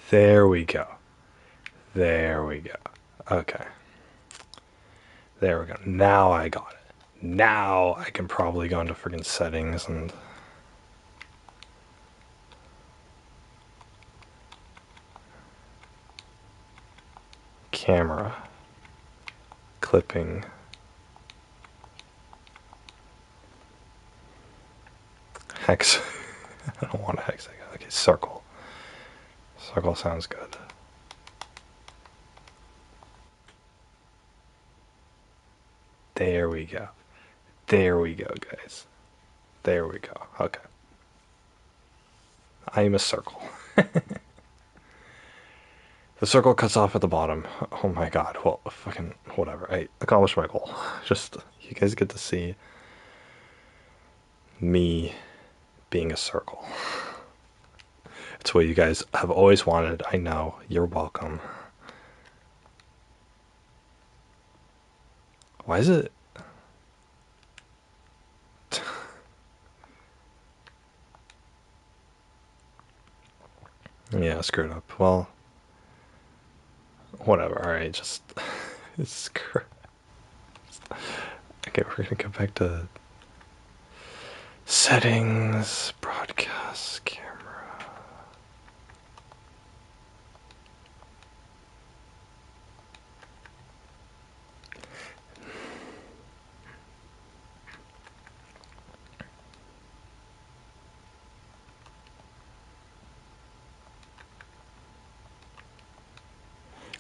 There we go. There we go. Okay. There we go. Now I got it. Now I can probably go into freaking settings and camera, clipping, hex. I don't want a hexagon. Okay, circle. Circle sounds good. There we go. There we go, guys. There we go. Okay. I am a circle. The circle cuts off at the bottom. Oh my god. Well, fucking whatever. I accomplished my goal. Just, you guys get to see me being a circle. It's what you guys have always wanted. I know. You're welcome. Why is it? Yeah, screwed up. Well, whatever. Alright, just. It's okay, we're gonna go back to settings, broadcast, camera.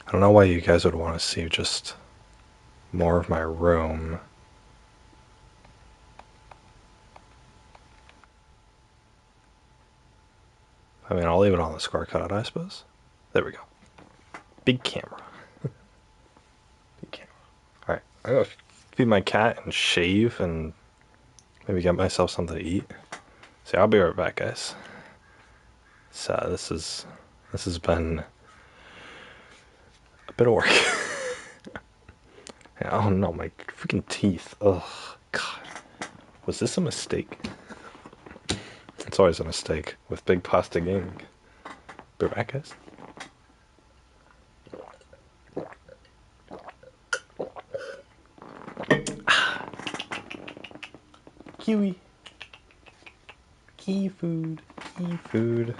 I don't know why you guys would want to see just more of my room. I mean, I'll leave it on the square cutout, I suppose. There we go. Big camera. Big camera. Alright, I'm gonna feed my cat and shave and maybe get myself something to eat. See, I'll be right back, guys. So this has been a bit of work. Oh no, my freaking teeth. Ugh, God. Was this a mistake? It's always a mistake with Big Pasta Gaming. Be right back, guys. Kiwi. Key food. Key food.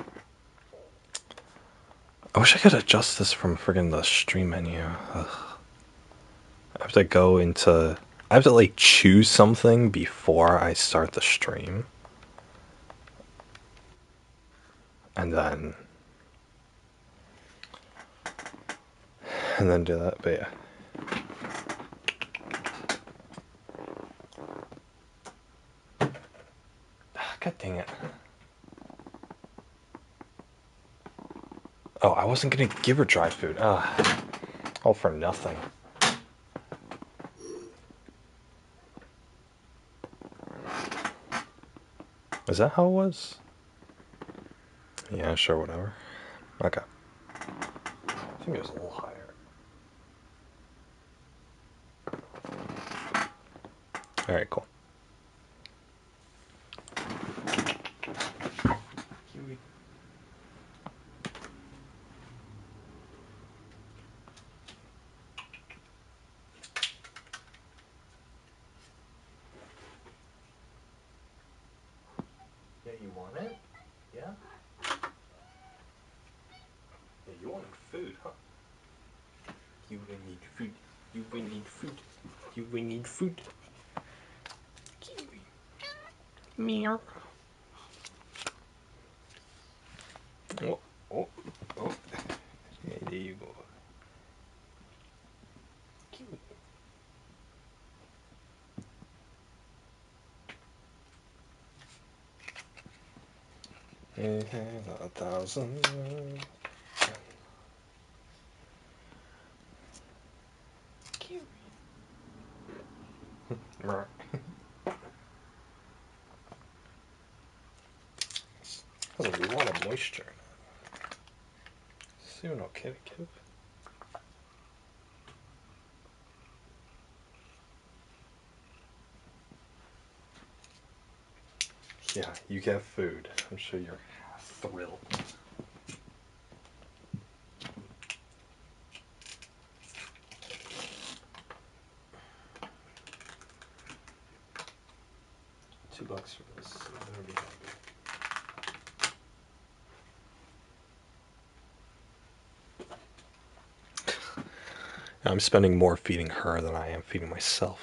I wish I could adjust this from friggin' the stream menu. Ugh. I have to go into. I have to like choose something before I start the stream. And then. And then do that, but yeah. God dang it. Oh, I wasn't gonna give her dry food. All for nothing. Is that how it was? Yeah, sure, whatever. Okay. I think it was a little higher. Alright, cool. Yeah, you want it? Yeah? Yeah, you wanted food, huh? You will need food. You will need food. You will need food. Kiwi. Meow. Oh, oh, oh. Yeah, there you go. Kiwi. It has 1,000. Kiwi. Right. Has a lot of moisture. Soon I'll get it, kid. Yeah, you get food. I'm sure you're thrilled. $2 for this. I'm gonna be happy. I'm spending more feeding her than I am feeding myself.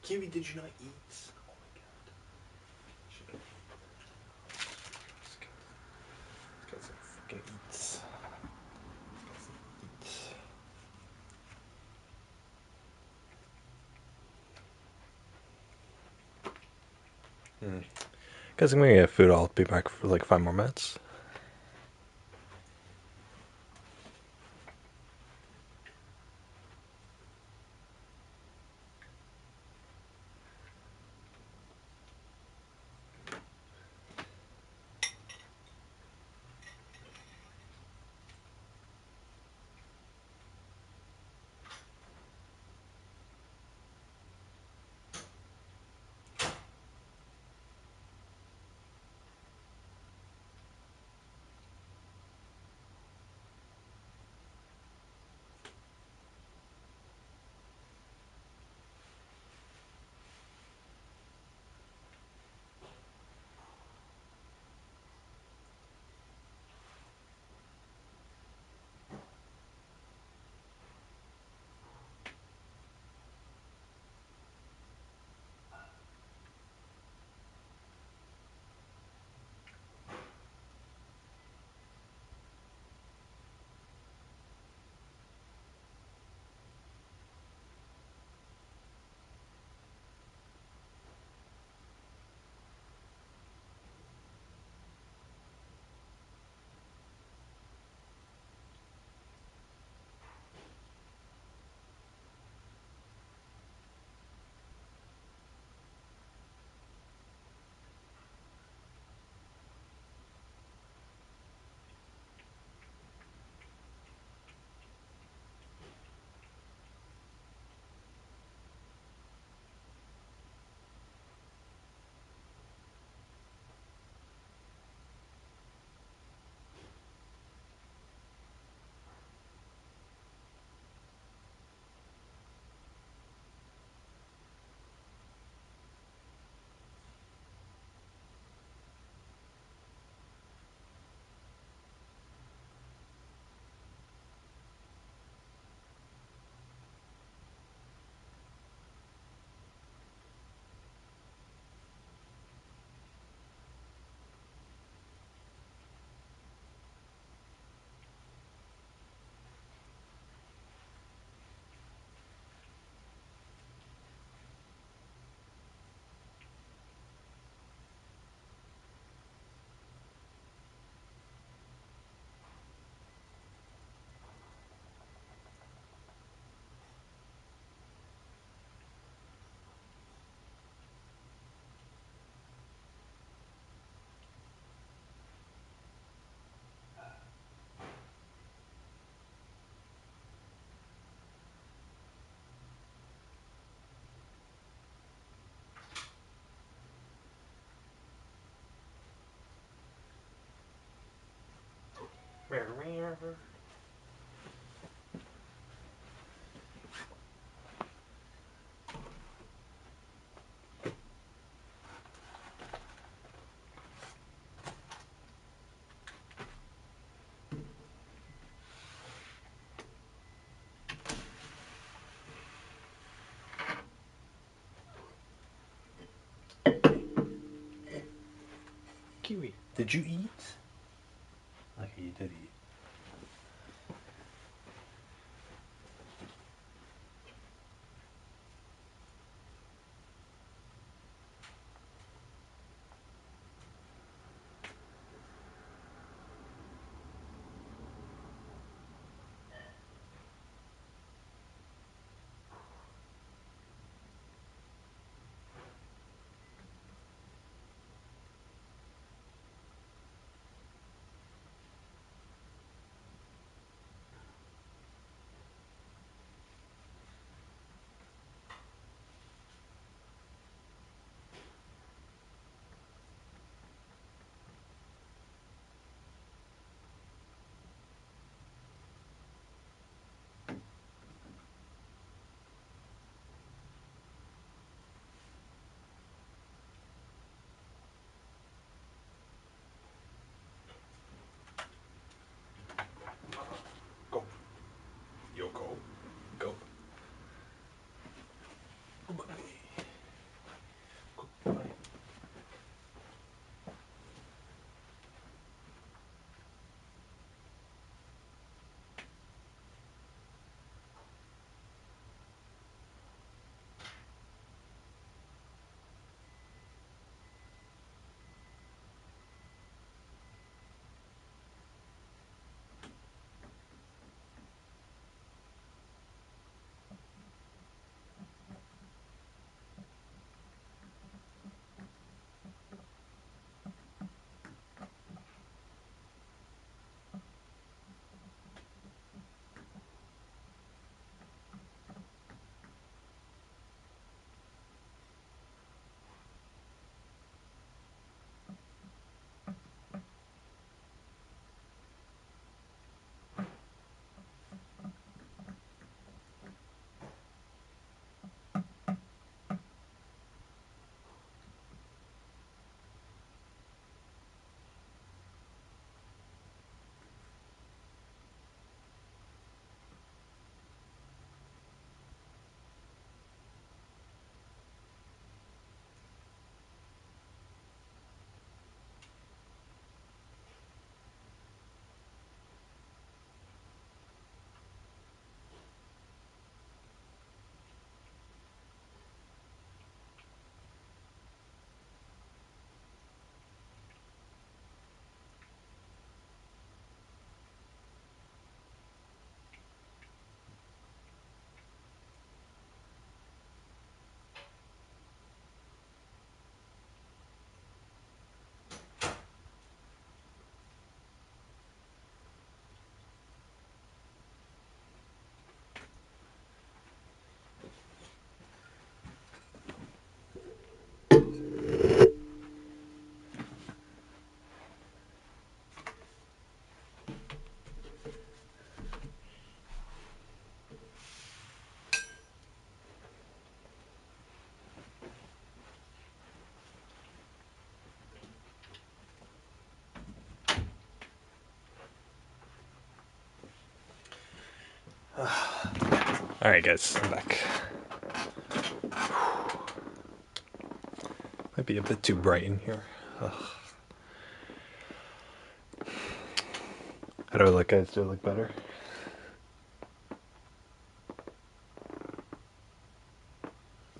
Kiwi, did you not eat? Oh my god. Let's get some fucking eats. Let's get some eats. Guys, I'm gonna get food. I'll be back for like 5 more minutes. Kiwi, did you eat? Okay, you did eat. Alright guys, I'm back. Might be a bit too bright in here. Ugh. How do I look, guys? Do I look better?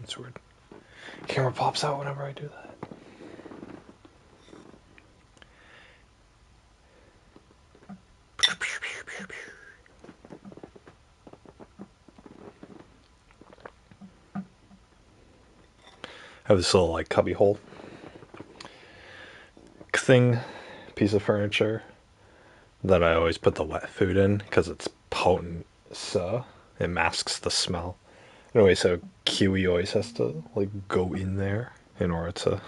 It's weird. Camera pops out whenever I do that. I have this little like cubby hole thing, piece of furniture that I always put the wet food in because it's potent, so it masks the smell. Anyway, so Kiwi always has to like go in there in order to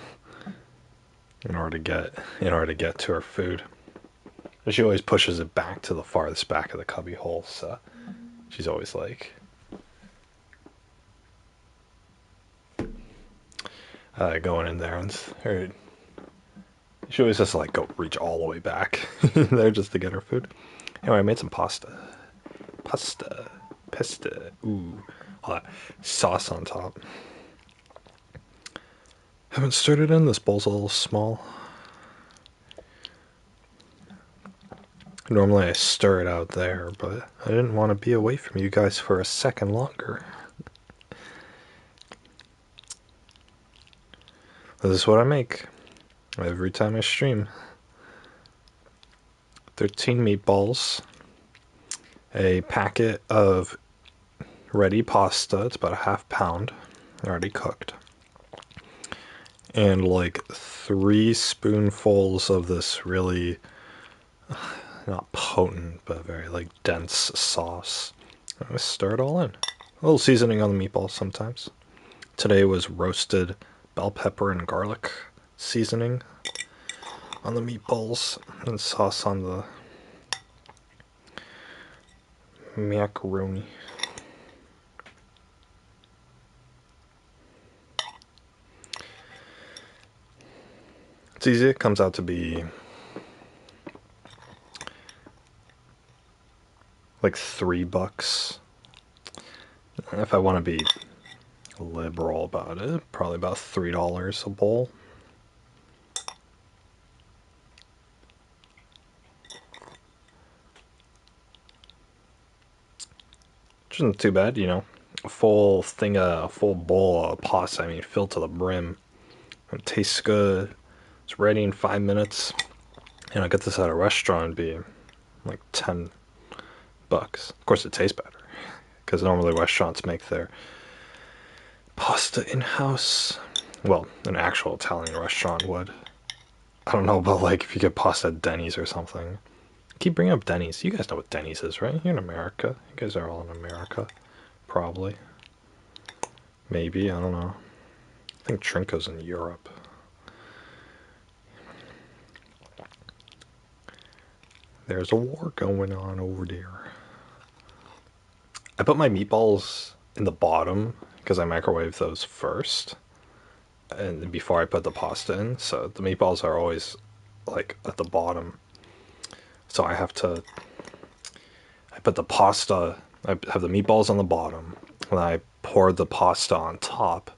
get to her food. And she always pushes it back to the farthest back of the cubby hole, so she's always like going in there, and she always has to like go reach all the way back there just to get her food. Anyway, I made some pasta. Ooh, all that sauce on top. Haven't stirred it in. This bowl's a little small. Normally I stir it out there, but I didn't want to be away from you guys for a second longer. This is what I make every time I stream. 13 meatballs, a packet of ready pasta, it's about a half pound, already cooked, and like 3 spoonfuls of this really, not potent, but very like dense sauce. I stir it all in. A little seasoning on the meatballs sometimes. Today was roasted bell pepper and garlic seasoning on the meatballs and sauce on the macaroni. It's easy. It comes out to be like $3. If I want to be liberal about it, probably about $3 a bowl. Which isn't too bad, you know. A full bowl of pasta, I mean, filled to the brim. It tastes good. It's ready in 5 minutes. You know, get this at a restaurant, it'd be like $10. Of course, it tastes better because normally restaurants make their pasta in-house. Well, an actual Italian restaurant would. I don't know about like if you get pasta at Denny's or something. Keep bringing up Denny's. You guys know what Denny's is, right? You're in America. You guys are all in America. Probably. Maybe, I don't know. I think Trinco's in Europe. There's a war going on over there. I put my meatballs in the bottom because I microwave those first and before I put the pasta in, so the meatballs are always like at the bottom. So I put the pasta, I have the meatballs on the bottom, and I pour the pasta on top,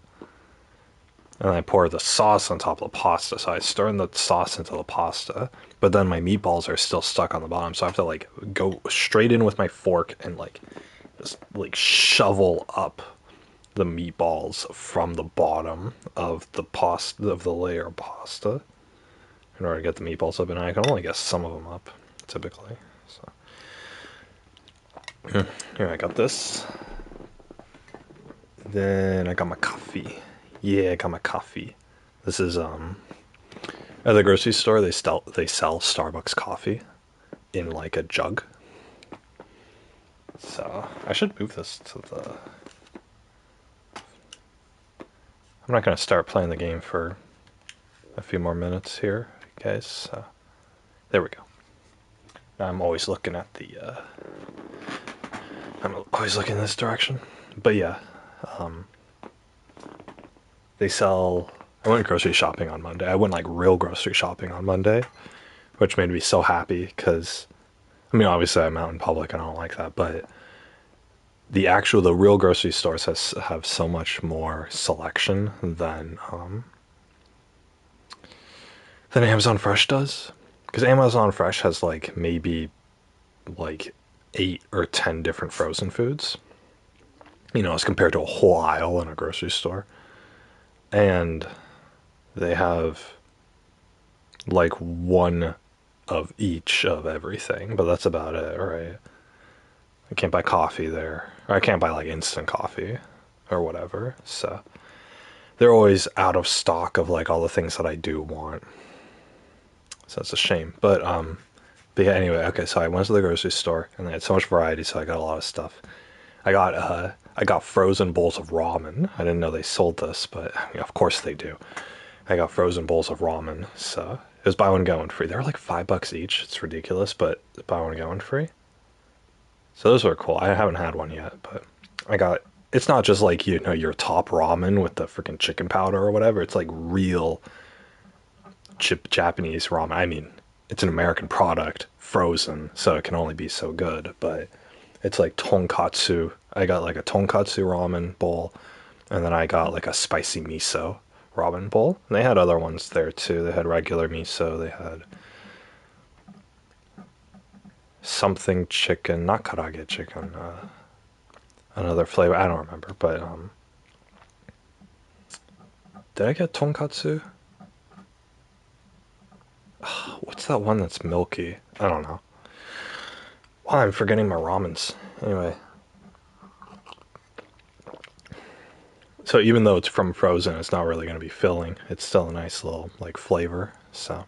and I pour the sauce on top of the pasta. So I stir in the sauce into the pasta, but then my meatballs are still stuck on the bottom, so I have to like go straight in with my fork and like just like shovel up the meatballs from the bottom of the pasta, of the layer of pasta, in order to get the meatballs up, and I can only get some of them up typically. So here, I got this. Then I got my coffee. Yeah, I got my coffee. This is at the grocery store they sell Starbucks coffee in like a jug. So I should move this to the. I'm not gonna start playing the game for a few more minutes here, guys. So there we go. I'm always looking at the. I'm always looking in this direction, but yeah, they sell. I went grocery shopping on Monday. I went like real grocery shopping on Monday, which made me so happy because, I mean, obviously I'm out in public and I don't like that, but the real grocery stores have so much more selection than Amazon Fresh does. Because Amazon Fresh has like maybe like 8 or 10 different frozen foods, as compared to a whole aisle in a grocery store. And they have like one of each of everything, but that's about it, right? I can't buy coffee there. Or I can't buy like instant coffee or whatever. So they're always out of stock of like all the things that I do want. So it's a shame. But yeah, anyway, okay, so I went to the grocery store and they had so much variety, so I got a lot of stuff. I got frozen bowls of ramen. I didn't know they sold this, but I mean, of course they do. I got frozen bowls of ramen, so it was buy one get one free. They're like $5 each. It's ridiculous, but buy one get one free. So those were cool. I haven't had one yet, but I got. It's not just like your top ramen with the freaking chicken powder or whatever. It's like real Japanese ramen. I mean, it's an American product, frozen, so it can only be so good. But it's like tonkatsu. I got like a tonkatsu ramen bowl, and then I got like a spicy miso ramen bowl. And they had other ones there too. They had regular miso. They had something chicken, not karaage chicken. Another flavor. I don't remember, but did I get tonkatsu? What's that one that's milky? I don't know. Wow, I'm forgetting my ramens. Anyway, so even though it's from frozen, it's not really going to be filling. It's still a nice little like flavor. So,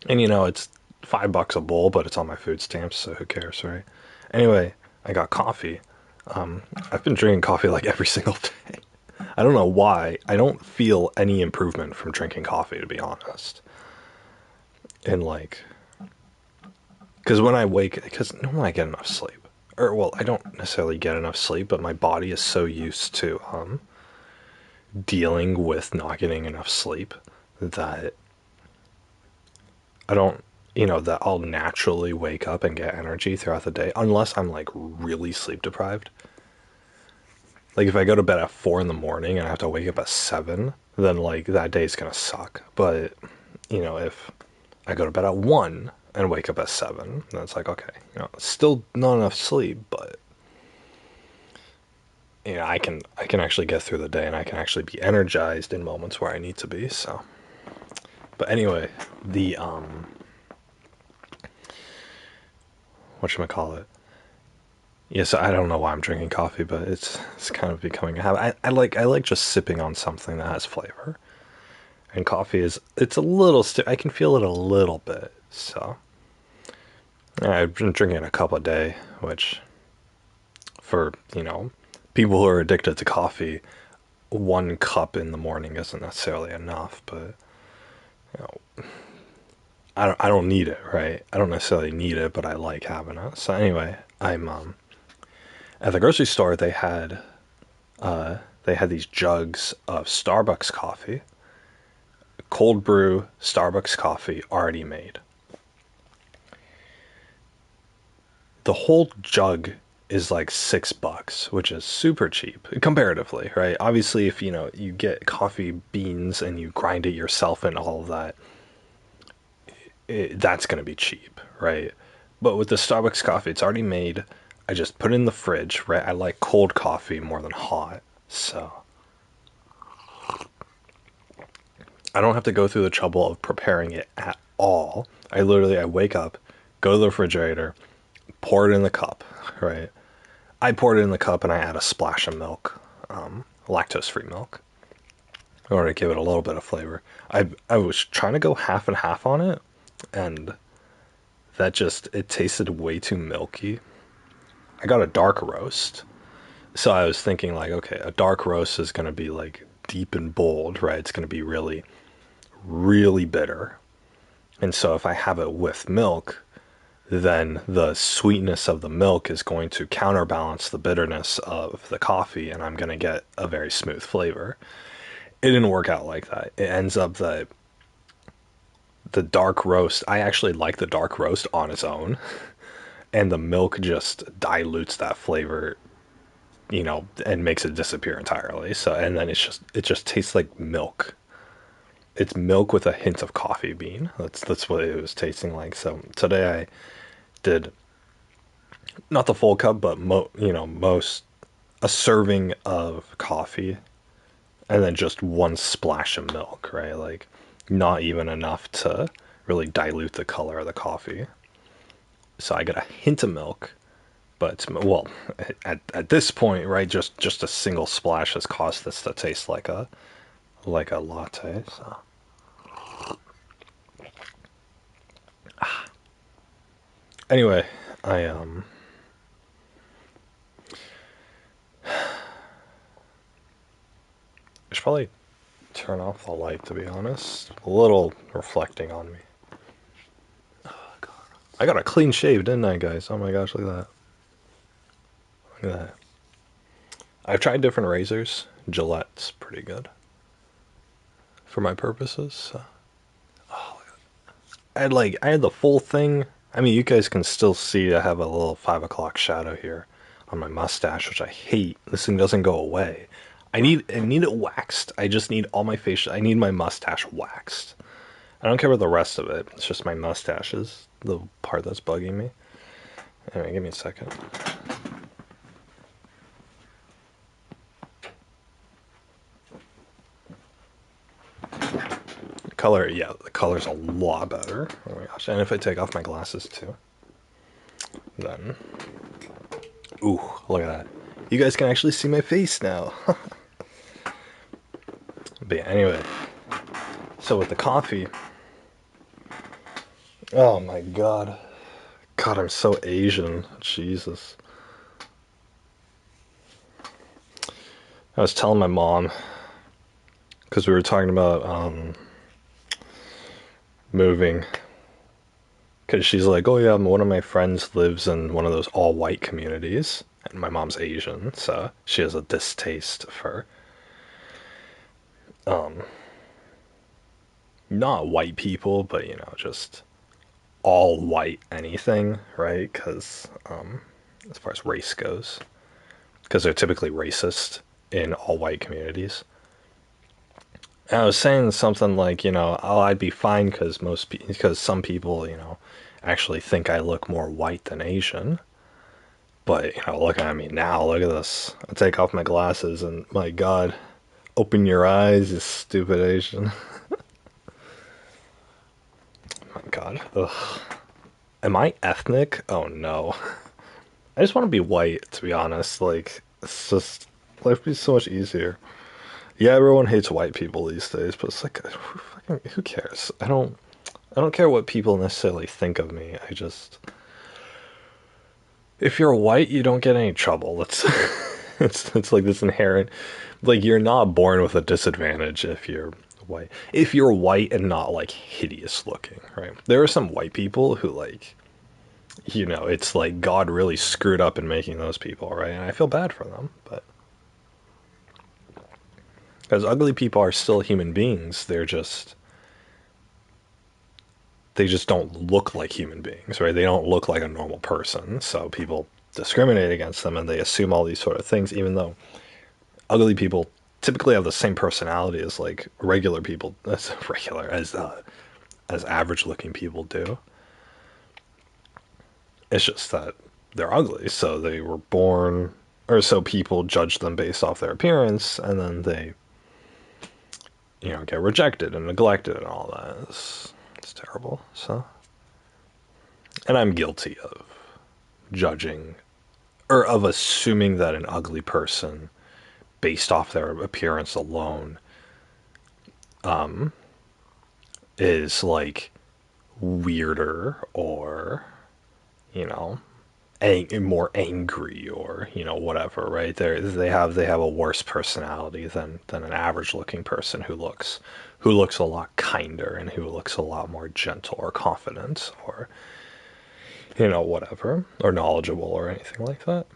and it's $5 a bowl, but it's on my food stamps, so who cares, right? Anyway, I got coffee. I've been drinking coffee like every single day. I don't know why. I don't feel any improvement from drinking coffee, to be honest. And like, because when I wake, because normally I get enough sleep, or well, I don't necessarily get enough sleep, but my body is so used to dealing with not getting enough sleep that I don't, that I'll naturally wake up and get energy throughout the day, unless I'm like really sleep deprived. Like if I go to bed at 4 in the morning and I have to wake up at 7, then like that day's gonna suck. But if I go to bed at 1 and wake up at 7, then it's like okay, still not enough sleep, but I can actually get through the day and I can actually be energized in moments where I need to be. So, but anyway, the whatchamacallit. Yes, I don't know why I'm drinking coffee, but it's kind of becoming a habit. I like just sipping on something that has flavor. And coffee it's a little I can feel it a little bit. So, yeah, I've been drinking a cup a day, which for, people who are addicted to coffee, 1 cup in the morning isn't necessarily enough, but you know, I don't need it, right? I don't necessarily need it, but I like having it. So anyway, I'm at the grocery store. They had these jugs of Starbucks coffee, cold brew Starbucks coffee already made. The whole jug is like $6, which is super cheap comparatively, right? Obviously, if you get coffee beans and you grind it yourself and all of that, that's going to be cheap, right? But with the Starbucks coffee, it's already made. I just put it in the fridge, right? I like cold coffee more than hot, so I don't have to go through the trouble of preparing it at all. I wake up, go to the refrigerator, pour it in the cup, right? I poured it in the cup and I add a splash of milk, lactose-free milk, in order to give it a little bit of flavor. I was trying to go half and half on it, and it tasted way too milky. I got a dark roast, so I was thinking like, okay, a dark roast is going to be like deep and bold, right? It's going to be really, really bitter. And so if I have it with milk, then the sweetness of the milk is going to counterbalance the bitterness of the coffee, and I'm going to get a very smooth flavor. It didn't work out like that. It ends up that the dark roast, I actually like the dark roast on its own, and the milk just dilutes that flavor and makes it disappear entirely. So, and then it just tastes like milk. It's milk with a hint of coffee bean. That's what it was tasting like. So today I did not the full cup, but most a serving of coffee, and then just one splash of milk, right? Like not even enough to really dilute the color of the coffee. So I got a hint of milk, but well, at this point, right, just a single splash has caused this to taste like a latte. So anyway, I should probably turn off the light, to be honest. A little reflecting on me. I got a clean shave, didn't I, guys? Oh my gosh, look at that. Look at that. I've tried different razors. Gillette's pretty good for my purposes. So. I had the full thing. I mean, you guys can still see I have a little 5 o'clock shadow here on my mustache, which I hate. This thing doesn't go away. I need it waxed. I just need all my facial. I need my mustache waxed. I don't care about the rest of it. It's just my mustache is the part that's bugging me. Anyway, give me a second. Color, yeah, the color's a lot better. Oh my gosh. And if I take off my glasses too, then. Ooh, look at that. You guys can actually see my face now. But yeah, anyway. So with the coffee. Oh my god. God, I'm so Asian. Jesus. I was telling my mom, because we were talking about moving. Because she's like, oh yeah, one of my friends lives in one of those all-white communities. And my mom's Asian, so she has a distaste for not white people, but just all white anything, right? Because as far as race goes, because they're typically racist in all white communities. And I was saying something like, oh, I'd be fine because some people, actually think I look more white than Asian. But look at me now. Look at this. I take off my glasses, and my God, open your eyes, you stupid Asian. My God. Ugh. Am I ethnic? Oh no. I just want to be white, to be honest. Like, it's just life would be so much easier. Yeah, everyone hates white people these days, but it's like, who cares? I don't care what people necessarily think of me. I just, if you're white, you don't get any trouble. It's, it's like this inherent, like you're not born with a disadvantage if you're white. If you're white and not like hideous looking, right? There are some white people who like, it's like God really screwed up in making those people, right? And I feel bad for them, but because ugly people are still human beings, they just don't look like human beings, right? They don't look like a normal person, so people discriminate against them and they assume all these sort of things, even though ugly people typically have the same personality as like regular people, as average looking people do. It's just that they're ugly, so they were born, or so people judge them based off their appearance, and then they, get rejected and neglected and all that. It's terrible. So, and I'm guilty of judging, or of assuming that an ugly person, based off their appearance alone, is like weirder or, you know, more angry or whatever, right? They have a worse personality than an average looking person who looks a lot kinder and who looks a lot more gentle or confident or whatever, or knowledgeable or anything like that.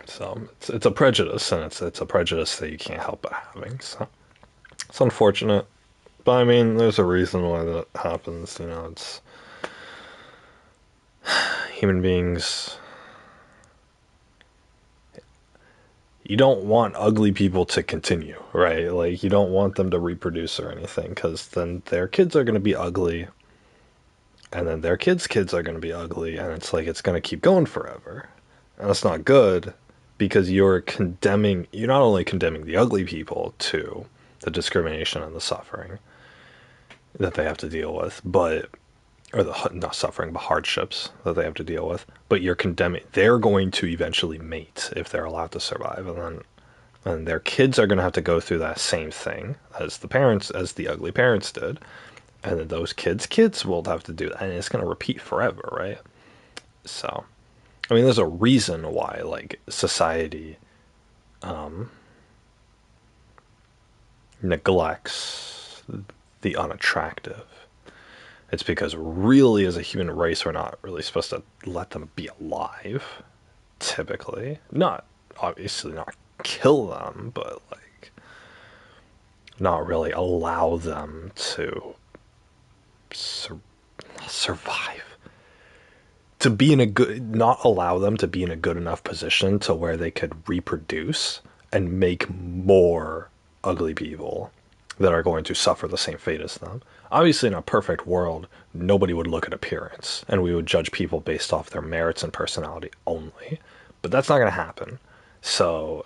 So it's a prejudice, and it's a prejudice that you can't help but having. So it's unfortunate, but I mean, there's a reason why that happens. It's human beings. you don't want ugly people to continue, right? Like, you don't want them to reproduce or anything, because then their kids are going to be ugly, and then their kids' are going to be ugly, and it's like it's going to keep going forever. And that's not good, because you're not only condemning the ugly people to the discrimination and the suffering that they have to deal with, but or the not suffering, but hardships that they have to deal with. But you're condemning. They're going to eventually mate if they're allowed to survive, and their kids are going to have to go through that same thing as the ugly parents did, and then those kids will have to do that, and it's going to repeat forever, right? So, I mean, there's a reason why like society neglects the unattractive. It's because really, as a human race, we're not really supposed to let them be alive, typically. Not, obviously, not kill them, but, like, not really allow them to survive. To be in a good, not allow them to be in a good enough position to where they could reproduce and make more ugly people that are going to suffer the same fate as them. Obviously, in a perfect world, nobody would look at appearance, and we would judge people based off their merits and personality only. But that's not going to happen. So,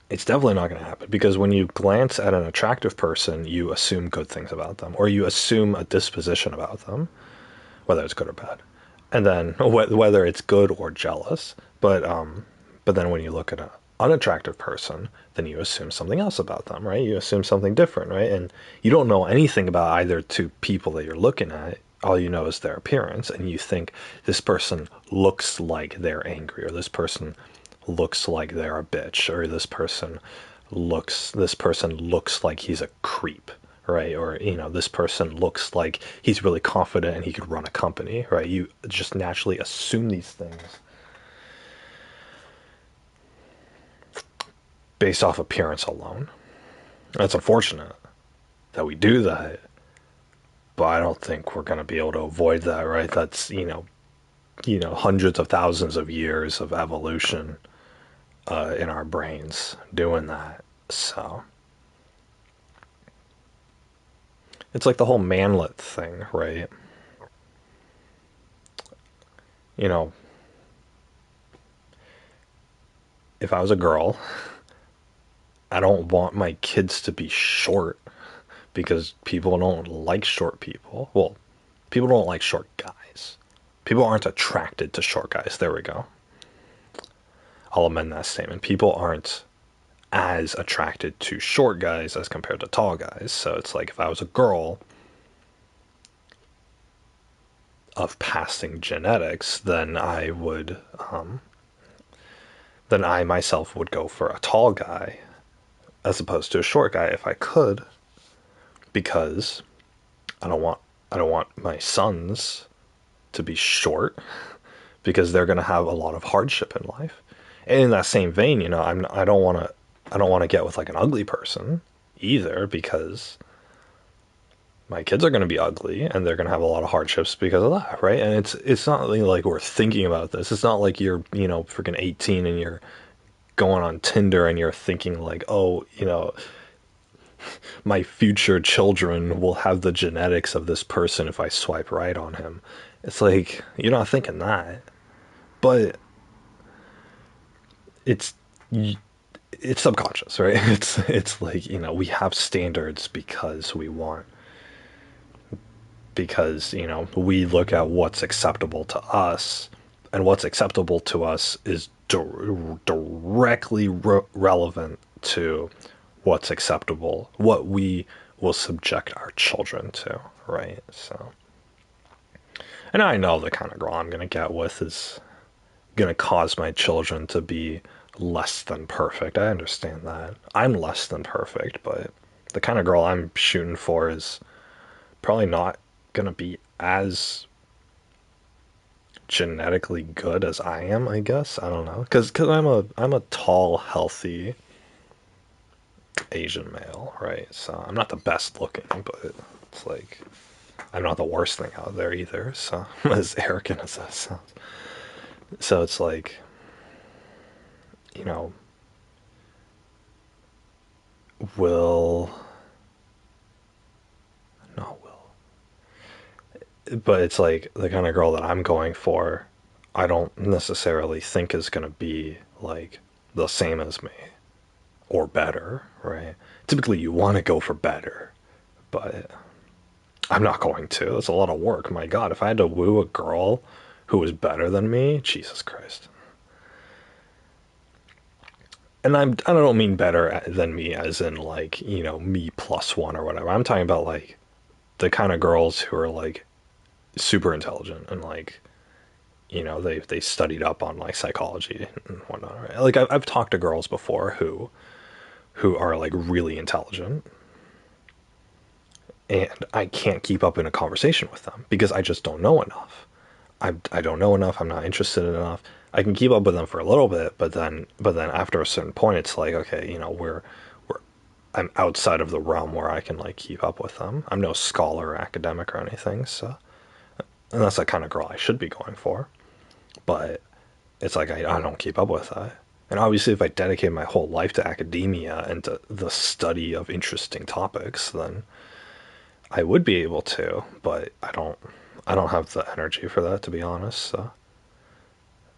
it's definitely not going to happen, because when you glance at an attractive person, you assume good things about them, or you assume a disposition about them, whether it's good or bad. And then whether it's good or jealous. But then when you look at an unattractive person, then you assume something else about them, right? You assume something different, right? And you don't know anything about either two people that you're looking at. All you know is their appearance, and you think this person looks like they're angry, or this person looks like they're a bitch, or this person looks like he's a creep, right? Or, this person looks like he's really confident and he could run a company, right? You just naturally assume these things based off appearance alone. It's unfortunate that we do that, but I don't think we're going to be able to avoid that, right? That's, hundreds of thousands of years of evolution in our brains doing that. So it's like the whole manlet thing, right? You know, if I was a girl, I don't want my kids to be short, because people don't like short people. Well, people don't like short guys. People aren't attracted to short guys. There we go. I'll amend that statement. People aren't as attracted to short guys as compared to tall guys. So it's like, if I was a girl of passing genetics, then then I myself would go for a tall guy as opposed to a short guy if I could, because I don't want my sons to be short, because they're going to have a lot of hardship in life. And in that same vein, I don't want to get with like an ugly person either, because my kids are going to be ugly and they're going to have a lot of hardships because of that, right? And it's not like we're thinking about this. It's not like you're, freaking 18 and you're going on Tinder and you're thinking like, oh, my future children will have the genetics of this person if I swipe right on him. It's like, you're not thinking that. But it's it's subconscious, right? It's like, we have standards because we look at what's acceptable to us, and what's acceptable to us is directly relevant to what we will subject our children to, right? So, and I know the kind of girl I'm gonna get with is gonna cause my children to be less than perfect. I understand that. I'm less than perfect, but the kind of girl I'm shooting for is probably not gonna be as genetically good as I am, I guess. I don't know, because I'm a tall, healthy Asian male, right? So I'm not the best looking, but it's like I'm not the worst thing out there either. So as arrogant as that sounds, so it's like, you know, will, not will, but it's like the kind of girl that I'm going for, I don't necessarily think is going to be like the same as me or better, right? Typically, you want to go for better, but I'm not going to. It's a lot of work. My God, if I had to woo a girl who was better than me, Jesus Christ. And I don't mean better than me as in like, me plus one or whatever. I'm talking about like the kind of girls who are like super intelligent and like, they studied up on like psychology and whatnot, right? Like I've talked to girls before who are like really intelligent, and I can't keep up in a conversation with them because I just don't know enough. I don't know enough. I'm not interested enough. I can keep up with them for a little bit, but then after a certain point, it's like, okay, we're I'm outside of the realm where I can like keep up with them. I'm no scholar or academic or anything, so and that's the kind of girl I should be going for. But it's like I don't keep up with that. And obviously, if I dedicate my whole life to academia and to the study of interesting topics, then I would be able to. But I don't have the energy for that, to be honest. So,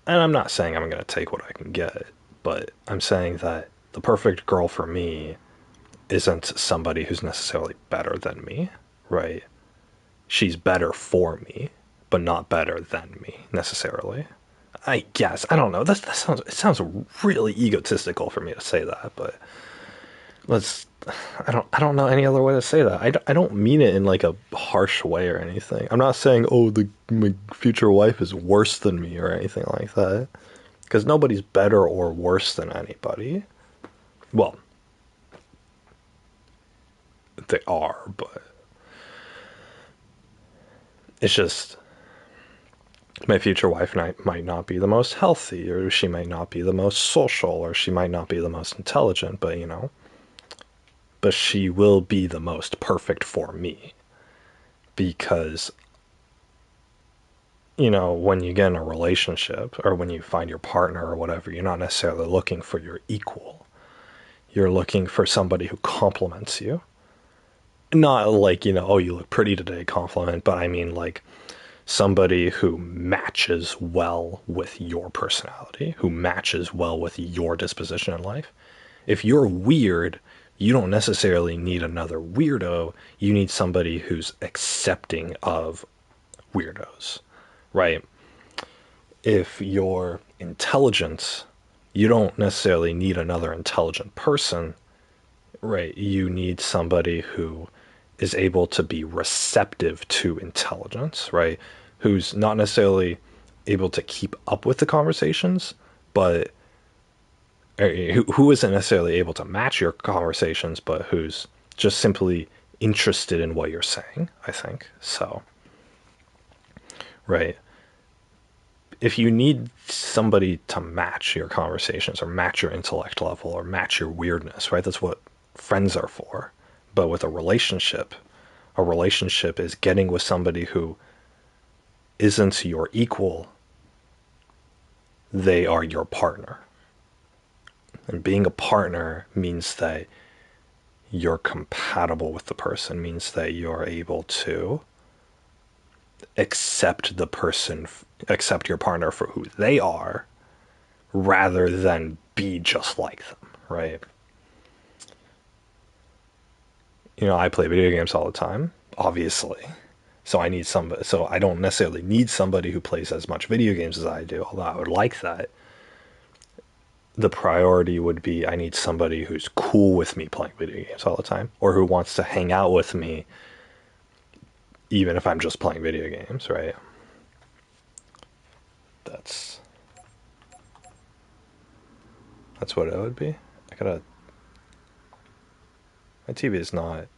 and I'm not saying I'm going to take what I can get, but I'm saying that the perfect girl for me isn't somebody who's necessarily better than me, right? She's better for me, but not better than me necessarily. I guess I don't know. It sounds really egotistical for me to say that, but let's. I don't know any other way to say that. I don't mean it in like a harsh way or anything. I'm not saying my future wife is worse than me or anything like that, because nobody's better or worse than anybody. Well, they are, but it's just my future wife might not be the most healthy, or she might not be the most social, or she might not be the most intelligent, but she will be the most perfect for me because when you get in a relationship or when you find your partner or whatever, you're not necessarily looking for your equal. You're looking for somebody who complements you. Not like, oh, you look pretty today compliment, but I mean like somebody who matches well with your personality, who matches well with your disposition in life. If you're weird, you don't necessarily need another weirdo. You need somebody who's accepting of weirdos, right? If you're intelligent, you don't necessarily need another intelligent person, right? You need somebody who is able to be receptive to intelligence, right? Who's not necessarily able to keep up with the conversations, but who isn't necessarily able to match your conversations, but who's just simply interested in what you're saying, I think. So, right. If you need somebody to match your conversations or match your intellect level or match your weirdness, right? That's what friends are for. But with a relationship is getting with somebody who isn't your equal, they are your partner. And being a partner means that you're compatible with the person, means that you're able to accept accept your partner for who they are rather than be just like them, right? I play video games all the time, obviously. So I don't necessarily need somebody who plays as much video games as I do, although I would like that. The priority would be I need somebody who's cool with me playing video games all the time or who wants to hang out with me even if I'm just playing video games, right? That's that's what it would be. I gotta My TV is not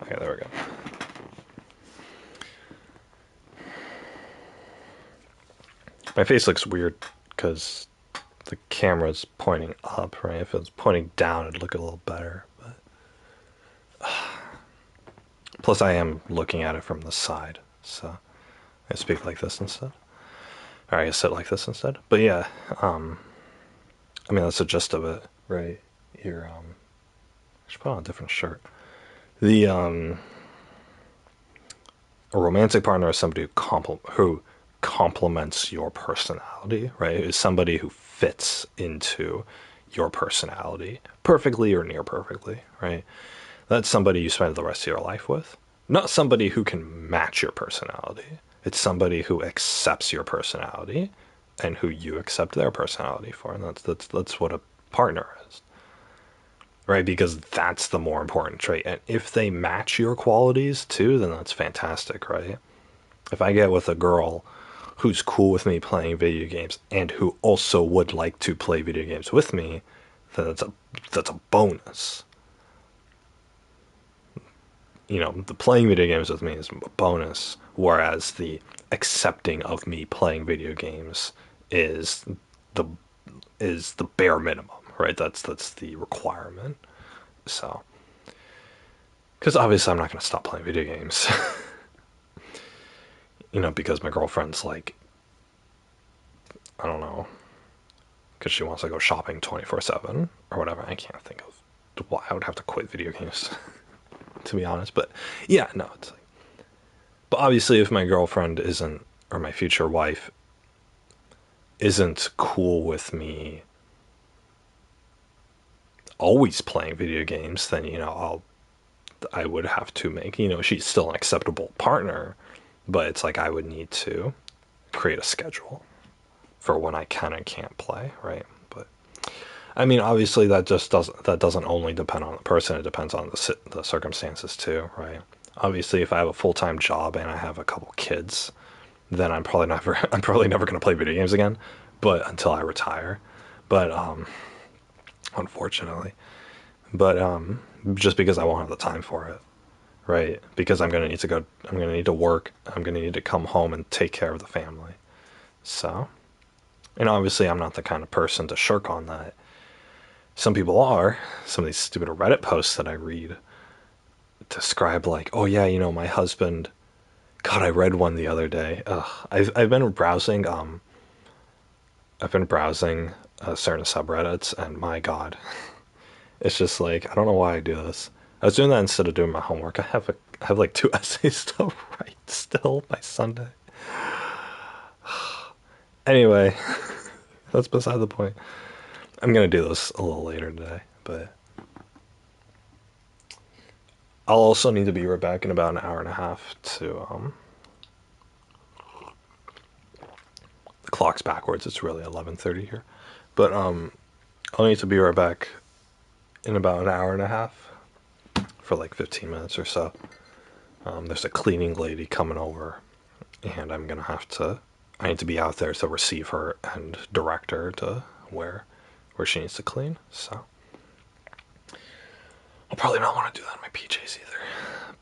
okay, there we go. My face looks weird because the camera's pointing up, right? If it was pointing down, it'd look a little better. But plus, I am looking at it from the side, so I speak like this instead. Or I sit like this instead. But yeah, I mean that's the gist of it, right? You're should put on a different shirt. The A romantic partner is somebody who complements your personality, right? Is somebody who fits into your personality perfectly or near perfectly, right? That's somebody you spend the rest of your life with. Not somebody who can match your personality. It's somebody who accepts your personality and who you accept their personality for. And that's what a partner is. Right? Because that's the more important trait. And if they match your qualities too, then that's fantastic, right? If I get with a girl who's cool with me playing video games and who also would like to play video games with me, then that's a bonus. You know, the playing video games with me is a bonus, whereas the accepting of me playing video games is the the bare minimum, right? That's the requirement. So, because obviously I'm not going to stop playing video games, you know, because my girlfriend's like, I don't know, because she wants to go shopping 24/7 or whatever. I can't think of why I would have to quit video games, to be honest. But yeah, no, it's like, but obviously, if my girlfriend isn't, or my future wife isn't cool with me always playing video games, then, you know, I would have to make, you know, she's still an acceptable partner, but it's like I would need to create a schedule for when I can and can't play, right? But I mean, obviously, that doesn't only depend on the person; it depends on the circumstances too, right? Obviously, if I have a full-time job and I have a couple kids, then I'm probably never going to play video games again, but until I retire. But unfortunately, but just because I won't have the time for it, right? Because I'm going to need to work, I'm going to need to come home and take care of the family. So, and obviously I'm not the kind of person to shirk on that. Some people are. Some of these stupid Reddit posts that I read describe like, oh yeah, you know, my husband. God, I read one the other day. I've been browsing. I've been browsing certain subreddits, and my God, it's just like I don't know why I do this. I was doing that instead of doing my homework. I have like 2 essays to write still by Sunday. Anyway, that's beside the point. I'm gonna do this a little later today, but I'll also need to be right back in about an hour and a half to the clock's backwards. It's really 11:30 here, but I'll need to be right back in about an hour and a half for like 15 minutes or so. There's a cleaning lady coming over, and I need to be out there to receive her and direct her to where she needs to clean. So I'll probably not want to do that in my PJs either.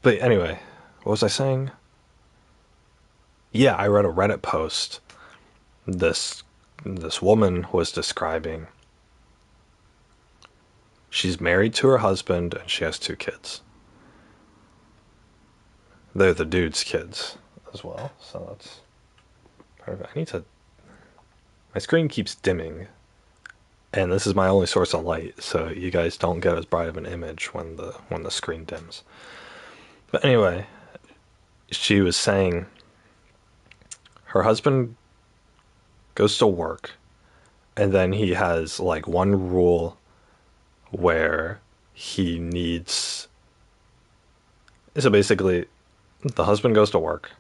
But anyway, what was I saying? Yeah, I read a Reddit post. This woman was describing she's married to her husband and she has 2 kids. They're the dude's kids as well, so that's part of it. My screen keeps dimming, and this is my only source of light, so you guys don't get as bright of an image when the screen dims. But anyway, she was saying her husband goes to work, and then he has like one rule where he needs. So basically, the husband goes to work,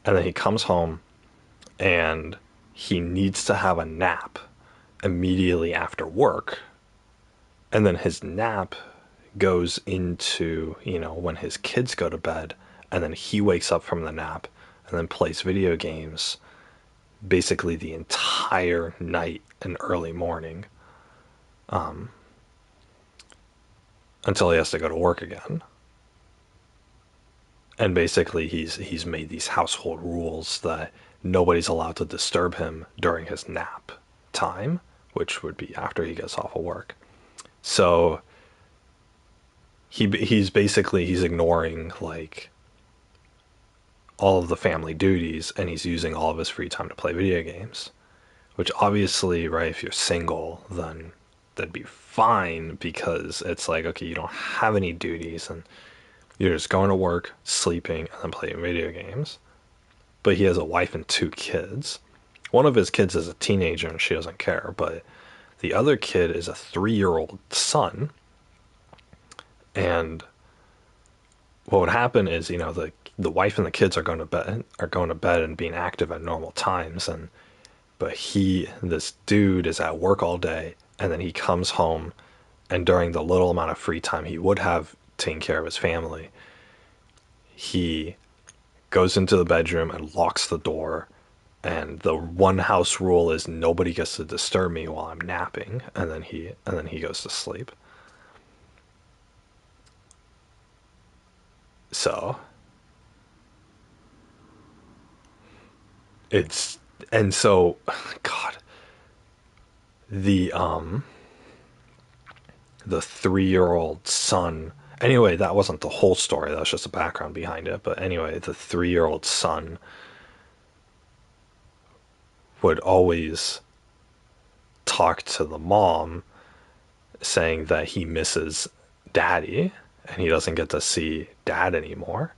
and then he comes home, and he needs to have a nap immediately after work, and then his nap goes into, you know, when his kids go to bed, and then he wakes up from the nap and then plays video games basically the entire night and early morning, until he has to go to work again. And basically he's made these household rules that nobody's allowed to disturb him during his nap time, which would be after he gets off of work. So he's ignoring like all of the family duties, and he's using all of his free time to play video games, which obviously, right, if you're single, then that'd be fine because it's like, okay, you don't have any duties and you're just going to work, sleeping, and then playing video games. But he has a wife and two kids. One of his kids is a teenager and she doesn't care, but the other kid is a 3-year-old son. And what would happen is, the wife and the kids are going to bed and being active at normal times, and but this dude is at work all day, and then he comes home, and during the little amount of free time he would have taking care of his family, he goes into the bedroom and locks the door. And the one house rule is nobody gets to disturb me while I'm napping, and then he goes to sleep. So it's and so God, the um the 3-year-old son. Anyway, that wasn't the whole story. That was just a background behind it. But anyway, the 3-year-old son would always talk to the mom saying that he misses daddy and he doesn't get to see dad anymore.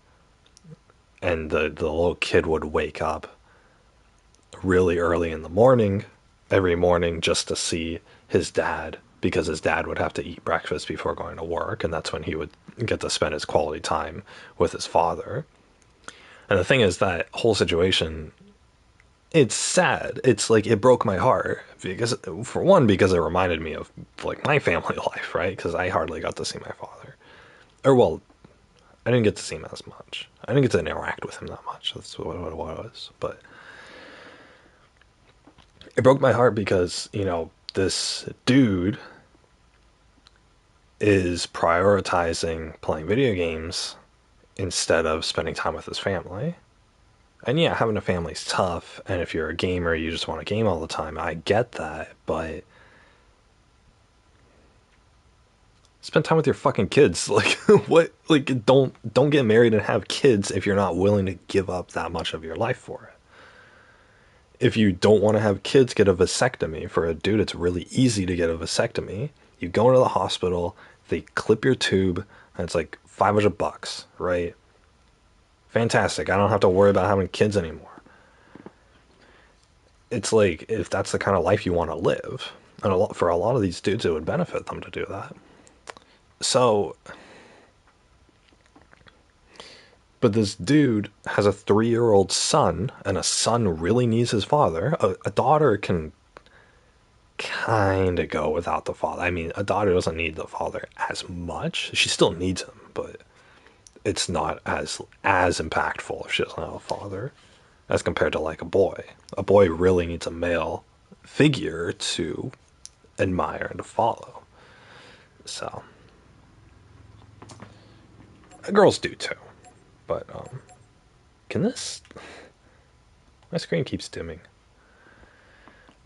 And the little kid would wake up really early in the morning, every morning, just to see his dad because his dad would have to eat breakfast before going to work. And that's when he would get to spend his quality time with his father. And the thing is, that whole situation, it's sad. It's like it broke my heart because, for one, because it reminded me of like my family life, right? Because I hardly got to see my father, or well, I didn't get to see him as much. I didn't get to interact with him that much. That's what it was. But it broke my heart because this dude is prioritizing playing video games instead of spending time with his family. And yeah, having a family's tough, and if you're a gamer, you just want to game all the time. I get that, but spend time with your fucking kids. Like what? Like don't get married and have kids if you're not willing to give up that much of your life for it. If you don't want to have kids, get a vasectomy. For a dude, it's really easy to get a vasectomy. You go into the hospital, they clip your tube, and it's like $500, right? Fantastic. I don't have to worry about having kids anymore. It's like, if that's the kind of life you want to live, and for a lot of these dudes, it would benefit them to do that. So, but this dude has a 3-year-old son, and a son really needs his father. A daughter can kind of go without the father. I mean, a daughter doesn't need the father as much. She still needs him, but it's not as impactful if she doesn't have a father as compared to like a boy. A boy really needs a male figure to admire and to follow. So girls do too. But can this my screen keeps dimming.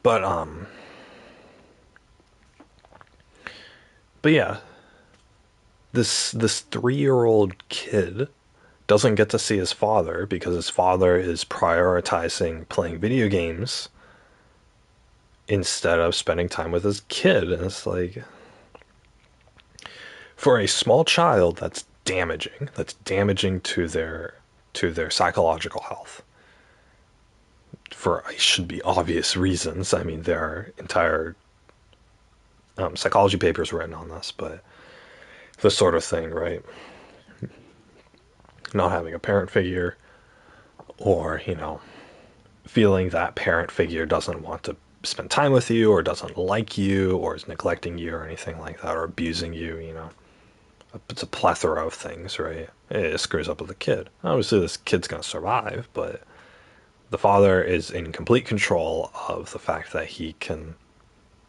But yeah, this 3-year-old kid doesn't get to see his father because his father is prioritizing playing video games instead of spending time with his kid. And it's like, for a small child, that's damaging. That's damaging to their psychological health. For it should be obvious reasons. I mean, there are entire psychology papers written on this, but this sort of thing, right? Not having a parent figure, or feeling that parent figure doesn't want to spend time with you, or doesn't like you, or is neglecting you, or anything like that, or abusing you. It's a plethora of things, right? It screws up with the kid. Obviously, this kid's gonna survive, but the father is in complete control of the fact that he can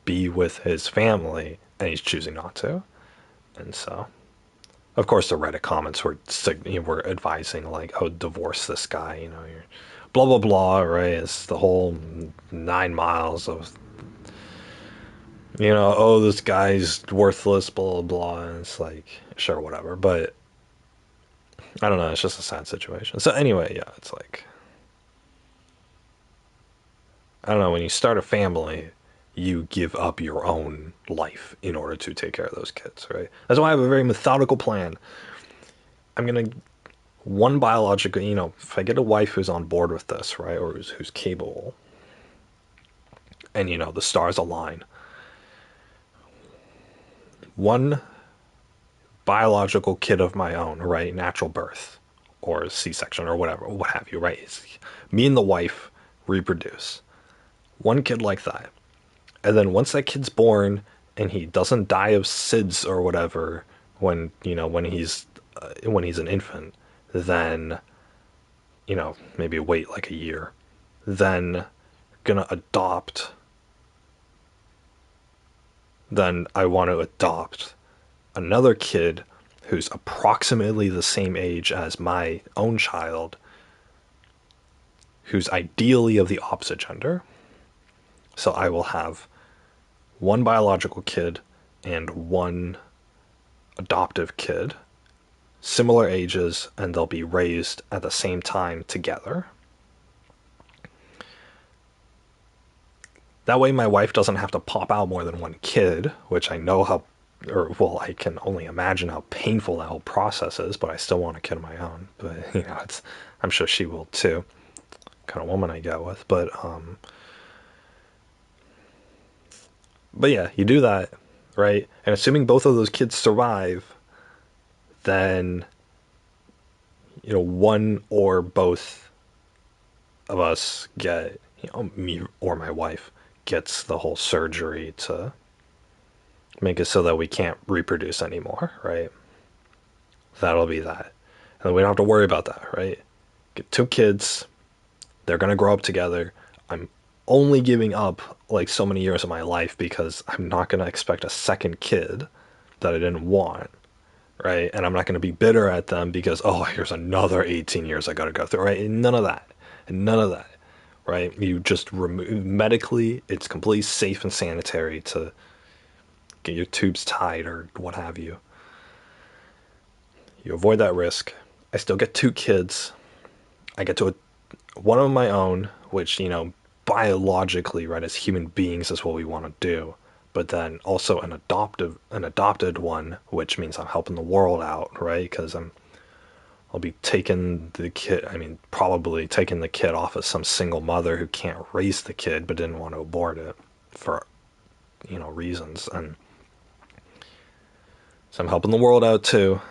be with his family, and he's choosing not to. And so, of course, the Reddit comments were advising like, "Oh, divorce this guy," you're blah blah blah, right? It's the whole 9 miles of, oh, this guy's worthless, blah blah blah. And it's like, sure, whatever. But I don't know. It's just a sad situation. So anyway, yeah, it's like, I don't know. When you start a family, you give up your own life in order to take care of those kids, right? That's why I have a very methodical plan. I'm gonna one biological, if I get a wife who's on board with this, right, or who's capable, and the stars align, one biological kid of my own, right, natural birth or C-section or whatever, what have you, right? It's me and the wife reproduce. One kid like that. And then once that kid's born and he doesn't die of SIDS or whatever when he's an infant, then maybe wait like a year. Then gonna adopt. Then I want to adopt another kid who's approximately the same age as my own child, who's ideally of the opposite gender. So I will have one biological kid and one adoptive kid, similar ages, and they'll be raised at the same time together. That way my wife doesn't have to pop out more than one kid, which I know I can only imagine how painful that whole process is, but I still want a kid of my own. But, I'm sure she will too. Kind of woman I get with. But yeah, you do that, right? And assuming both of those kids survive, then, one or both of us get, me or my wife gets the whole surgery to make it so that we can't reproduce anymore, right? That'll be that. And then we don't have to worry about that, right? Get two kids, they're gonna grow up together. I'm only giving up like so many years of my life because I'm not gonna expect a second kid that I didn't want, right? And I'm not gonna be bitter at them because, oh, here's another 18 years I gotta go through, right? And none of that. And none of that, right? You just remove medically, it's completely safe and sanitary to get your tubes tied or what have you. You avoid that risk. I still get two kids. I get to one of my own, which, biologically, right, as human beings is what we want to do. But then also an adopted one, which means I'm helping the world out, right? Because I'll be taking the kid, probably taking the kid off of some single mother who can't raise the kid but didn't want to abort it for, reasons. And so I'm helping the world out too.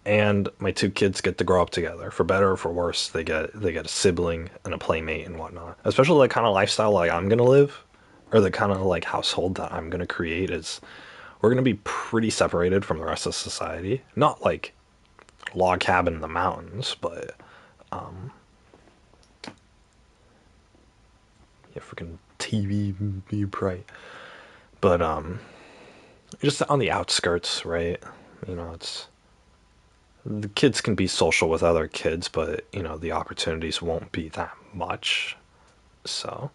And my two kids get to grow up together. For better or for worse, they get a sibling and a playmate and whatnot. Especially the kind of lifestyle like I'm gonna live, or the kind of like household that I'm gonna create is we're gonna be pretty separated from the rest of society. Not like log cabin in the mountains, but yeah, freaking TV be bright. But just on the outskirts, right? It's the kids can be social with other kids, but the opportunities won't be that much. So,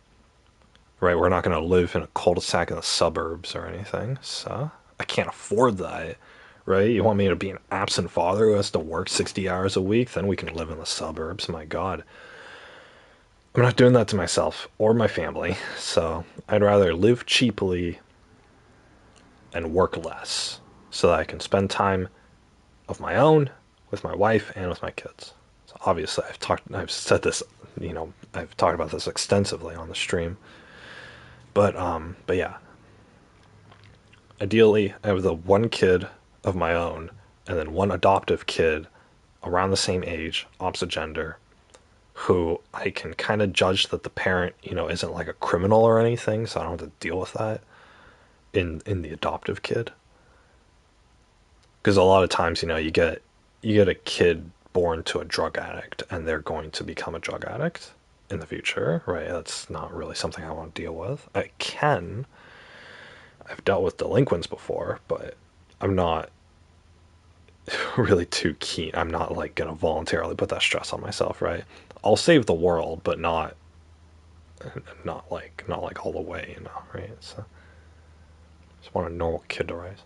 right, we're not going to live in a cul-de-sac in the suburbs or anything. So, I can't afford that, right? You want me to be an absent father who has to work 60 hours a week? Then we can live in the suburbs. My God. I'm not doing that to myself or my family. So, I'd rather live cheaply and work less so that I can spend time of my own with my wife and with my kids. So obviously, I've said this, I've talked about this extensively on the stream. But yeah, ideally, I have the one kid of my own, and then one adoptive kid around the same age, opposite gender, who I can kind of judge that the parent, isn't like a criminal or anything, so I don't have to deal with that in the adoptive kid. Because a lot of times, you get a kid born to a drug addict and they're going to become a drug addict in the future, right? That's not really something I want to deal with. I've dealt with delinquents before, but I'm not really too keen. I'm not like going to voluntarily put that stress on myself, right? I'll save the world, but not like all the way, right? So just want a normal kid to raise.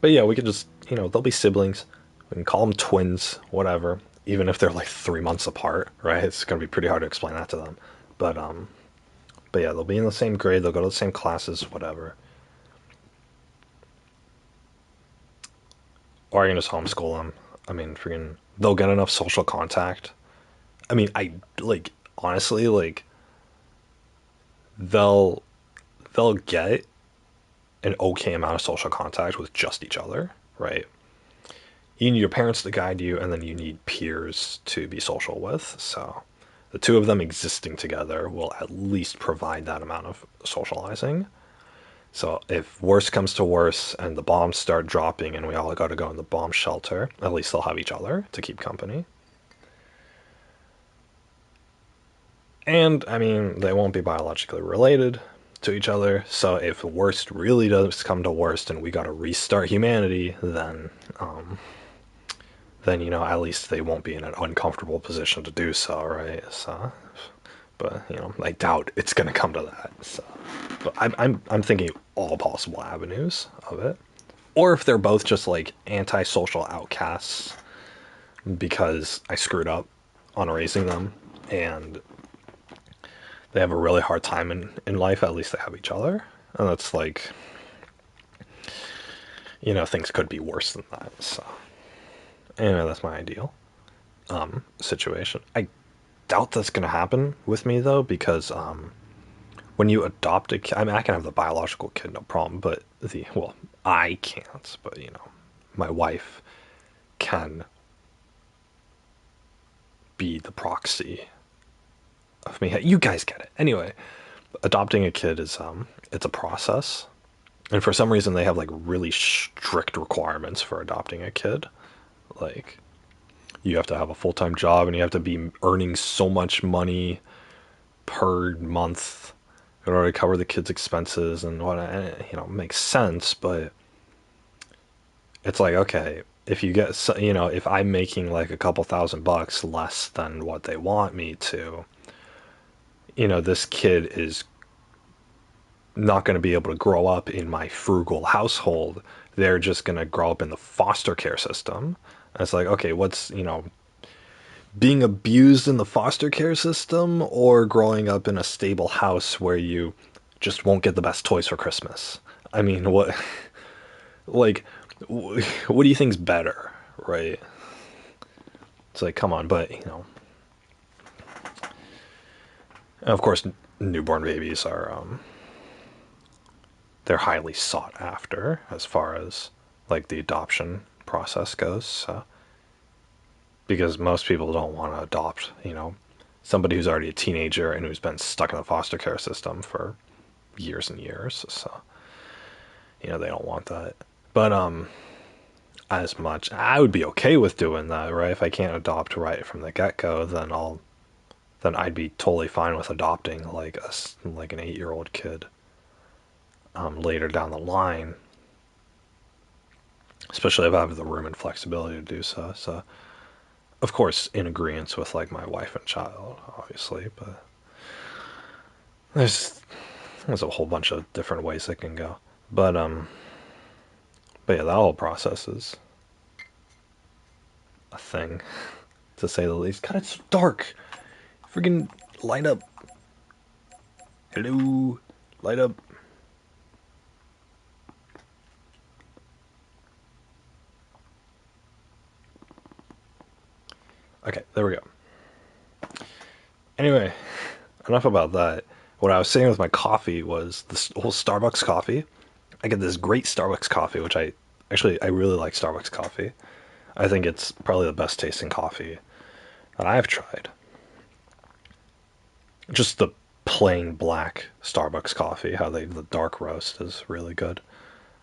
But yeah, we could just, they'll be siblings. We can call them twins, whatever. even if they're like 3 months apart, right? It's gonna be pretty hard to explain that to them. But but yeah, they'll be in the same grade, they'll go to the same classes, whatever. Or I can just homeschool them. I mean, freaking, they'll get enough social contact. I mean, I like honestly like they'll they'll get an okay amount of social contact with just each other, right? You need your parents to guide you, and then you need peers to be social with. So the two of them existing together will at least provide that amount of socializing. So if worse comes to worse and the bombs start dropping and we all got to go in the bomb shelter, at least they'll have each other to keep company. And I mean, they won't be biologically related to each other. So if worst really does come to worst and we got to restart humanity, then at least they won't be in an uncomfortable position to do so, right? So, but I doubt it's gonna come to that. So, but I'm thinking all possible avenues of it, or if they're both just like antisocial outcasts because I screwed up on raising them and they have a really hard time in life. At least they have each other, and that's like things could be worse than that. So anyway, that's my ideal situation. I doubt that's going to happen with me though, because when you adopt a kid, I mean, I can have the biological kid, no problem, but I can't, but my wife can be the proxy of me. You guys get it. Anyway, adopting a kid is it's a process. And for some reason they have like really strict requirements for adopting a kid. Like you have to have a full-time job and you have to be earning so much money per month in order to cover the kid's expenses and what makes sense, but it's like, okay, if you get if I'm making like a couple $1,000 less than what they want me to, this kid is not going to be able to grow up in my frugal household. They're just going to grow up in the foster care system. And it's like, okay, what's being abused in the foster care system or growing up in a stable house where you just won't get the best toys for Christmas? I mean, what, like, what do you think's better, right? It's like, come on, but, of course, newborn babies are, they're highly sought after as far as, like, the adoption process goes, so. Because most people don't want to adopt, somebody who's already a teenager and who's been stuck in the foster care system for years and years. So, they don't want that. But as much I would be okay with doing that, right? If I can't adopt right from the get-go, then I'd be totally fine with adopting like an 8-year-old kid later down the line, especially if I have the room and flexibility to do so. So of course, in agreement with like my wife and child, obviously, but there's there's a whole bunch of different ways it can go. But but yeah, that whole process is a thing, to say the least. God, it's so dark. Freaking light up. Hello, light up. Okay, there we go. Anyway, enough about that. What I was saying with my coffee was this whole Starbucks coffee. I get this great Starbucks coffee, which I really like Starbucks coffee. I think it's probably the best tasting coffee that I've tried. Just the plain black Starbucks coffee, the dark roast is really good.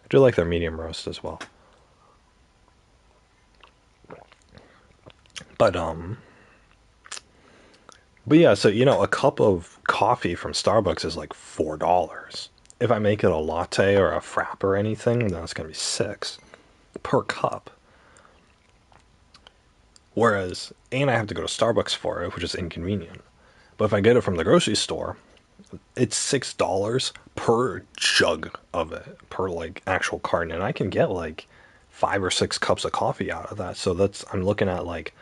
I do like their medium roast as well. But yeah, so a cup of coffee from Starbucks is like $4. If I make it a latte or a frap or anything, then it's gonna be 6 per cup. Whereas, and I have to go to Starbucks for it, which is inconvenient. But if I get it from the grocery store, it's $6 per jug of it, per like actual carton, and I can get like 5 or 6 cups of coffee out of that. So I'm looking at like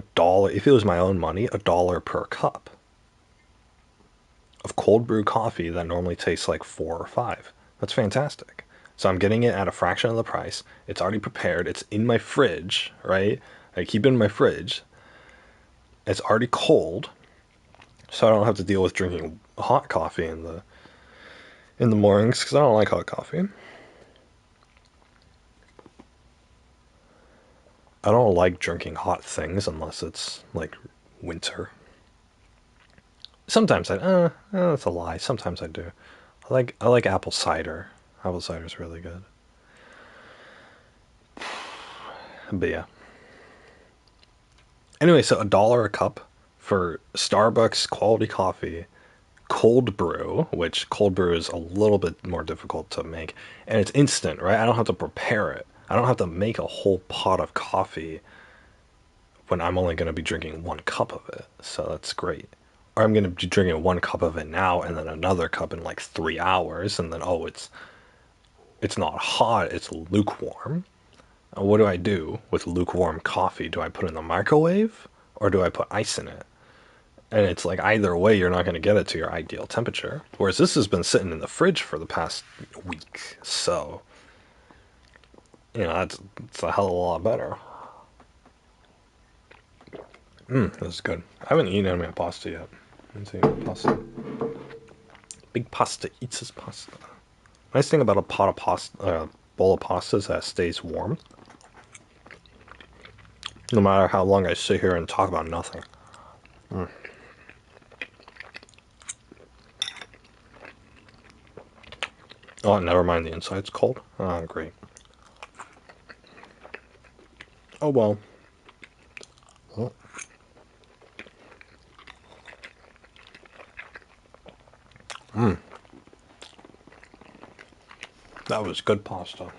$1, if it was my own money, $1 per cup of cold brew coffee that normally tastes like 4 or 5. That's fantastic. So I'm getting it at a fraction of the price. It's already prepared. It's in my fridge, right? I keep it in my fridge. It's already cold, so I don't have to deal with drinking hot coffee in the mornings because I don't like hot coffee. I don't like drinking hot things unless it's like winter. Sometimes that's a lie. Sometimes I do. I like apple cider. Apple cider's really good. But yeah. Anyway, so $1 a cup for Starbucks quality coffee, cold brew, which cold brew is a little bit more difficult to make, and it's instant, right? I don't have to prepare it. I don't have to make a whole pot of coffee when I'm only going to be drinking 1 cup of it. So that's great. Or I'm going to be drinking 1 cup of it now and then another cup in like 3 hours, and then it's not hot, it's lukewarm. What do I do with lukewarm coffee? Do I put it in the microwave or do I put ice in it? And it's like either way, you're not going to get it to your ideal temperature. Whereas this has been sitting in the fridge for the past week. So, it's a hell of a lot better. This is good. I haven't eaten any of my pasta yet. Let's eat pasta. Big pasta eats his pasta. Nice thing about a pot of pasta, bowl of pasta is that it stays warm. No matter how long I sit here and talk about nothing. Oh, never mind, the inside's cold. Oh, great. Oh well. Oh. That was good pasta.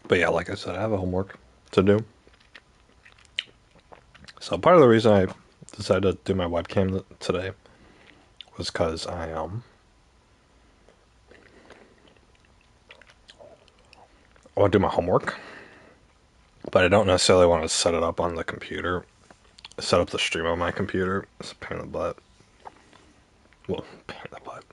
But yeah, like I said, I have a homework to do. So part of the reason I decided to do my webcam today was because I want to do my homework, but I don't necessarily want to set it up on the computer. Set up the stream on my computer. It's a pain in the butt. Well, pain in the butt.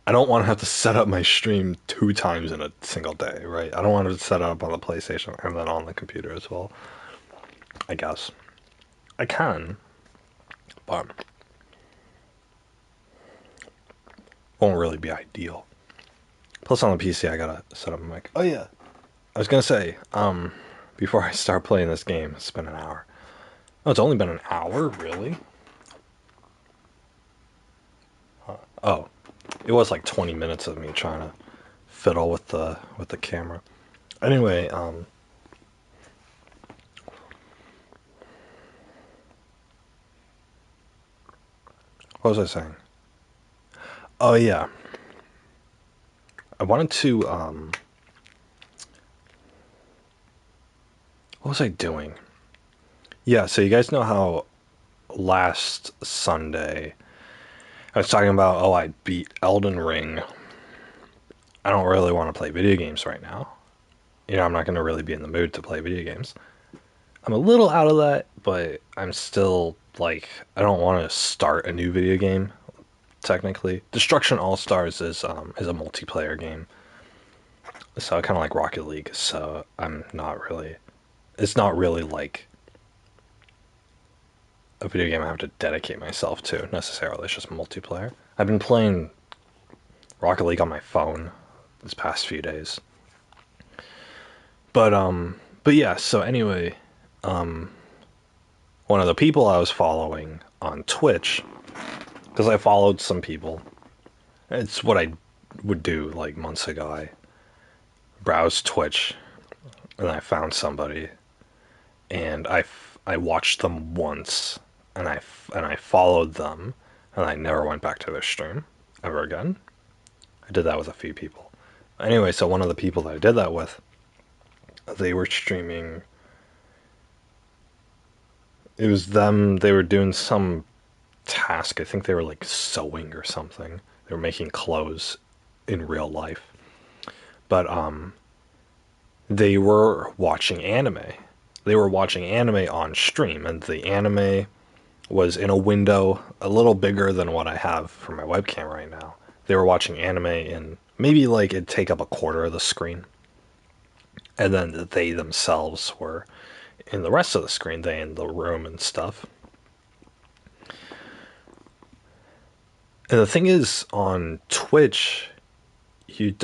I don't want to have to set up my stream 2 times in a single day, right? I don't want to set it up on the PlayStation and then on the computer as well. I guess I can, but won't really be ideal. Plus on the PC I gotta set up my mic. Oh yeah. I was gonna say, before I start playing this game, it's been an hour. Oh, it's only been an hour? Really? Oh. It was like 20 minutes of me trying to fiddle with the camera. Anyway, what was I saying? Oh yeah. I wanted to what was I doing? Yeah, so you guys know how last Sunday I was talking about, oh, I beat Elden Ring. I don't really want to play video games right now. I'm not going to really be in the mood to play video games. I'm a little out of that, but I'm still, like, I don't want to start a new video game, technically. Destruction All-Stars is a multiplayer game. So kind of like Rocket League, so it's not really like a video game I have to dedicate myself to necessarily. It's just multiplayer. I've been playing Rocket League on my phone this past few days. But yeah, so anyway, one of the people I was following on Twitch, because I followed some people, it's what I would do like months ago. I browsed Twitch and I found somebody and I watched them once and I followed them and I never went back to their stream ever again. I did that with a few people. Anyway, so one of the people that I did that with They were streaming. It was them. They were doing some task. I think they were like sewing or something. They were making clothes in real life. But they were watching anime. They were watching anime on stream, and the anime was in a window a little bigger than what I have for my webcam right now. They were watching anime in maybe like it'd take up a quarter of the screen. And then they themselves were in the rest of the screen, they in the room and stuff. And the thing is, on Twitch,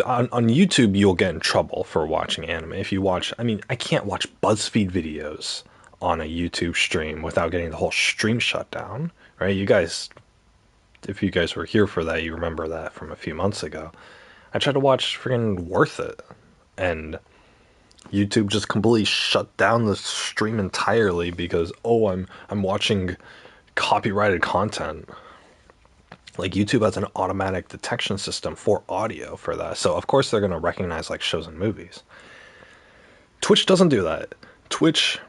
on YouTube, you'll get in trouble for watching anime. If you watch, I mean, I can't watch BuzzFeed videos on a YouTube stream without getting the whole stream shut down, right? You guys, if you guys were here for that, you remember that from a few months ago. I tried to watch freaking Worth It, and YouTube just completely shut down the stream entirely because I'm watching copyrighted content. Like YouTube has an automatic detection system for audio for that. So of course they're going to recognize like shows and movies. Twitch doesn't do that. Twitch,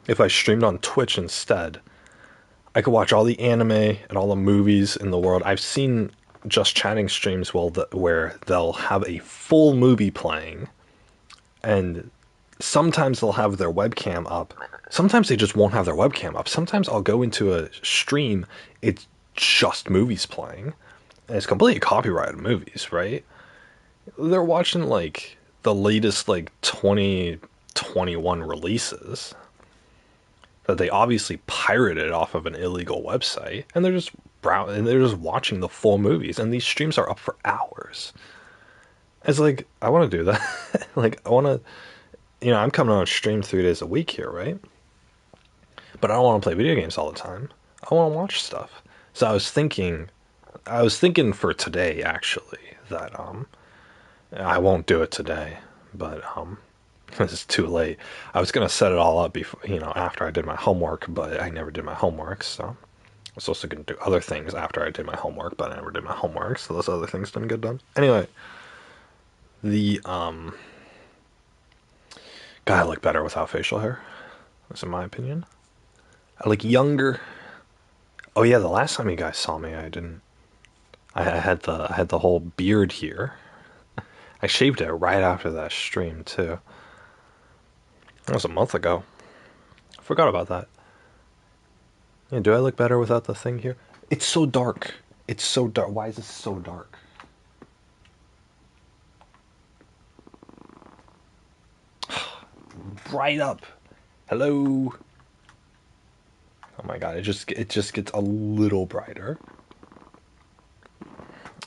if I streamed on Twitch instead, I could watch all the anime and all the movies in the world. I've seen Just Chatting streams where they'll have a full movie playing, and sometimes they'll have their webcam up. Sometimes they just won't have their webcam up. Sometimes I'll go into a stream, it's just movies playing, and it's completely copyrighted movies, right? They're watching like the latest like 2021 releases that they obviously pirated off of an illegal website, and they're just watching the full movies, and these streams are up for hours. It's like, I want to do that. Like, I want to, I'm coming on stream 3 days a week here, right? But I don't want to play video games all the time. I want to watch stuff. So I was thinking for today actually that I won't do it today, but because it's too late. I was gonna set it all up before, after I did my homework, but I never did my homework, so I was also gonna do other things after I did my homework, but I never did my homework, so those other things didn't get done. Anyway, the guy I look better without facial hair. That's in my opinion. I look younger. Oh yeah, the last time you guys saw me, I didn't. I had the whole beard here. I shaved it right after that stream too. That was a month ago. I forgot about that. Yeah, do I look better without the thing here? It's so dark. It's so dark. Why is this so dark? Bright up. Hello. Oh my god, it just gets a little brighter.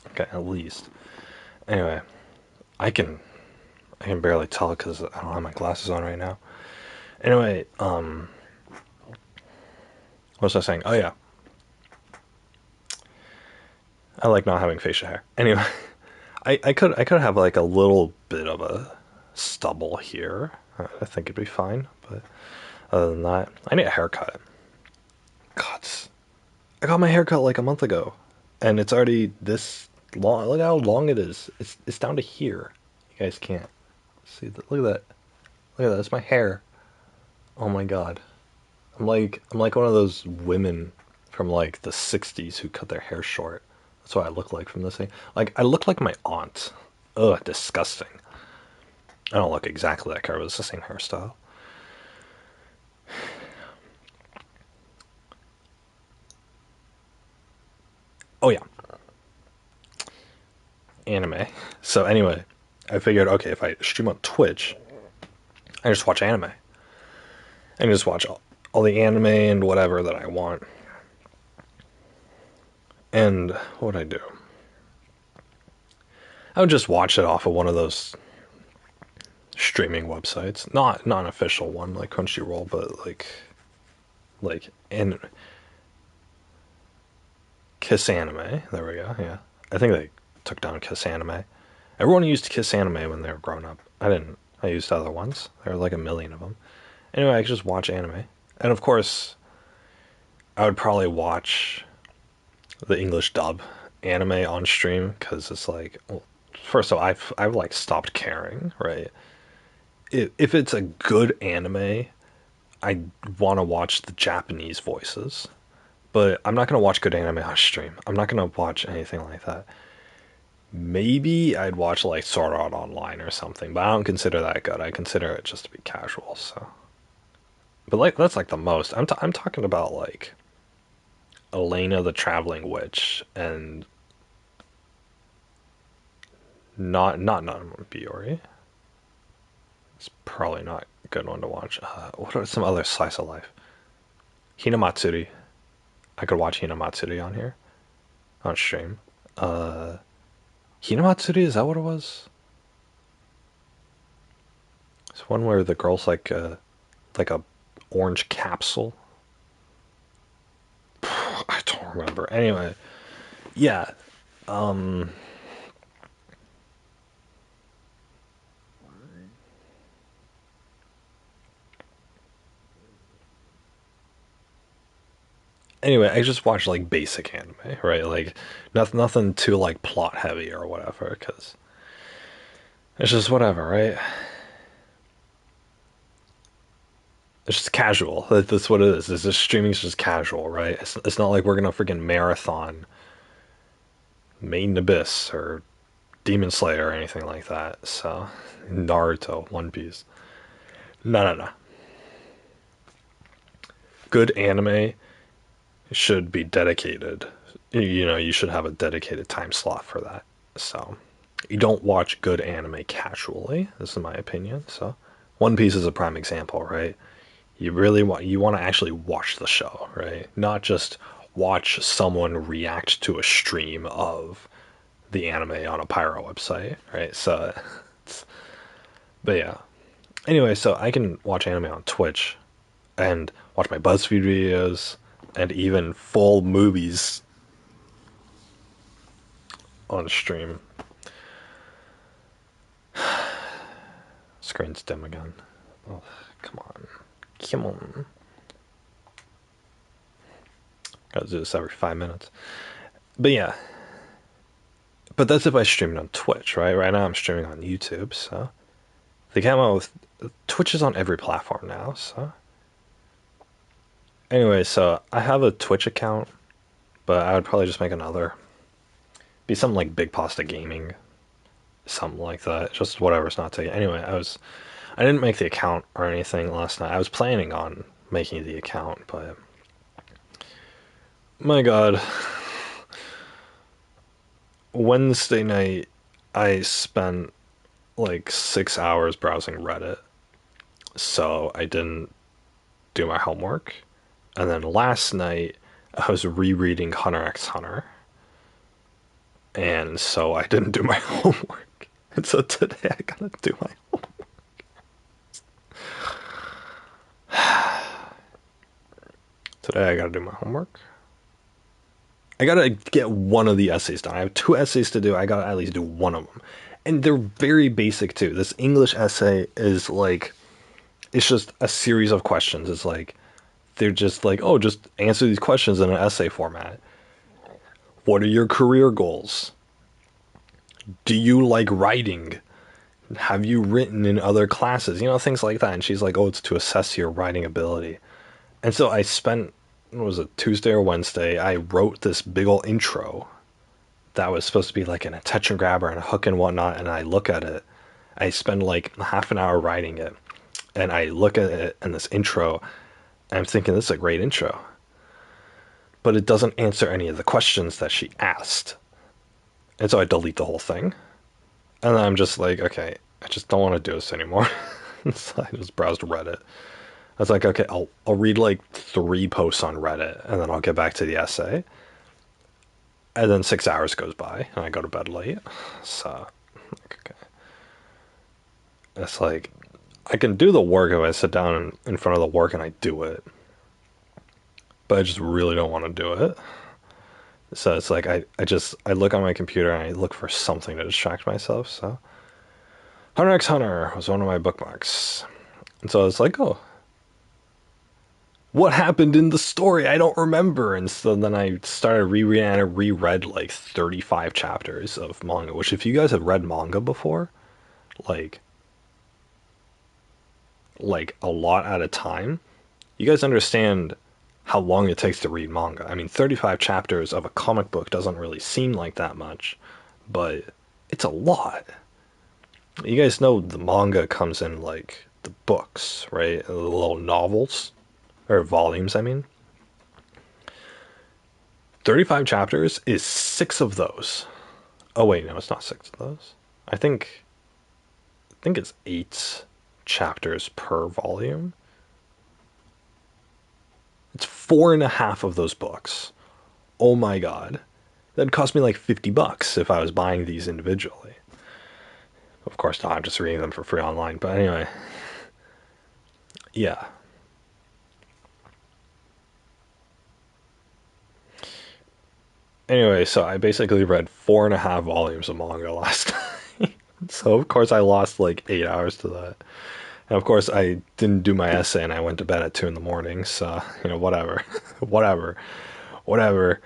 Okay, at least. Anyway, I can barely tell because I don't have my glasses on right now. Anyway, what was I saying? Oh yeah, I like not having facial hair. Anyway, I could have like a little bit of a stubble here. I think it'd be fine, but other than that, I need a haircut. God, I got my haircut like a month ago, and it's already this long. Look how long it is. It's down to here. You guys can't see that. Look at that. Look at that. That's my hair. Oh my god. I'm like one of those women from like the 60s who cut their hair short. That's what I look like from this thing. Like I look like my aunt. Ugh, disgusting. I don't look exactly like her, but it's the same hairstyle. Oh yeah. Anime. So anyway, I figured, okay, if I stream on Twitch, I just watch anime. I just watch all the anime and whatever that I want. And what would I do? I would just watch it off of one of those streaming websites, not an official one like Crunchyroll, but like in Kiss Anime. There we go. Yeah, I think they took down Kiss Anime. Everyone used Kiss Anime when they were growing up. I didn't. I used other ones. There were like a million of them. Anyway, I could just watch anime, and of course, I would probably watch the English dub anime on stream because it's like, well, first of all, I've like stopped caring, right? if it's a good anime, I want to watch the Japanese voices. But I'm not gonna watch good anime on stream. I'm not gonna watch anything like that. Maybe I'd watch like Sword Art Online or something, but I don't consider that good. I consider it just to be casual. So, but like that's like the most. I'm talking about like Elena the Traveling Witch and not Biori. It's probably not a good one to watch. What are some other slice of life? Hinamatsuri. I could watch Hinamatsuri on here on stream. Uh, Hinamatsuri, is that what it was? It's one where the girl's like a orange capsule. I don't remember. Anyway, yeah. Um. Anyway, I just watch like basic anime, right? Like nothing too like plot heavy or whatever, because it's just whatever, right? It's just casual. That's what it is. It's just streaming's just casual, right? It's not like we're gonna freaking marathon Made in Abyss or Demon Slayer or anything like that. So Naruto, One Piece. No, no, no. Good anime should be dedicated. You know, you should have a dedicated time slot for that. So you don't watch good anime casually. This is my opinion. So One Piece is a prime example, right? You want to actually watch the show, right? Not just watch someone react to a stream of the anime on a pyro website, right? So, but yeah. Anyway, so I can watch anime on Twitch and watch my BuzzFeed videos and even full movies on stream. Screen's dim again. Oh, come on. Come on. Gotta do this every 5 minutes. But yeah. But that's if I stream it on Twitch, right? Right now I'm streaming on YouTube, so they came out with Twitch is on every platform now, so anyway, so I have a Twitch account, but I would probably just make another. Be something like Big Pasta Gaming, something like that. Just whatever's not taking. Anyway, I didn't make the account or anything last night. I was planning on making the account, but my God, Wednesday night I spent like 6 hours browsing Reddit, so I didn't do my homework. And then last night I was rereading Hunter x Hunter, and so I didn't do my homework. And so today I gotta do my Today I gotta do my homework. I gotta get one of the essays done. I have two essays to do. I gotta at least do one of them. And they're very basic too. This English essay is like, it's just a series of questions. It's like, they're just like, oh, just answer these questions in an essay format. What are your career goals? Do you like writing? Have you written in other classes? You know, things like that. And she's like, oh, it's to assess your writing ability. And so I spent, what was it, Tuesday or Wednesday, I wrote this big ol' intro that was supposed to be like an attention grabber and a hook and whatnot. And I look at it, I spend like half an hour writing it. And I look at it in this intro, and I'm thinking, this is a great intro. But it doesn't answer any of the questions that she asked. And so I delete the whole thing. And then I'm just like, okay, I just don't want to do this anymore. So I just browsed Reddit. I was like, okay, I'll read like 3 posts on Reddit, and then I'll get back to the essay. And then 6 hours goes by, and I go to bed late. So, okay. It's like, I can do the work if I sit down in front of the work and I do it. But I just really don't want to do it. So it's like, I look on my computer and I look for something to distract myself. So, Hunter x Hunter was one of my bookmarks. And so I was like, oh, what happened in the story? I don't remember. And so then I started rereading, and I reread like 35 chapters of manga, which if you guys have read manga before, like, like a lot at a time, you guys understand how long it takes to read manga. I mean, 35 chapters of a comic book doesn't really seem like that much, but it's a lot. You guys know the manga comes in like the books, right? The little novels, or volumes, I mean. 35 chapters is six of those. Oh, wait, no, it's not six of those. I think it's eight chapters per volume. It's four and a half of those books. Oh my god. That'd cost me like $50 if I was buying these individually. Of course not, I'm just reading them for free online. But anyway, yeah. Anyway, so I basically read four and a half volumes of manga last time. So of course I lost like 8 hours to that. And of course I didn't do my essay and I went to bed at 2 in the morning. So, whatever. Whatever. Whatever.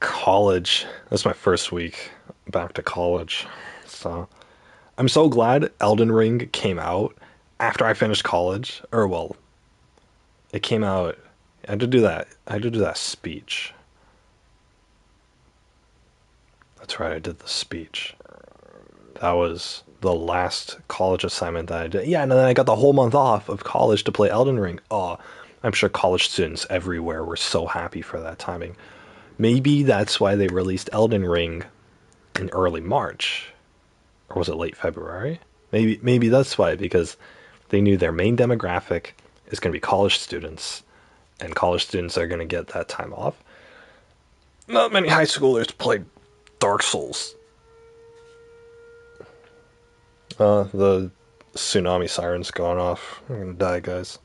College. That's my first week back to college. So I'm so glad Elden Ring came out after I finished college. Or well, it came out. I had to do that. I had to do that speech. That's right. I did the speech. That was the last college assignment that I did. Yeah, and then I got the whole month off of college to play Elden Ring. Oh, I'm sure college students everywhere were so happy for that timing. Maybe that's why they released Elden Ring in early March. Or was it late February? Maybe that's why, because they knew their main demographic is going to be college students, and college students are going to get that time off. Not many high schoolers play Dark Souls. The tsunami sirens going off. I'm gonna die, guys.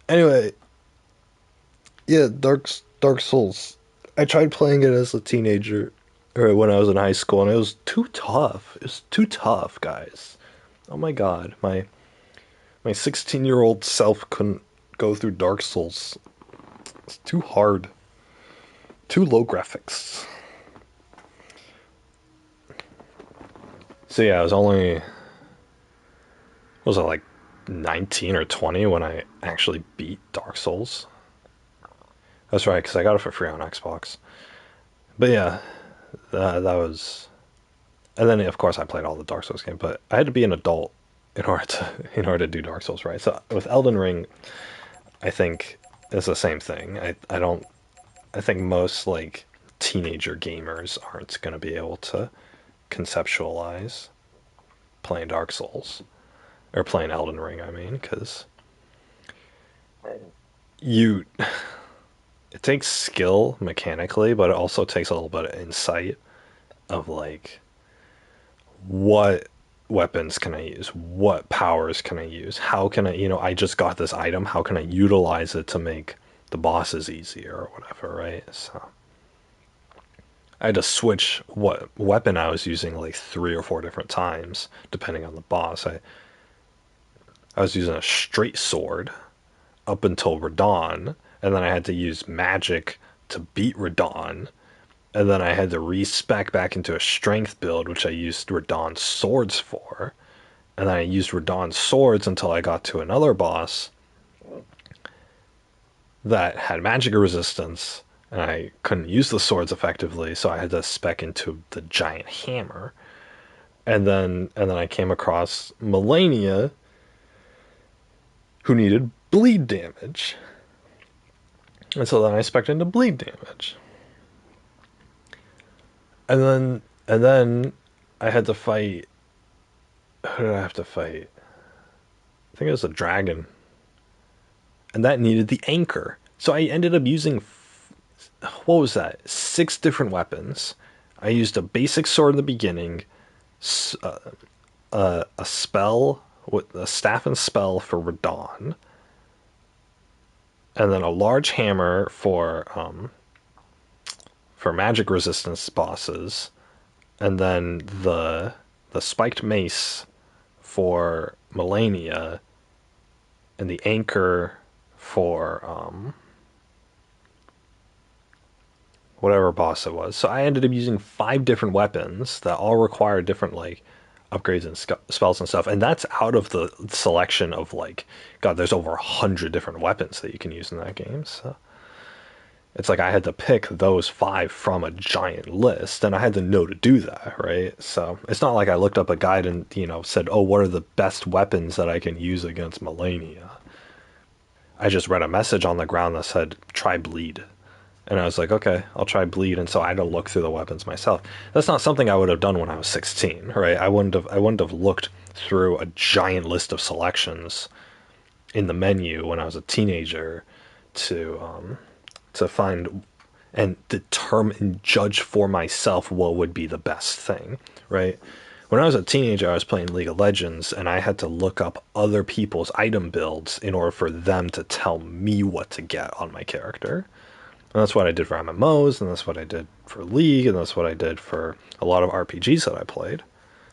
Anyway, yeah, Dark Souls. I tried playing it as a teenager, or when I was in high school, and it was too tough. It was too tough, guys. Oh my god, my 16-year-old self couldn't go through Dark Souls. It's too hard. Too low graphics. So yeah, I was only, was it like 19 or 20 when I actually beat Dark Souls? That's right, because I got it for free on Xbox. But yeah, that was, and then of course I played all the Dark Souls games. But I had to be an adult in order to do Dark Souls right. So with Elden Ring, I think it's the same thing. I don't, I think most like teenager gamers aren't going to be able to conceptualize playing Dark Souls or playing Elden Ring. I mean, because you, it takes skill mechanically, but it also takes a little bit of insight of like what weapons can I use? What powers can I use? How can I, I just got this item. How can I utilize it to make the bosses easier or whatever, right? So I had to switch what weapon I was using like three or four different times depending on the boss. I was using a straight sword up until Radahn, and then I had to use magic to beat Radahn, and then I had to respec back into a strength build, which I used Radahn's swords for, and then I used Radahn's swords until I got to another boss that had magic resistance, and I couldn't use the swords effectively, so I had to spec into the giant hammer. And then I came across Melania, who needed bleed damage. And so then I spec'd into bleed damage. And then I had to fight, who did I have to fight? I think it was a dragon. And that needed the anchor. So I ended up using, what was that? 6 different weapons. I used a basic sword in the beginning, a spell with a staff and spell for Radahn, and then a large hammer for magic resistance bosses, and then the spiked mace for Melania, and the anchor for whatever boss it was. So I ended up using 5 different weapons that all require different like upgrades and spells and stuff, and that's out of the selection of like, God, there's over 100 different weapons that you can use in that game. So it's like I had to pick those 5 from a giant list, and I had to know to do that, right? So it's not like I looked up a guide and said, "Oh, what are the best weapons that I can use against Malenia?" I just read a message on the ground that said, "Try bleed." And I was like, okay, I'll try bleed. And so I had to look through the weapons myself. That's not something I would have done when I was 16, right? I wouldn't have looked through a giant list of selections in the menu when I was a teenager to find and determine and judge for myself what would be the best thing, right? When I was a teenager, I was playing League of Legends, and I had to look up other people's item builds in order for them to tell me what to get on my character. And that's what I did for MMOs, and that's what I did for League, and that's what I did for a lot of RPGs that I played,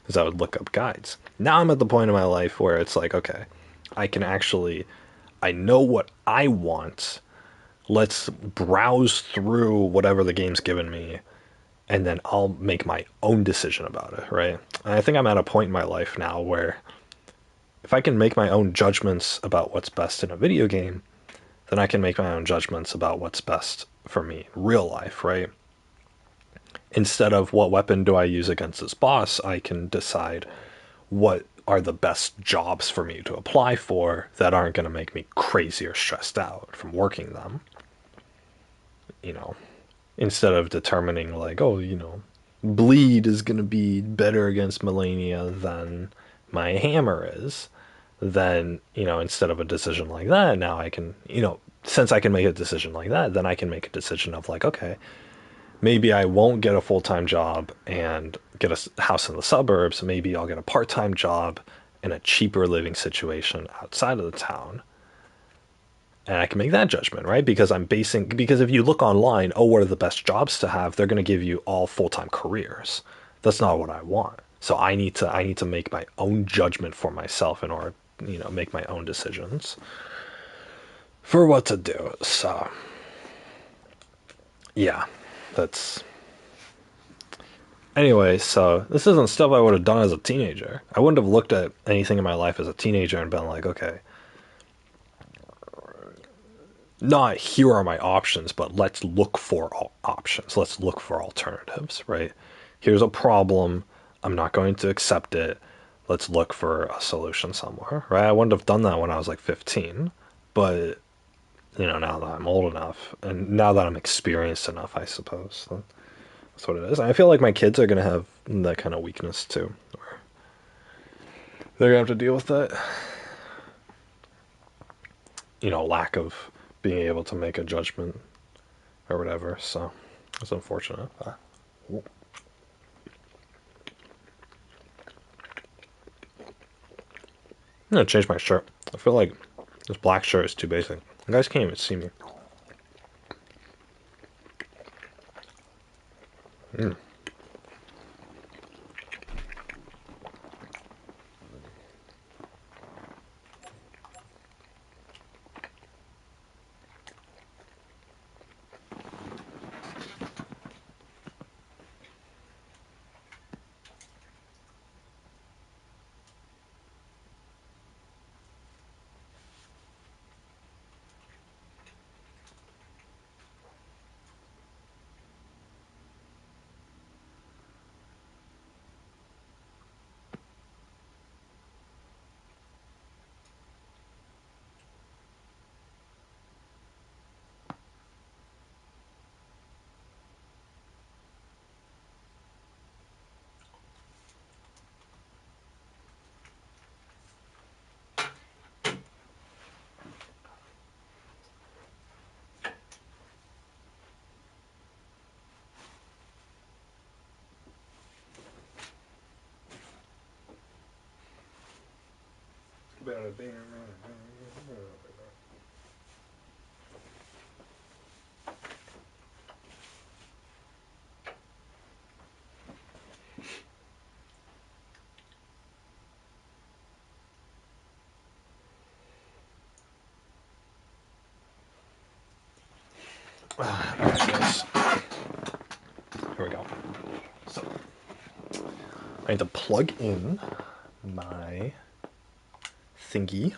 is I would look up guides. Now I'm at the point in my life where it's like, okay, I can actually, I know what I want. Let's browse through whatever the game's given me, and then I'll make my own decision about it, right? And I think I'm at a point in my life now where if I can make my own judgments about what's best in a video game, then I can make my own judgments about what's best for me in real life, right? Instead of what weapon do I use against this boss, I can decide what are the best jobs for me to apply for that aren't going to make me crazy or stressed out from working them. You know, instead of determining like, oh, bleed is going to be better against Malenia than my hammer is, then, instead of a decision like that, now I can, since I can make a decision like that, then I can make a decision of like, okay, maybe I won't get a full-time job and get a house in the suburbs. Maybe I'll get a part-time job in a cheaper living situation outside of the town. And I can make that judgment, right? Because if you look online, oh, what are the best jobs to have? They're going to give you all full-time careers. That's not what I want. So I need to make my own judgment for myself in order, make my own decisions for what to do. So, yeah, that's anyway. So this isn't stuff I would have done as a teenager. I wouldn't have looked at anything in my life as a teenager and been like, okay, not here are my options, but let's look for options. Let's look for alternatives, right? Here's a problem. I'm not going to accept it. Let's look for a solution somewhere, right? I wouldn't have done that when I was like 15, but now that I'm old enough and now that I'm experienced enough, I suppose that's what it is. I feel like my kids are going to have that kind of weakness too. Where they're going to have to deal with that, lack of being able to make a judgment or whatever. So it's unfortunate. I'm gonna change my shirt. I feel like this black shirt is too basic. You guys can't even see me. Mm. Alright, guys. Here we go. So, I need to plug in my thingy.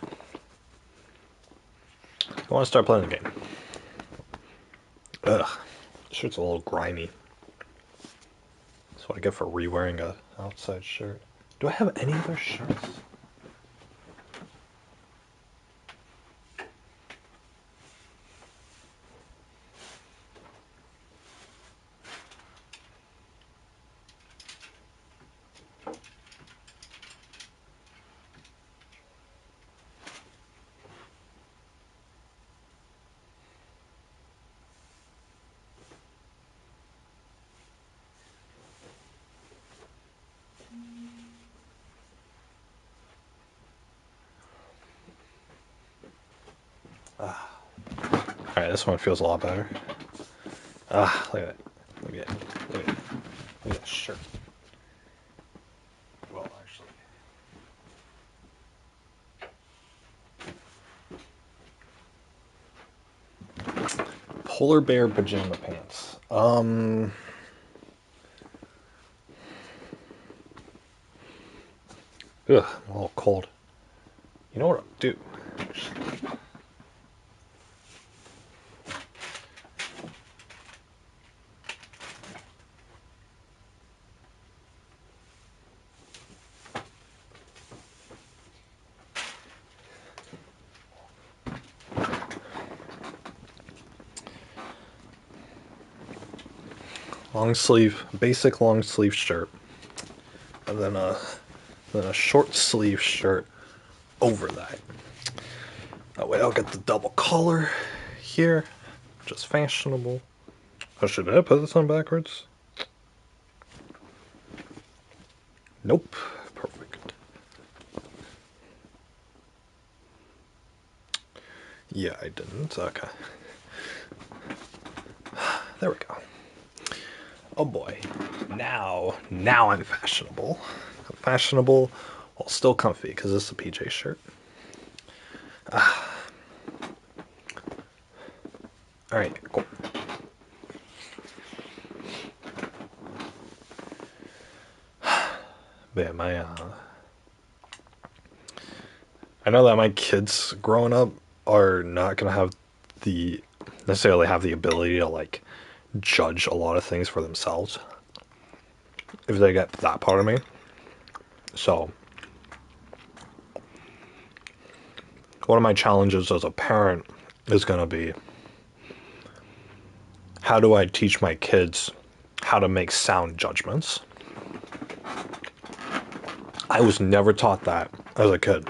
I want to start playing the game. Ugh, this shirt's a little grimy. That's what I get for re-wearing a outside shirt. Do I have any other shirts? Alright, this one feels a lot better. Look at that. Look at it. Look at it. Look at that shirt. Well, actually. Polar bear pajama pants. Ugh, I'm a little cold. You know what I'll do? Long sleeve, basic long sleeve shirt, and then a short sleeve shirt over that. That way I'll get the double collar here, just fashionable. Oh, should I put this on backwards? Nope. Perfect. Yeah, I didn't. Okay. There we go. Oh boy. Now I'm fashionable. I'm fashionable while still comfy because this is a PJ shirt. Alright, cool. But yeah, I know that my kids growing up are not gonna have necessarily have the ability to like judge a lot of things for themselves if they get that part of me. So one of my challenges as a parent is gonna be, how do I teach my kids how to make sound judgments? I was never taught that as a kid.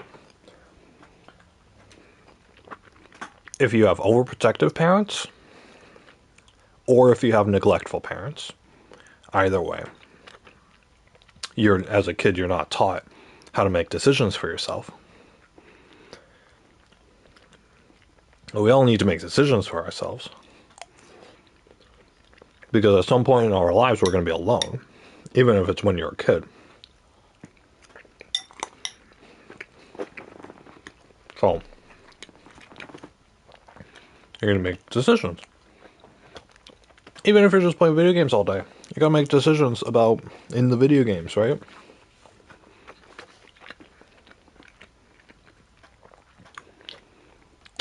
If you have overprotective parents, or if you have neglectful parents, either way, as a kid, you're not taught how to make decisions for yourself. We all need to make decisions for ourselves. Because at some point in our lives, we're going to be alone, even if it's when you're a kid. So, you're going to make decisions. Even if you're just playing video games all day, you got to make decisions in the video games, right?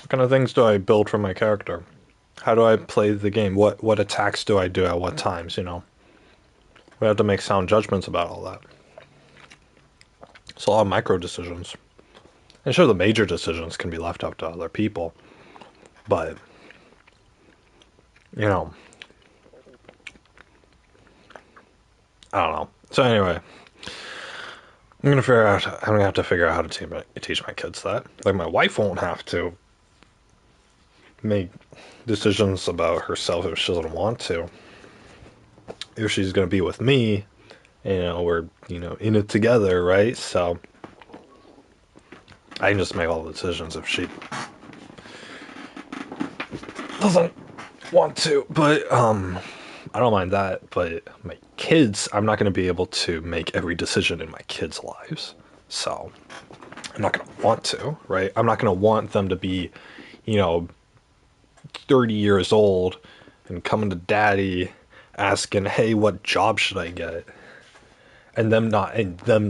What kind of things do I build for my character? How do I play the game? What attacks do I do at what times, you know? We have to make sound judgments about all that. It's a lot of micro decisions. And sure, the major decisions can be left up to other people. But, you know, I don't know. So anyway, I'm gonna have to figure out how to teach my kids that. Like, my wife won't have to make decisions about herself if she doesn't want to. If she's gonna be with me, we're in it together, right? So I can just make all the decisions if she doesn't want to. But I don't mind that. But my kids, I'm not gonna be able to make every decision in my kids' lives. So I'm not gonna want to, right? I'm not gonna want them to be, 30 years old and coming to daddy asking, hey, what job should I get? and them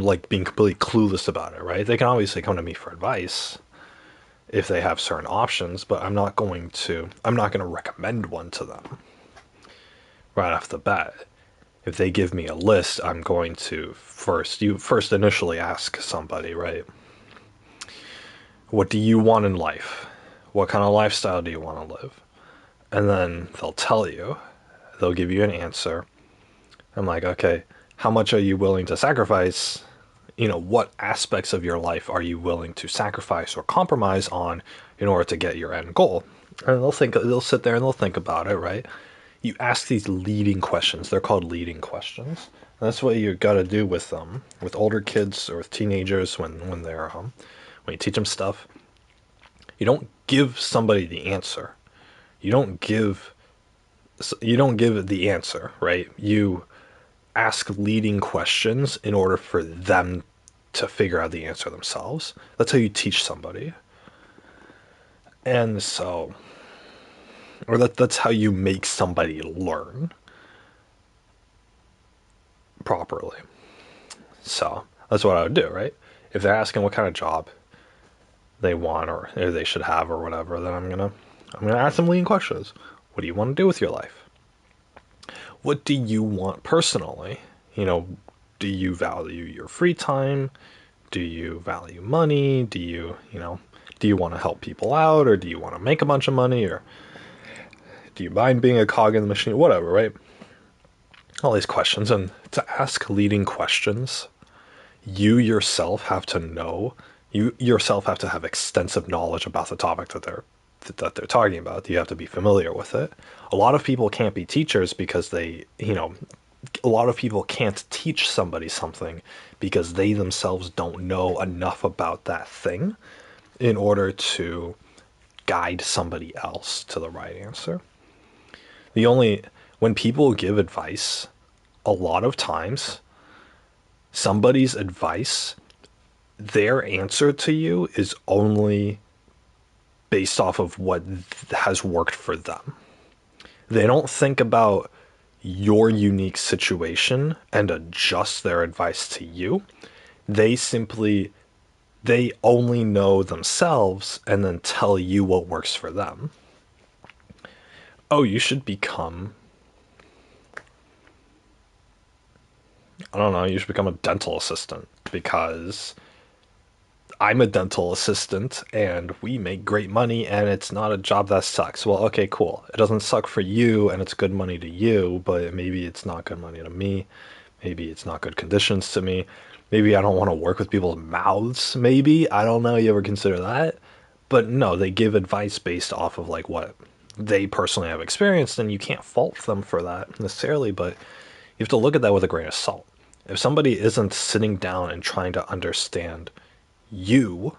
like being completely clueless about it, right? They can obviously come to me for advice if they have certain options, but I'm not going to recommend one to them right off the bat. If they give me a list, I'm going to first initially ask somebody, right? What do you want in life? What kind of lifestyle do you want to live? And then they'll tell you, they'll give you an answer. I'm like, okay, how much are you willing to sacrifice? What aspects of your life are you willing to sacrifice or compromise on in order to get your end goal? And they'll sit there and they'll think about it, right? You ask these leading questions. They're called leading questions. And that's what you got to do with older kids or with teenagers when they're when you teach them stuff. You don't give somebody the answer. You don't give the answer, right? You ask leading questions in order for them to figure out the answer themselves. That's how you teach somebody. And so, that's how you make somebody learn properly. So that's what I would do, right? If they're asking what kind of job they want or they should have or whatever, then I'm gonna ask them leading questions. What do you want to do with your life? What do you want personally? Do you value your free time? Do you value money? Do you want to help people out, or do you want to make a bunch of money, or do you mind being a cog in the machine? Whatever, right? All these questions, and to ask leading questions, you yourself have to know. You yourself have to have extensive knowledge about the topic that they're talking about. You have to be familiar with it. A lot of people can't be teachers because a lot of people can't teach somebody something because they themselves don't know enough about that thing in order to guide somebody else to the right answer. When people give advice, a lot of times somebody's advice, their answer to you is only based off of what has worked for them. They don't think about your unique situation and adjust their advice to you. They only know themselves and then tell you what works for them. Oh, you should become, I don't know, you should become a dental assistant because I'm a dental assistant and we make great money and it's not a job that sucks. Well, okay, cool. It doesn't suck for you and it's good money to you, but maybe it's not good money to me. Maybe it's not good conditions to me. Maybe I don't want to work with people's mouths, maybe. I don't know. You ever consider that? But no, they give advice based off of like what they personally have experienced, and you can't fault them for that necessarily, but you have to look at that with a grain of salt. If somebody isn't sitting down and trying to understand you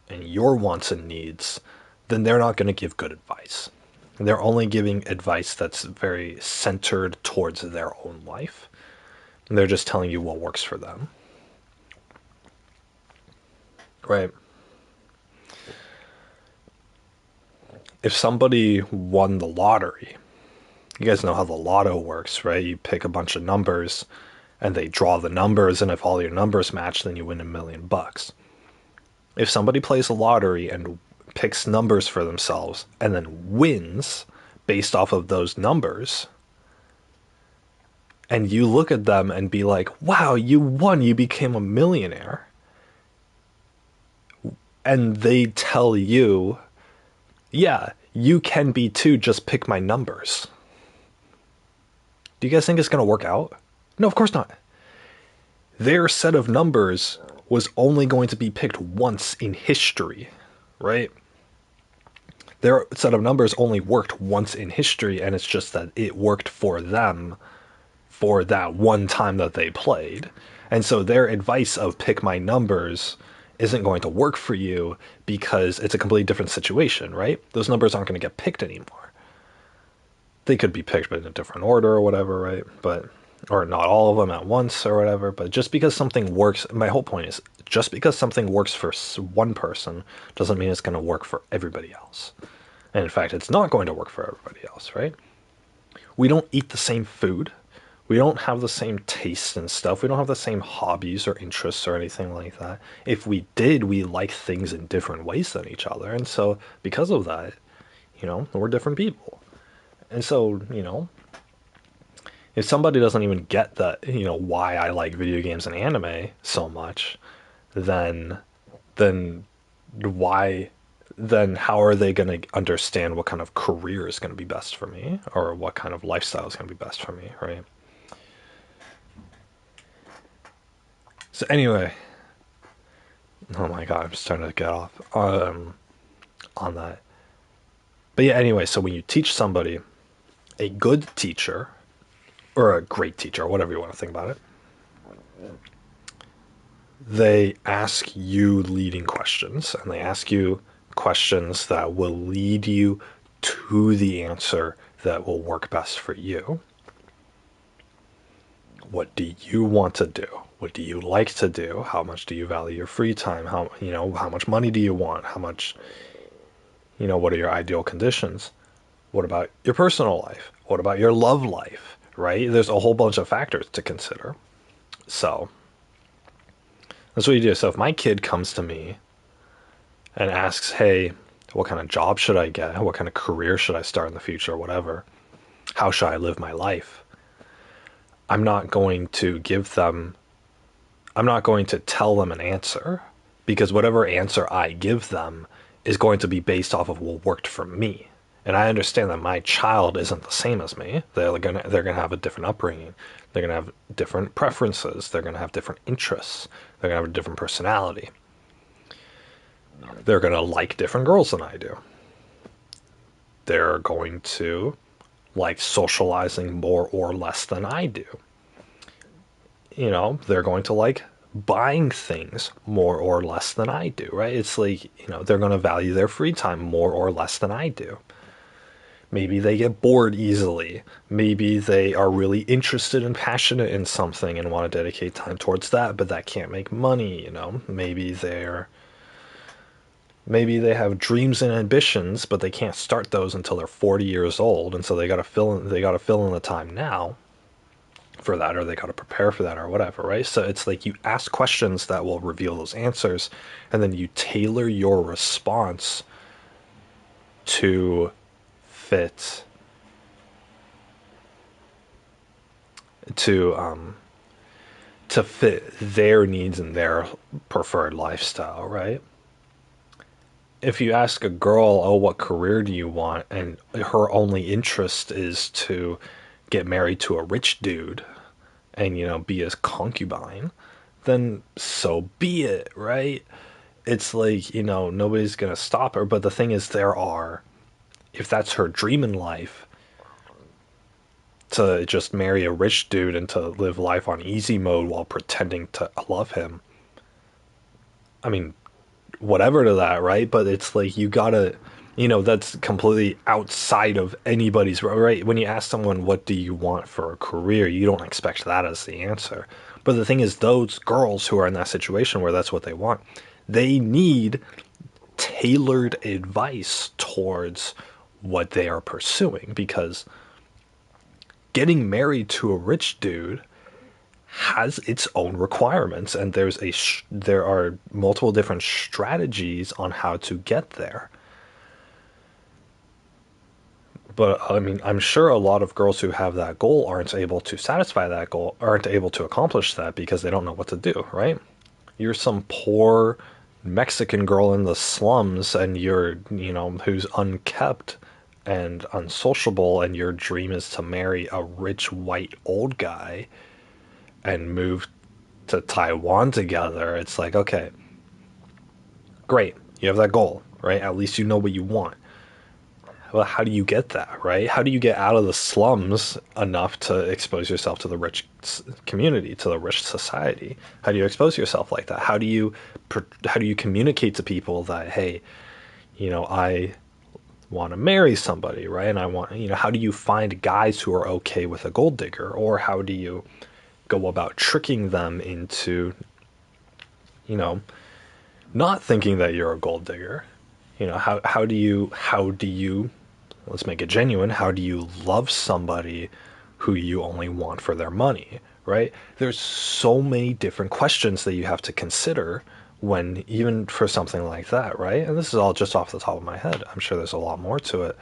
and your wants and needs, then they're not going to give good advice. They're only giving advice that's very centered towards their own life. And they're just telling you what works for them. Right? If somebody won the lottery, you guys know how the lotto works, right? You pick a bunch of numbers and they draw the numbers, and if all your numbers match, then you win $1,000,000. If somebody plays a lottery and picks numbers for themselves and then wins based off of those numbers, and you look at them and be like, wow, you won, you became a millionaire, and they tell you, yeah, you can be too, just pick my numbers. Do you guys think it's going to work out? No, of course not. Their set of numbers was only going to be picked once in history, right? Their set of numbers only worked once in history, and it's just that it worked for them for that one time that they played. And so their advice of pick my numbers isn't going to work for you because it's a completely different situation, right? Those numbers aren't going to get picked anymore. They could be picked but in a different order or whatever, right? But or not all of them at once or whatever, but just because something works, my whole point is just because something works for one person doesn't mean it's going to work for everybody else. And in fact, it's not going to work for everybody else, right? We don't eat the same food. We don't have the same tastes and stuff. We don't have the same hobbies or interests or anything like that. If we did, we like things in different ways than each other. And so, because of that, we're different people. And so, if somebody doesn't even get that, why I like video games and anime so much, then then why then how are they going to understand what kind of career is going to be best for me or what kind of lifestyle is going to be best for me, right? So anyway, oh my god, I'm just trying to get off on that. But yeah, anyway, so when you teach somebody, a good teacher or a great teacher, whatever you want to think about it, they ask you leading questions and they ask you questions that will lead you to the answer that will work best for you. What do you want to do? What do you like to do? How much do you value your free time? How much money do you want? How much, what are your ideal conditions? What about your personal life? What about your love life? Right? There's a whole bunch of factors to consider. So that's what you do. So if my kid comes to me and asks, hey, what kind of job should I get? What kind of career should I start in the future? Whatever. How should I live my life? I'm not going to tell them an answer because whatever answer I give them is going to be based off of what worked for me. And I understand that my child isn't the same as me. They're gonna have a different upbringing. They're gonna have different preferences. They're gonna have different interests. They're gonna have a different personality. They're gonna like different girls than I do. They're going to like socializing more or less than I do. They're going to like buying things more or less than I do, right? It's like, they're going to value their free time more or less than I do. Maybe they get bored easily. Maybe they are really interested and passionate in something and want to dedicate time towards that, but that can't make money, Maybe they have dreams and ambitions, but they can't start those until they're 40 years old, and so they got to fill in the time now for that, or they got to prepare for that or whatever, right? So it's like you ask questions that will reveal those answers, and then you tailor your response to fit to fit their needs and their preferred lifestyle, right? If you ask a girl, oh, what career do you want? And her only interest is to get married to a rich dude and, be his concubine, then so be it, right? It's like, nobody's going to stop her. But the thing is, if that's her dream in life, to just marry a rich dude and to live life on easy mode while pretending to love him, I mean, whatever to that, right? But it's like you gotta, that's completely outside of anybody's, right? When you ask someone, what do you want for a career, you don't expect that as the answer. But the thing is, those girls who are in that situation where that's what they want, they need tailored advice towards what they are pursuing, because getting married to a rich dude has its own requirements, and there are multiple different strategies on how to get there. But I mean, I'm sure a lot of girls who have that goal aren't able to satisfy that goal, aren't able to accomplish that because they don't know what to do, right? You're some poor Mexican girl in the slums and who's unkept and unsociable, and your dream is to marry a rich white old guy and move to Taiwan together. It's like, okay, great. You have that goal, right? At least you know what you want. Well, how do you get that, right? How do you get out of the slums enough to expose yourself to the rich community, to the rich society? How do you expose yourself like that? How do you communicate to people that, hey, I want to marry somebody, right? And I want, how do you find guys who are okay with a gold digger? Or how do you go about tricking them into, not thinking that you're a gold digger? How do you, let's make it genuine, how do you love somebody who you only want for their money, right? There's so many different questions that you have to consider when even for something like that, right? And this is all just off the top of my head. I'm sure there's a lot more to it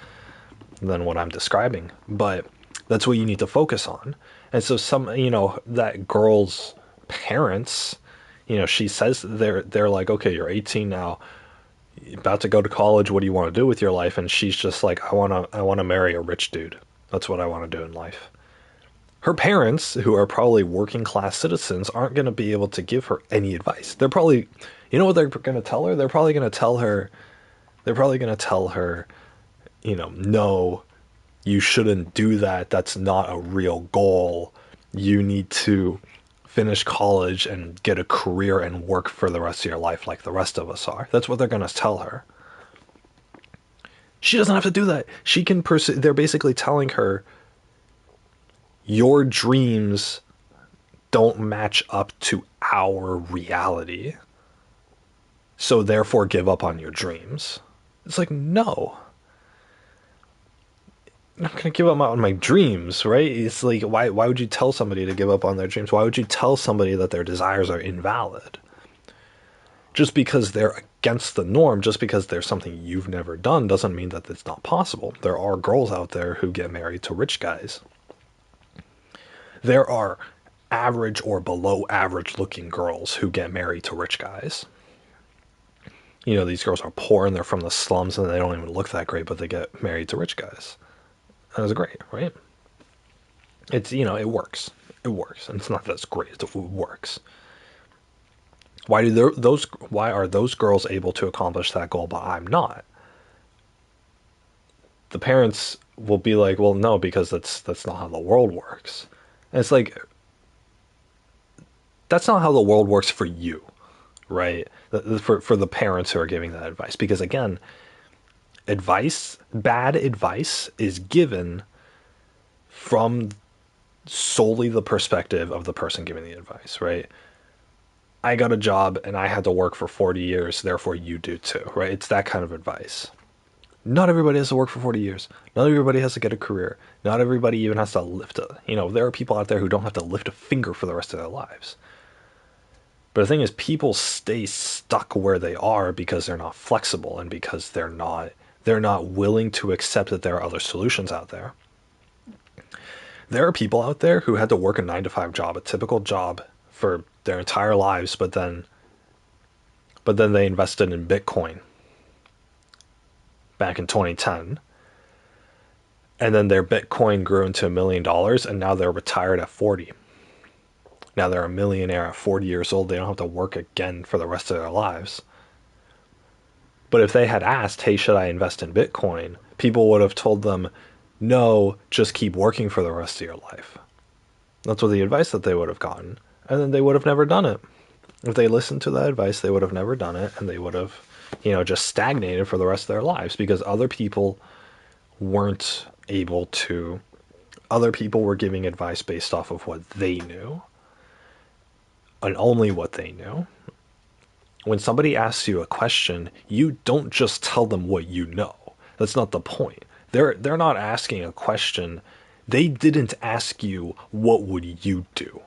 than what I'm describing, but that's what you need to focus on. And so that girl's parents, she says they're like, okay, you're 18 now, about to go to college. What do you want to do with your life? And she's just like, I want to marry a rich dude. That's what I want to do in life. Her parents, who are probably working class citizens, aren't going to be able to give her any advice. They're probably, you know what they're going to tell her? They're probably going to tell her, no, you shouldn't do that. That's not a real goal. You need to finish college and get a career and work for the rest of your life like the rest of us are. That's what they're going to tell her. She doesn't have to do that. She can pursue. They're basically telling her, your dreams don't match up to our reality. So therefore give up on your dreams. It's like, no. I'm not going to give up on my dreams, right? It's like, why would you tell somebody to give up on their dreams? Why would you tell somebody that their desires are invalid? Just because they're against the norm, just because there's something you've never done, doesn't mean that it's not possible. There are girls out there who get married to rich guys. There are average or below average looking girls who get married to rich guys. These girls are poor and they're from the slums and they don't even look that great, but they get married to rich guys. That is great, right? It's, it works. It works. And it's not that it's great, it works. Why are those girls able to accomplish that goal, but I'm not? The parents will be like, well, no, because that's not how the world works. And it's like, that's not how the world works for you, right? For the parents who are giving that advice. Because again, bad advice is given from solely the perspective of the person giving the advice, right? I got a job and I had to work for 40 years, therefore you do too, right? It's that kind of advice. Not everybody has to work for 40 years. Not everybody has to get a career. Not everybody even has to there are people out there who don't have to lift a finger for the rest of their lives. But the thing is, people stay stuck where they are because they're not flexible and because they're not willing to accept that there are other solutions out there. There are people out there who had to work a 9-to-5 job, a typical job, for their entire lives, but then they invested in Bitcoin back in 2010. And then their Bitcoin grew into $1 million, and now they're retired at 40. Now they're a millionaire at 40 years old. They don't have to work again for the rest of their lives. But if they had asked, hey, should I invest in Bitcoin? People would have told them, no, just keep working for the rest of your life. That's what the advice that they would have gotten. And then they would have never done it. If they listened to that advice, they would have never done it, and they would have, just stagnated for the rest of their lives because other people weren't able to. Other people were giving advice based off of what they knew, and only what they knew. When somebody asks you a question, you don't just tell them what you know. That's not the point. They're not asking a question. They didn't ask you, what would you do?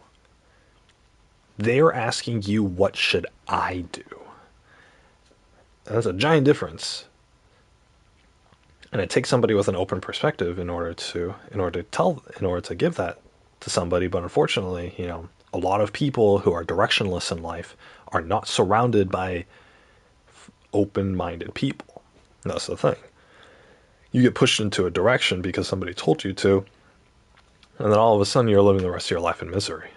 They're asking you, what should I do? That's a giant difference. And it takes somebody with an open perspective in order to give that to somebody. But unfortunately, a lot of people who are directionless in life are not surrounded by open-minded people. And that's the thing. You get pushed into a direction because somebody told you to, and then all of a sudden you're living the rest of your life in misery.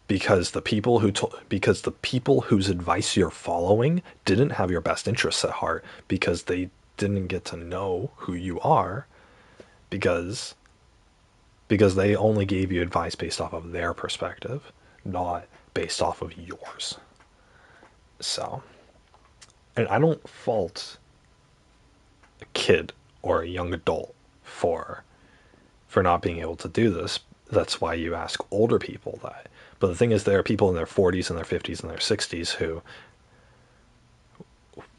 Because the people whose advice you're following didn't have your best interests at heart, because they didn't get to know who you are, because they only gave you advice based off of their perspective, not based off of yours. So, and I don't fault a kid or a young adult for not being able to do this. That's why you ask older people that. But the thing is, there are people in their 40s and their 50s and their 60s who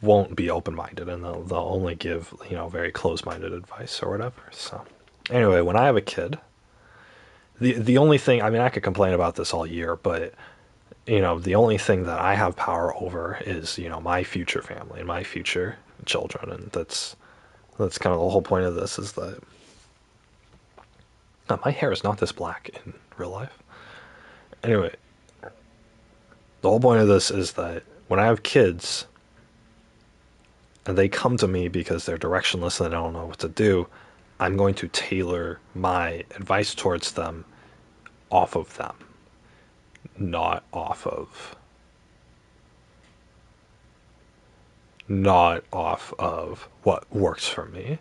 won't be open-minded, and they'll only give, very close-minded advice or whatever. So anyway, when I have a kid, The only thing, I mean, I could complain about this all year, but the only thing that I have power over is, my future family and my future children, and that's kind of the whole point of this is that my hair is not this black in real life. Anyway, the whole point of this is that when I have kids and they come to me because they're directionless and they don't know what to do, I'm going to tailor my advice towards them off of them, not off of not off of what works for me.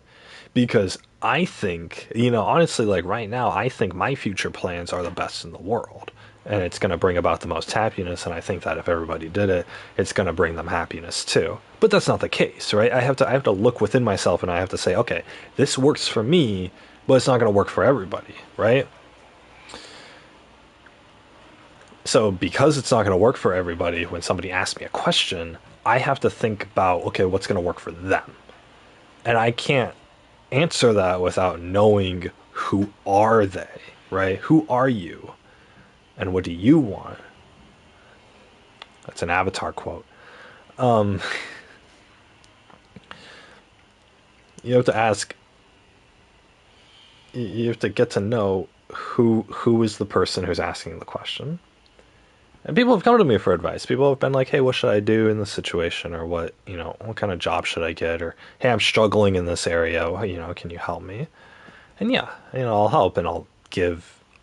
Because I think, honestly, like right now, I think my future plans are the best in the world. And it's going to bring about the most happiness. And I think that if everybody did it, it's going to bring them happiness too. But that's not the case, right? I have to look within myself and I have to say, okay, this works for me, but it's not going to work for everybody, right? So because it's not going to work for everybody, when somebody asks me a question, I have to think about, okay, what's going to work for them? And I can't answer that without knowing who are they, right? Who are you? And what do you want? That's an Avatar quote. Um, you have to ask, you have to get to know who is the person who's asking the question. And people have come to me for advice. People have been like, "Hey, what should I do in this situation?" Or what kind of job should I get? Or, "Hey, I'm struggling in this area. Can you help me?" And yeah, I'll help and I'll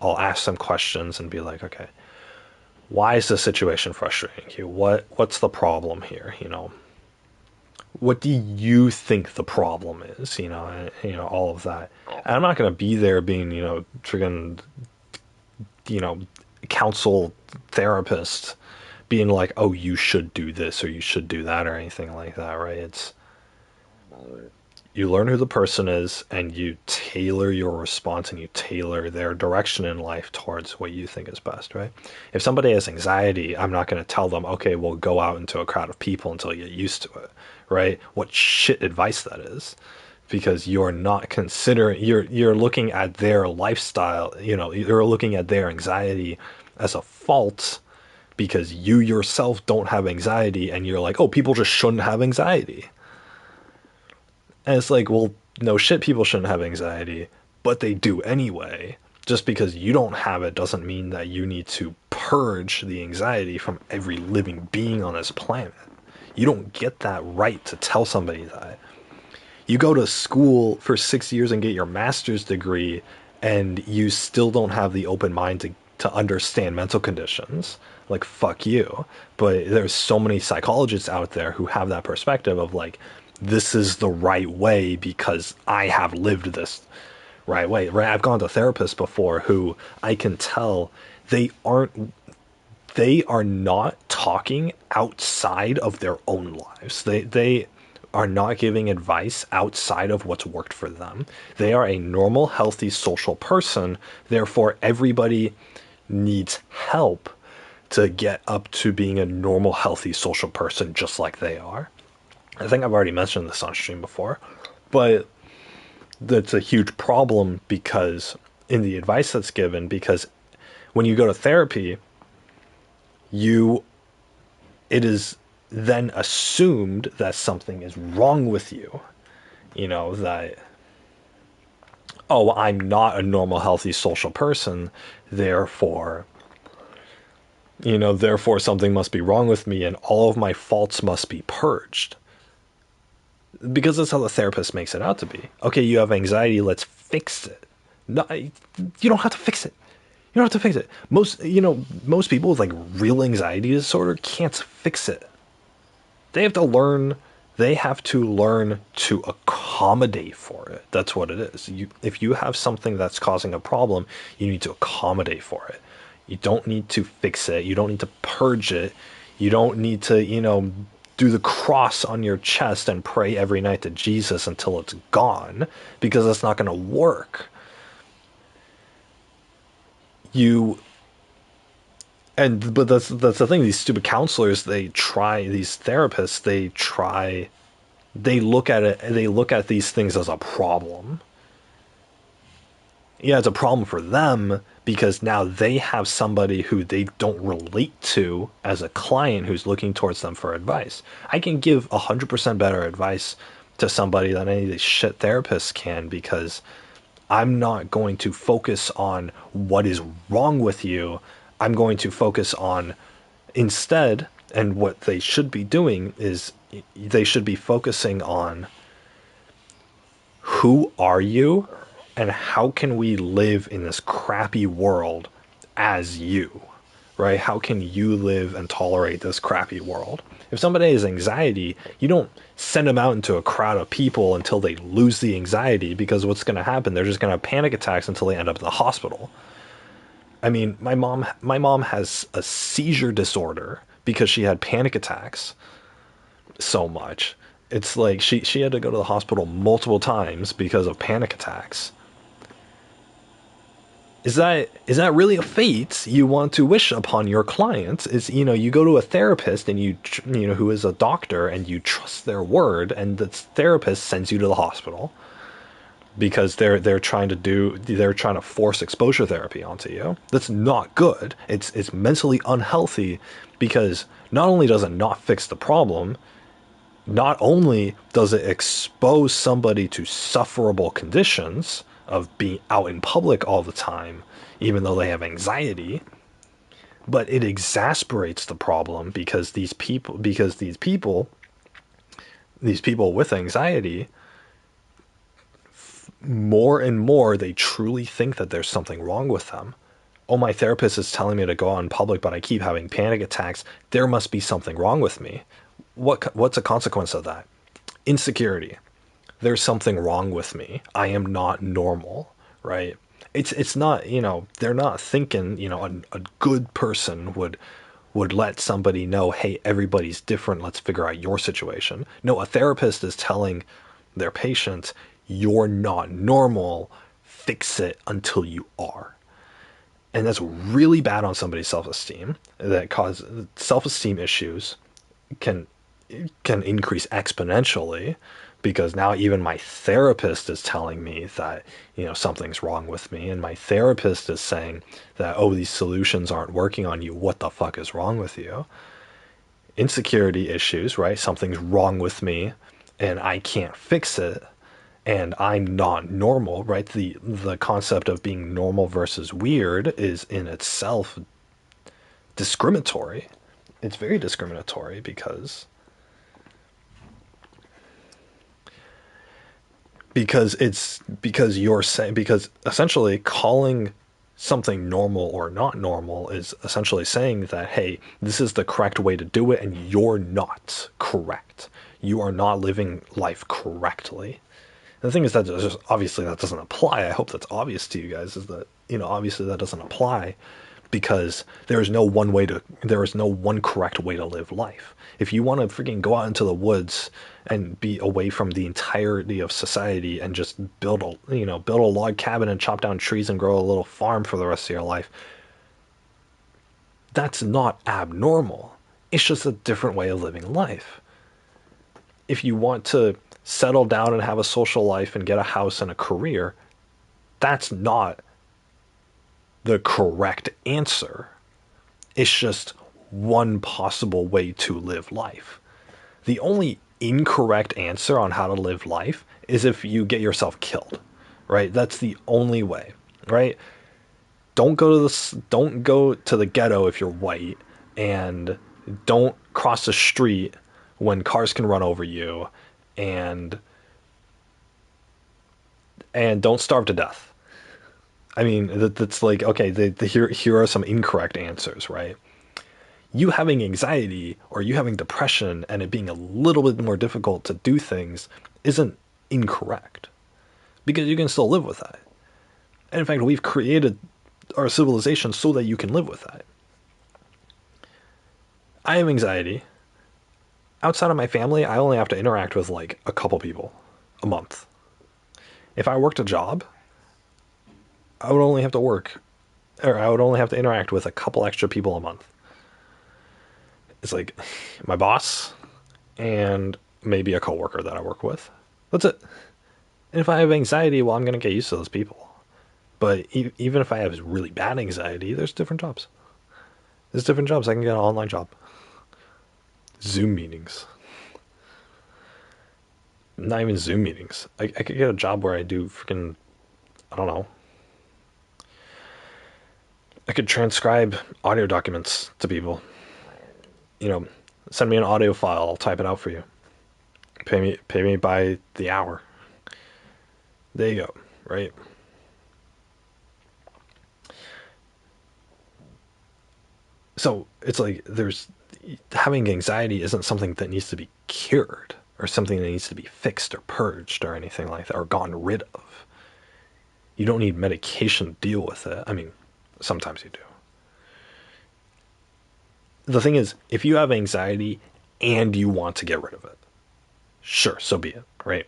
ask some questions and be like, "Okay, why is this situation frustrating you? What's the problem here? What do you think the problem is? All of that." And I'm not going to be there being, friggin', you know, counsel therapist being like, "Oh, you should do this or you should do that," or anything like that, right? It's you learn who the person is and you tailor your response and you tailor their direction in life towards what you think is best, right? If somebody has anxiety, I'm not going to tell them, "Okay, well, go out into a crowd of people until you get used to it," right? What shit advice that is. Because you're not considering, you're looking at their lifestyle, you're looking at their anxiety as a fault because you yourself don't have anxiety and you're like, "Oh, people just shouldn't have anxiety." And it's like, well, no shit, people shouldn't have anxiety, but they do anyway. Just because you don't have it doesn't mean that you need to purge the anxiety from every living being on this planet. You don't get that right to tell somebody that. You go to school for 6 years and get your master's degree, and you still don't have the open mind to understand mental conditions. Like, fuck you. But there's so many psychologists out there who have that perspective of like, this is the right way because I have lived this right way. Right? I've gone to therapists before who I can tell they aren't they are not talking outside of their own lives. They are not giving advice outside of what's worked for them. They are a normal, healthy, social person. Therefore, everybody needs help to get up to being a normal, healthy, social person just like they are. I think I've already mentioned this on stream before, but that's a huge problem because in the advice that's given, because when you go to therapy, you it is then assumed that something is wrong with you. That, "Oh, I'm not a normal, healthy, social person, therefore, therefore something must be wrong with me and all of my faults must be purged." Because that's how the therapist makes it out to be. "Okay, you have anxiety, let's fix it." No, you don't have to fix it. You don't have to fix it. Most people with like real anxiety disorder can't fix it. They have to learn to accommodate for it. That's what it is. If you have something that's causing a problem, you need to accommodate for it. You don't need to fix it. You don't need to purge it. You don't need to, do the cross on your chest and pray every night to Jesus until it's gone, because that's not going to work. You but that's the thing. These stupid counselors, these therapists, they look at these things as a problem. Yeah, it's a problem for them because now they have somebody who they don't relate to as a client who's looking towards them for advice. I can give 100% better advice to somebody than any of these shit therapists can because I'm not going to focus on what is wrong with you. I'm going to focus on instead, and what they should be doing is they should be focusing on who are you and how can we live in this crappy world as you, right? How can you live and tolerate this crappy world? If somebody has anxiety, you don't send them out into a crowd of people until they lose the anxiety, because what's going to happen, they're just going to have panic attacks until they end up in the hospital. I mean, my mom has a seizure disorder because she had panic attacks so much. It's like she had to go to the hospital multiple times because of panic attacks. Is that really a fate you want to wish upon your clients? Is, you go to a therapist and who is a doctor, and you trust their word, and the therapist sends you to the hospital because they're trying to force exposure therapy onto you. That's not good. It's mentally unhealthy because not only does it not fix the problem, not only does it expose somebody to sufferable conditions of being out in public all the time, even though they have anxiety, but it exasperates the problem because these people with anxiety, more and more, they truly think that there's something wrong with them. Oh, my therapist is telling me to go out in public, but I keep having panic attacks. There must be something wrong with me. What's a consequence of that? Insecurity. There's something wrong with me. I am not normal, right? It's not, they're not thinking, a good person would let somebody know, hey, everybody's different. Let's figure out your situation. No, a therapist is telling their patient, you're not normal. Fix it until you are. And that's really bad on somebody's self-esteem. That cause self-esteem issues can increase exponentially because now even my therapist is telling me that something's wrong with me, and my therapist is saying that, oh, these solutions aren't working on you. What the fuck is wrong with you? Insecurity issues, right? Something's wrong with me and I can't fix it, and I'm not normal, right? The concept of being normal versus weird is in itself discriminatory. It's very discriminatory because essentially calling something normal or not normal is essentially saying that, hey, this is the correct way to do it and you're not correct. You are not living life correctly. And the thing is that just, obviously that doesn't apply. I hope that's obvious to you guys, is that, obviously that doesn't apply because there is no one correct way to live life. If you want to freaking go out into the woods and be away from the entirety of society and just build a log cabin and chop down trees and grow a little farm for the rest of your life, that's not abnormal. It's just a different way of living life. If you want to settle down and have a social life and get a house and a career, that's not the correct answer. It's just one possible way to live life. The only incorrect answer on how to live life is if you get yourself killed, right? That's the only way, right? Don't go to the ghetto if you're white, and don't cross the street when cars can run over you, and don't starve to death. I mean, that's like, okay, here are some incorrect answers, right? You having anxiety or you having depression and it being a little bit more difficult to do things isn't incorrect, because you can still live with that. And in fact, we've created our civilization so that you can live with that. I have anxiety. Outside of my family, I only have to interact with like a couple people a month. If I worked a job, I would only have to interact with a couple extra people a month. It's like my boss and maybe a coworker that I work with. That's it. And if I have anxiety, well, I'm going to get used to those people. But even if I have really bad anxiety, there's different jobs. There's different jobs. I can get an online job. Zoom meetings. Not even Zoom meetings. I could get a job where I do freaking, I don't know. I could transcribe audio documents to people. You know, send me an audio file. I'll type it out for you. Pay me by the hour. There you go. Right. So it's like having anxiety isn't something that needs to be cured or something that needs to be fixed or purged or anything like that or gotten rid of. You don't need medication to deal with it. I mean, sometimes you do. The thing is, if you have anxiety and you want to get rid of it, sure, so be it, right?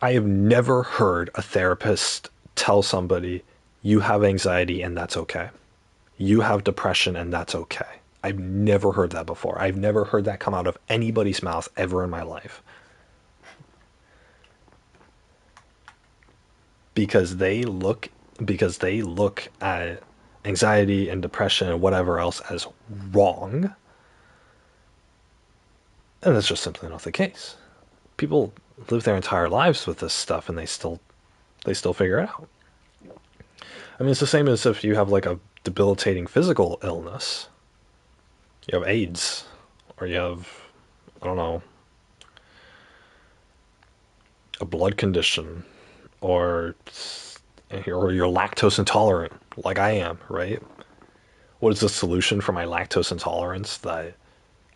I have never heard a therapist tell somebody, you have anxiety and that's okay. You have depression and that's okay. I've never heard that before. I've never heard that come out of anybody's mouth ever in my life. Because they look at anxiety and depression and whatever else as wrong. And that's just simply not the case. People live their entire lives with this stuff and they still figure it out. I mean, it's the same as if you have like a debilitating physical illness. You have AIDS, or you have, I don't know, a blood condition, or you're lactose intolerant, like I am, right? What is the solution for my lactose intolerance? That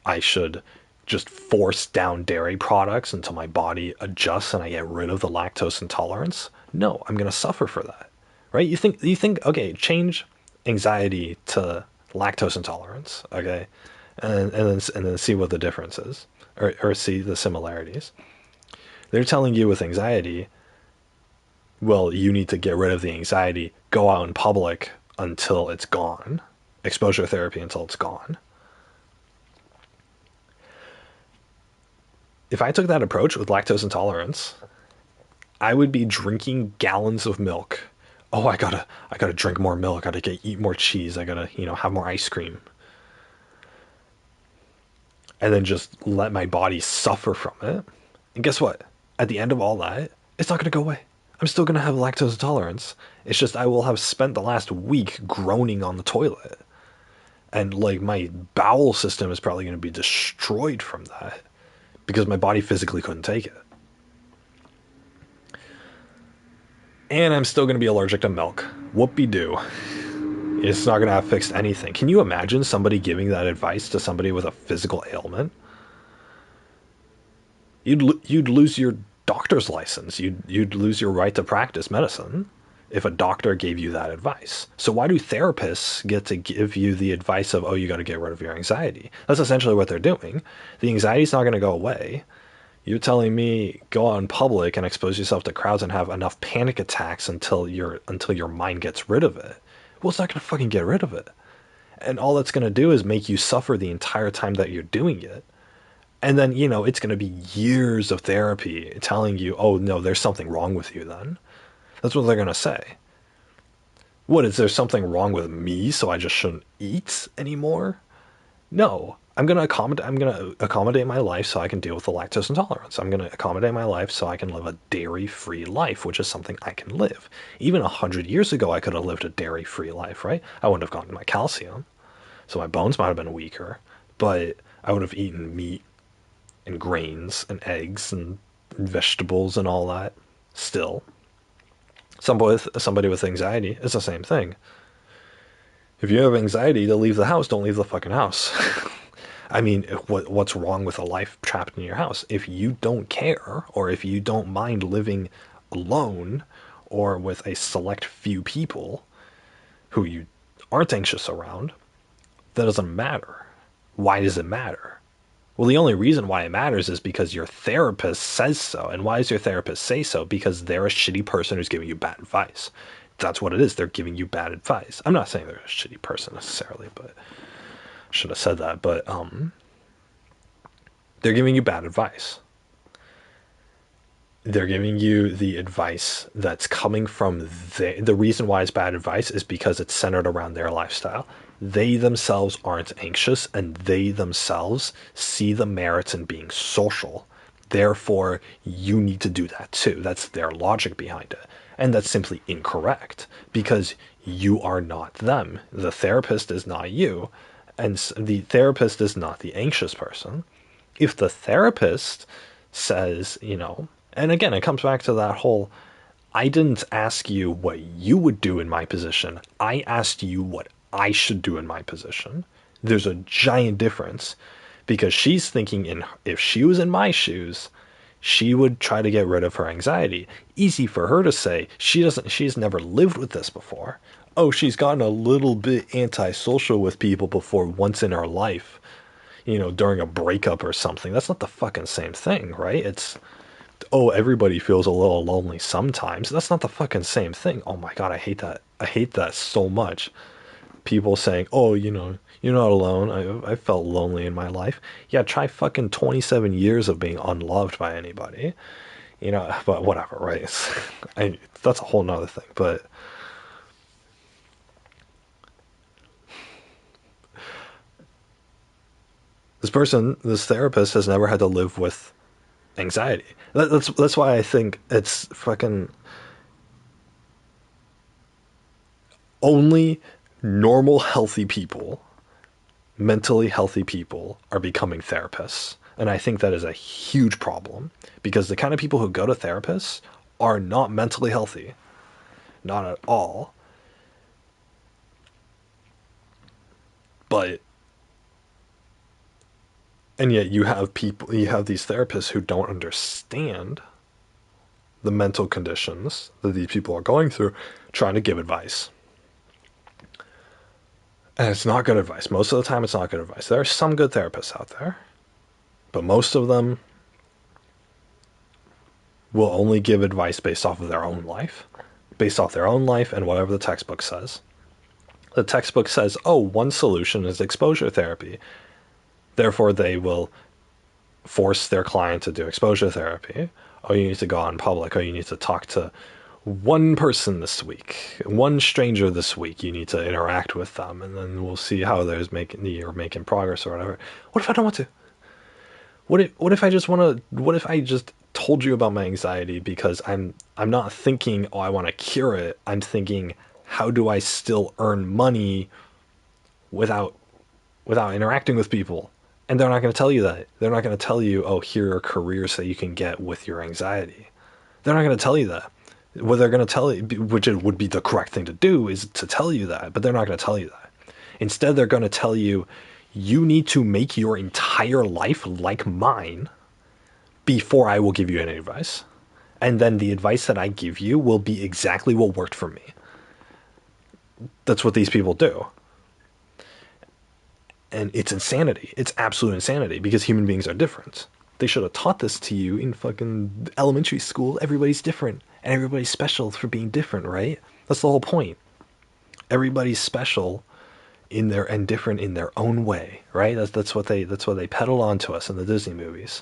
I should just force down dairy products until my body adjusts and I get rid of the lactose intolerance? No, I'm going to suffer for that, right? You think, okay, change anxiety to lactose intolerance, okay, and then see what the difference is, or see the similarities. They're telling you with anxiety, well, you need to get rid of the anxiety, go out in public until it's gone, exposure therapy until it's gone. If I took that approach with lactose intolerance, I would be drinking gallons of milk. Oh, I gotta drink more milk. I gotta eat more cheese. I gotta, have more ice cream. And then just let my body suffer from it. And guess what? At the end of all that, it's not gonna go away. I'm still gonna have lactose intolerance. It's just I will have spent the last week groaning on the toilet. And like my bowel system is probably gonna be destroyed from that. Because my body physically couldn't take it. And I'm still going to be allergic to milk. Whoopie-doo. It's not going to have fixed anything. Can you imagine somebody giving that advice to somebody with a physical ailment? You'd lose your doctor's license. You'd lose your right to practice medicine if a doctor gave you that advice. So why do therapists get to give you the advice of, oh, you got to get rid of your anxiety? That's essentially what they're doing. The anxiety's not going to go away. You're telling me go out in public and expose yourself to crowds and have enough panic attacks until your mind gets rid of it. Well, it's not going to fucking get rid of it. And all that's going to do is make you suffer the entire time that you're doing it. And then, it's going to be years of therapy telling you, oh, no, there's something wrong with you then. That's what they're going to say. What, is there something wrong with me so I just shouldn't eat anymore? No. I'm going to accommodate my life so I can deal with the lactose intolerance. I'm going to accommodate my life so I can live a dairy-free life, which is something I can live. Even 100 years ago, I could have lived a dairy-free life, right? I wouldn't have gotten my calcium, so my bones might have been weaker, but I would have eaten meat and grains and eggs and vegetables and all that still. Somebody with anxiety, it's the same thing. If you have anxiety to leave the house, don't leave the fucking house. I mean, what's wrong with a life trapped in your house? If you don't care, or if you don't mind living alone, or with a select few people who you aren't anxious around, that doesn't matter. Why does it matter? Well, the only reason why it matters is because your therapist says so. And why does your therapist say so? Because they're a shitty person who's giving you bad advice. That's what it is. They're giving you bad advice. I'm not saying they're a shitty person necessarily, but I should have said that. But they're giving you bad advice. they're giving you the advice that's coming from the reason why it's bad advice is because it's centered around their lifestyle. They themselves aren't anxious, and they themselves see the merits in being social. Therefore, you need to do that too. That's their logic behind it. And that's simply incorrect because you are not them. The therapist is not you, and the therapist is not the anxious person. If the therapist says, and again, it comes back to that whole, I didn't ask you what you would do in my position. I asked you what I should do in my position. There's a giant difference because she's thinking if she was in my shoes, she would try to get rid of her anxiety. Easy for her to say. She's never lived with this before. Oh, she's gotten a little bit antisocial with people before once in her life, during a breakup or something. That's not the fucking same thing, right? It's, oh, everybody feels a little lonely sometimes. That's not the fucking same thing. Oh my God, I hate that. I hate that so much. People saying, oh, you're not alone. I felt lonely in my life. Yeah, try fucking 27 years of being unloved by anybody. But whatever, right? That's a whole nother thing. But this therapist has never had to live with anxiety. That's why I think it's fucking only normal, healthy people, mentally healthy people are becoming therapists. And I think that is a huge problem because the kind of people who go to therapists are not mentally healthy. Not at all. But, and yet you have these therapists who don't understand the mental conditions that these people are going through, trying to give advice. And it's not good advice. Most of the time, it's not good advice. There are some good therapists out there, but most of them will only give advice based off of their own life, and whatever the textbook says. The textbook says, oh, one solution is exposure therapy. Therefore, they will force their client to do exposure therapy. Oh, you need to go out in public. Oh, you need to talk to one person this week, one stranger this week. You need to interact with them, and then we'll see how you're making progress or whatever. What if I don't want to? What if I just want to? What if I just told you about my anxiety because I'm not thinking, oh, I want to cure it. I'm thinking, how do I still earn money without interacting with people? And they're not going to tell you that. They're not going to tell you, oh, here are careers that you can get with your anxiety. They're not going to tell you that. What they're going to tell you, which it would be the correct thing to do, is to tell you that, but they're not going to tell you that. Instead, they're going to tell you, you need to make your entire life like mine before I will give you any advice. And then the advice that I give you will be exactly what worked for me. That's what these people do. And it's insanity. It's absolute insanity because human beings are different. They should have taught this to you in fucking elementary school. Everybody's different and everybody's special for being different, right? That's the whole point. Everybody's special and different in their own way, right? That's what they peddle on to us in the Disney movies.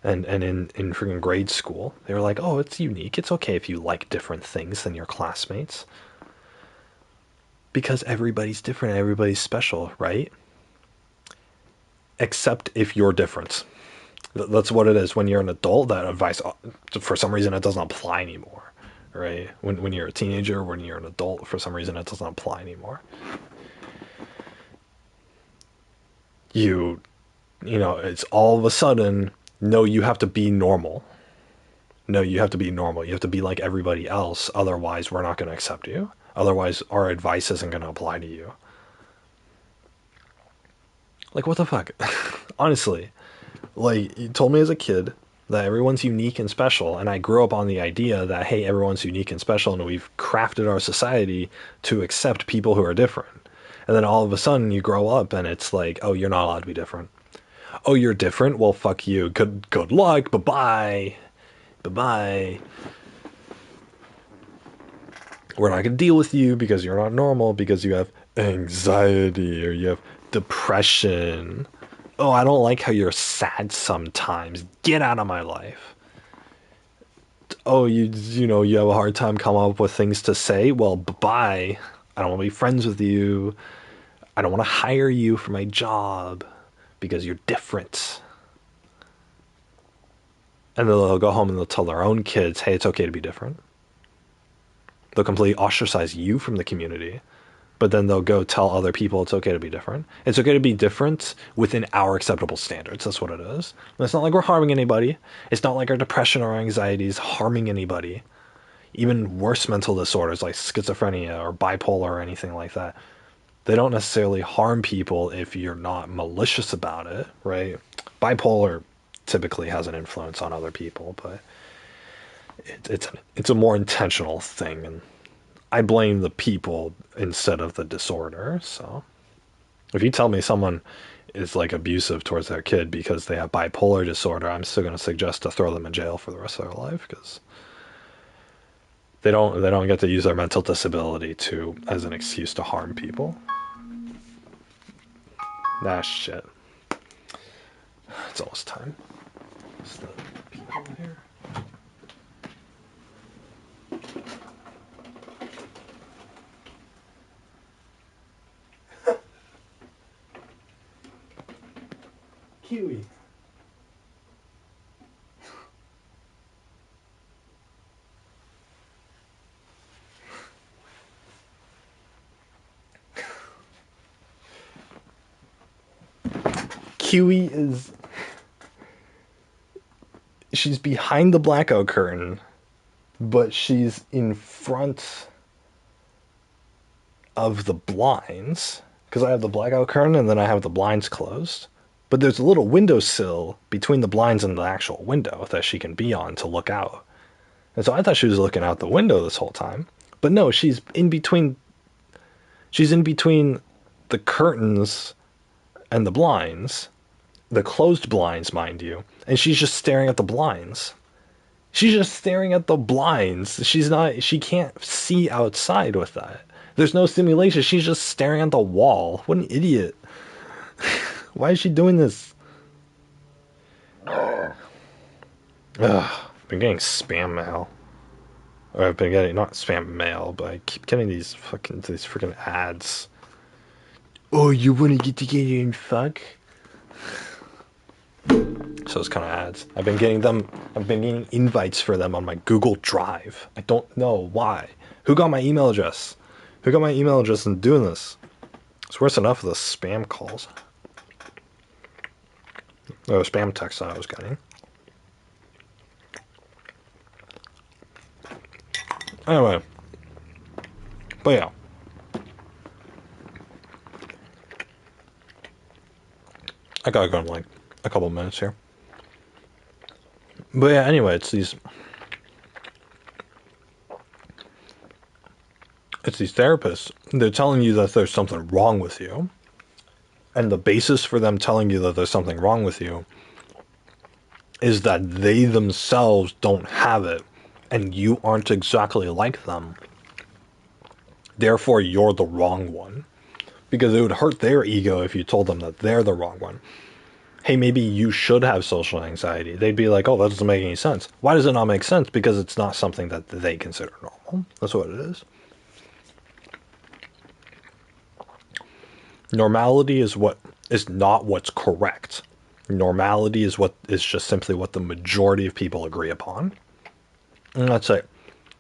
And in freaking grade school, they were like, oh, it's unique. It's okay if you like different things than your classmates. Because everybody's different and everybody's special, right? Except if you're different. That's what it is. When you're an adult, that advice, for some reason, it doesn't apply anymore, right? When you're a teenager, when you're an adult, for some reason, it doesn't apply anymore. It's all of a sudden, no, you have to be normal. No, you have to be normal. You have to be like everybody else. Otherwise, we're not going to accept you. Otherwise, our advice isn't going to apply to you. Like, what the fuck? Honestly, like, you told me as a kid that everyone's unique and special, and I grew up on the idea that, hey, everyone's unique and special, and we've crafted our society to accept people who are different. And then all of a sudden you grow up and it's like, oh, you're not allowed to be different. Oh, you're different? Well, fuck you. Good luck. Bye-bye. Bye-bye. We're not going to deal with you because you're not normal, because you have anxiety or you have depression. Oh, I don't like how you're sad sometimes. Get out of my life. oh, you have a hard time coming up with things to say. Well, bye. I don't want to be friends with you. I don't want to hire you for my job because you're different. And then they'll go home and they'll tell their own kids, hey, it's okay to be different. They'll completely ostracize you from the community, but then they'll go tell other people it's okay to be different. It's okay to be different within our acceptable standards. That's what it is. And it's not like we're harming anybody. It's not like our depression or anxiety is harming anybody. Even worse mental disorders like schizophrenia or bipolar or anything like that, they don't necessarily harm people if you're not malicious about it, right? Bipolar typically has an influence on other people, but it's a more intentional thing, and I blame the people instead of the disorder. So if you tell me someone is like abusive towards their kid because they have bipolar disorder, I'm still going to suggest to throw them in jail for the rest of their life, because they don't get to use their mental disability to as an excuse to harm people. Nah, shit. It's almost time. What's the people over here? Kiwi. Kiwi is... she's behind the blackout curtain, but she's in front of the blinds, because I have the blackout curtain and then I have the blinds closed. But there's a little windowsill between the blinds and the actual window that she can be on to look out. And so I thought she was looking out the window this whole time. But no, she's in between. She's in between the curtains and the blinds, the closed blinds, mind you, and she's just staring at the blinds. She's just staring at the blinds. She can't see outside with that. There's no simulation. She's just staring at the wall. What an idiot. Why is she doing this? Ugh. I've been getting spam mail. Or I've been getting, not spam mail, but I keep getting these freaking ads. Oh, you want to get together and fuck? So it's kind of ads. I've been getting invites for them on my Google Drive. I don't know why. Who got my email address? Who got my email address and doing this? It's worse enough of the spam calls. Oh, spam text that I was getting. Anyway. But yeah. I gotta go in like a couple minutes here. But yeah, anyway, it's these therapists. They're telling you that there's something wrong with you. And the basis for them telling you that there's something wrong with you is that they themselves don't have it, and you aren't exactly like them. Therefore, you're the wrong one. Because it would hurt their ego if you told them that they're the wrong one. Hey, maybe you should have social anxiety. They'd be like, oh, that doesn't make any sense. Why does it not make sense? Because it's not something that they consider normal. That's what it is. Normality is not what's correct. Normality is just simply what the majority of people agree upon. And that's it.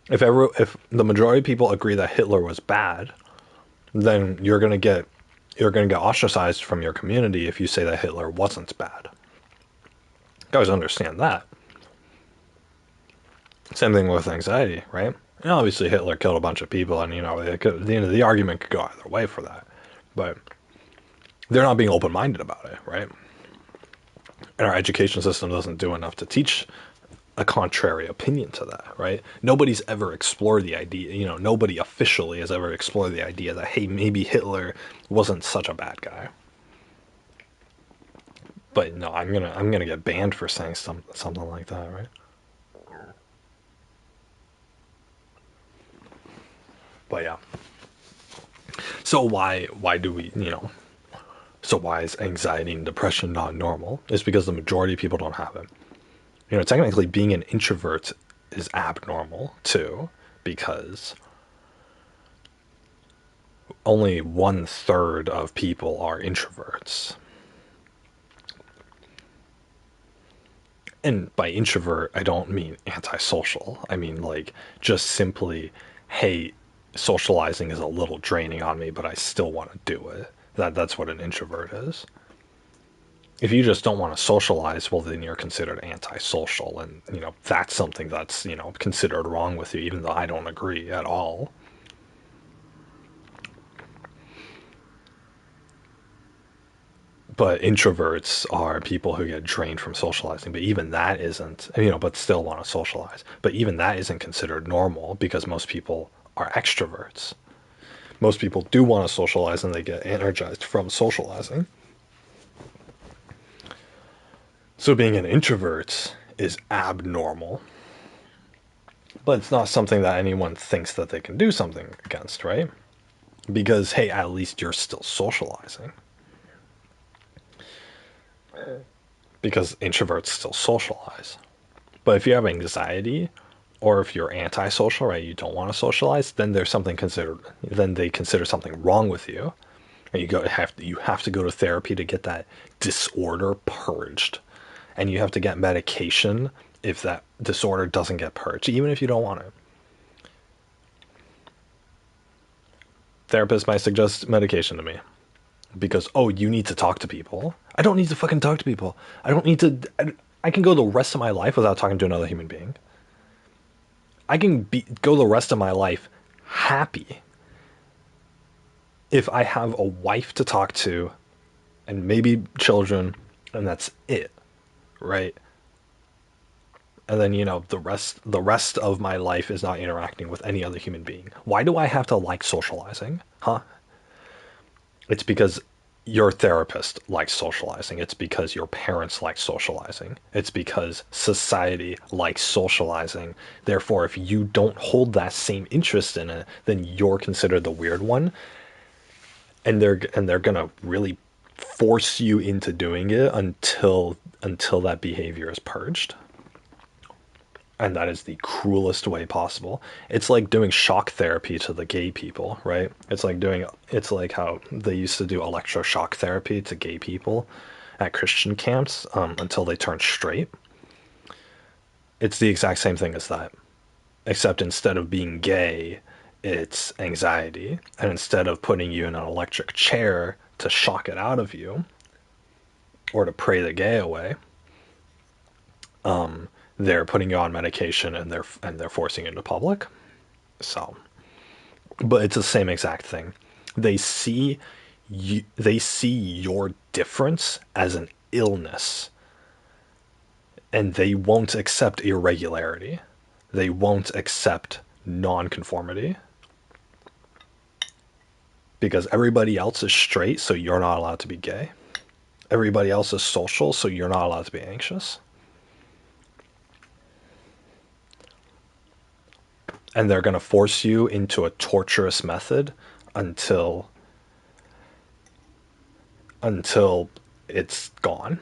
If the majority of people agree that Hitler was bad, then you're gonna get ostracized from your community if you say that Hitler wasn't bad. You guys understand that. Same thing with anxiety, right? And obviously Hitler killed a bunch of people, and the end of the argument could go either way for that. But they're not being open-minded about it, right? And our education system doesn't do enough to teach a contrary opinion to that, right? Nobody's ever explored the idea, nobody officially has ever explored the idea that, hey, maybe Hitler wasn't such a bad guy. But no, I'm gonna get banned for saying something like that, right? But yeah. So why do we, so why is anxiety and depression not normal? It's because the majority of people don't have it. Technically being an introvert is abnormal too, because only 1/3 of people are introverts. And by introvert, I don't mean antisocial. I mean, like, just simply, hey, socializing is a little draining on me, but I still want to do it. That's what an introvert is. If you just don't want to socialize, well, then you're considered antisocial, and that's something that's considered wrong with you, even though I don't agree at all. But introverts are people who get drained from socializing, but even that isn't, but still want to socialize. But even that isn't considered normal because most people are extroverts. Most people do want to socialize and they get energized from socializing. So being an introvert is abnormal, but it's not something that anyone thinks that they can do something against, right? Because, hey, at least you're still socializing. Because introverts still socialize. But if you have anxiety or if you're antisocial, right, you don't want to socialize, then there's something considered, then they consider something wrong with you. And you have to go to therapy to get that disorder purged. And you have to get medication if that disorder doesn't get purged, even if you don't want it. Therapists might suggest medication to me because, oh, you need to talk to people. I don't need to fucking talk to people. I don't need to. I can go the rest of my life without talking to another human being. I can go the rest of my life happy if I have a wife to talk to and maybe children, and that's it, right? And then the rest of my life is not interacting with any other human being. Why do I have to like socializing? Huh? It's because your therapist likes socializing. It's because your parents like socializing. It's because society likes socializing. Therefore, if you don't hold that same interest in it, then you're considered the weird one, and they're gonna really force you into doing it until that behavior is purged. And that is the cruelest way possible. It's like doing shock therapy to the gay people, right? It's like how they used to do electroshock therapy to gay people at Christian camps until they turned straight. It's the exact same thing as that, except instead of being gay, it's anxiety, and instead of putting you in an electric chair to shock it out of you or to pray the gay away, they're putting you on medication and they're forcing you into public. So, but it's the same exact thing. They see they see your difference as an illness, and they won't accept irregularity. They won't accept nonconformity because everybody else is straight, so you're not allowed to be gay. Everybody else is social, so you're not allowed to be anxious. And they're going to force you into a torturous method until until it's gone.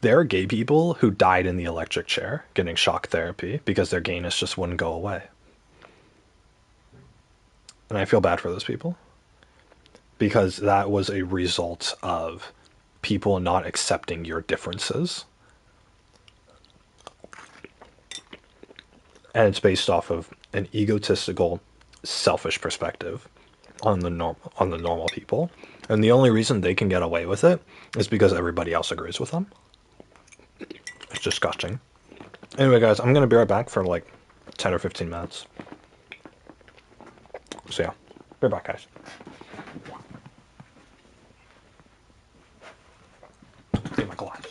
There are gay people who died in the electric chair getting shock therapy because their gayness just wouldn't go away. And I feel bad for those people because that was a result of people not accepting your differences. And it's based off of an egotistical, selfish perspective on the normal people. And the only reason they can get away with it is because everybody else agrees with them. It's disgusting. Anyway, guys, I'm going to be right back for like 10 or 15 minutes. So, yeah. Be right back, guys. Get my glasses.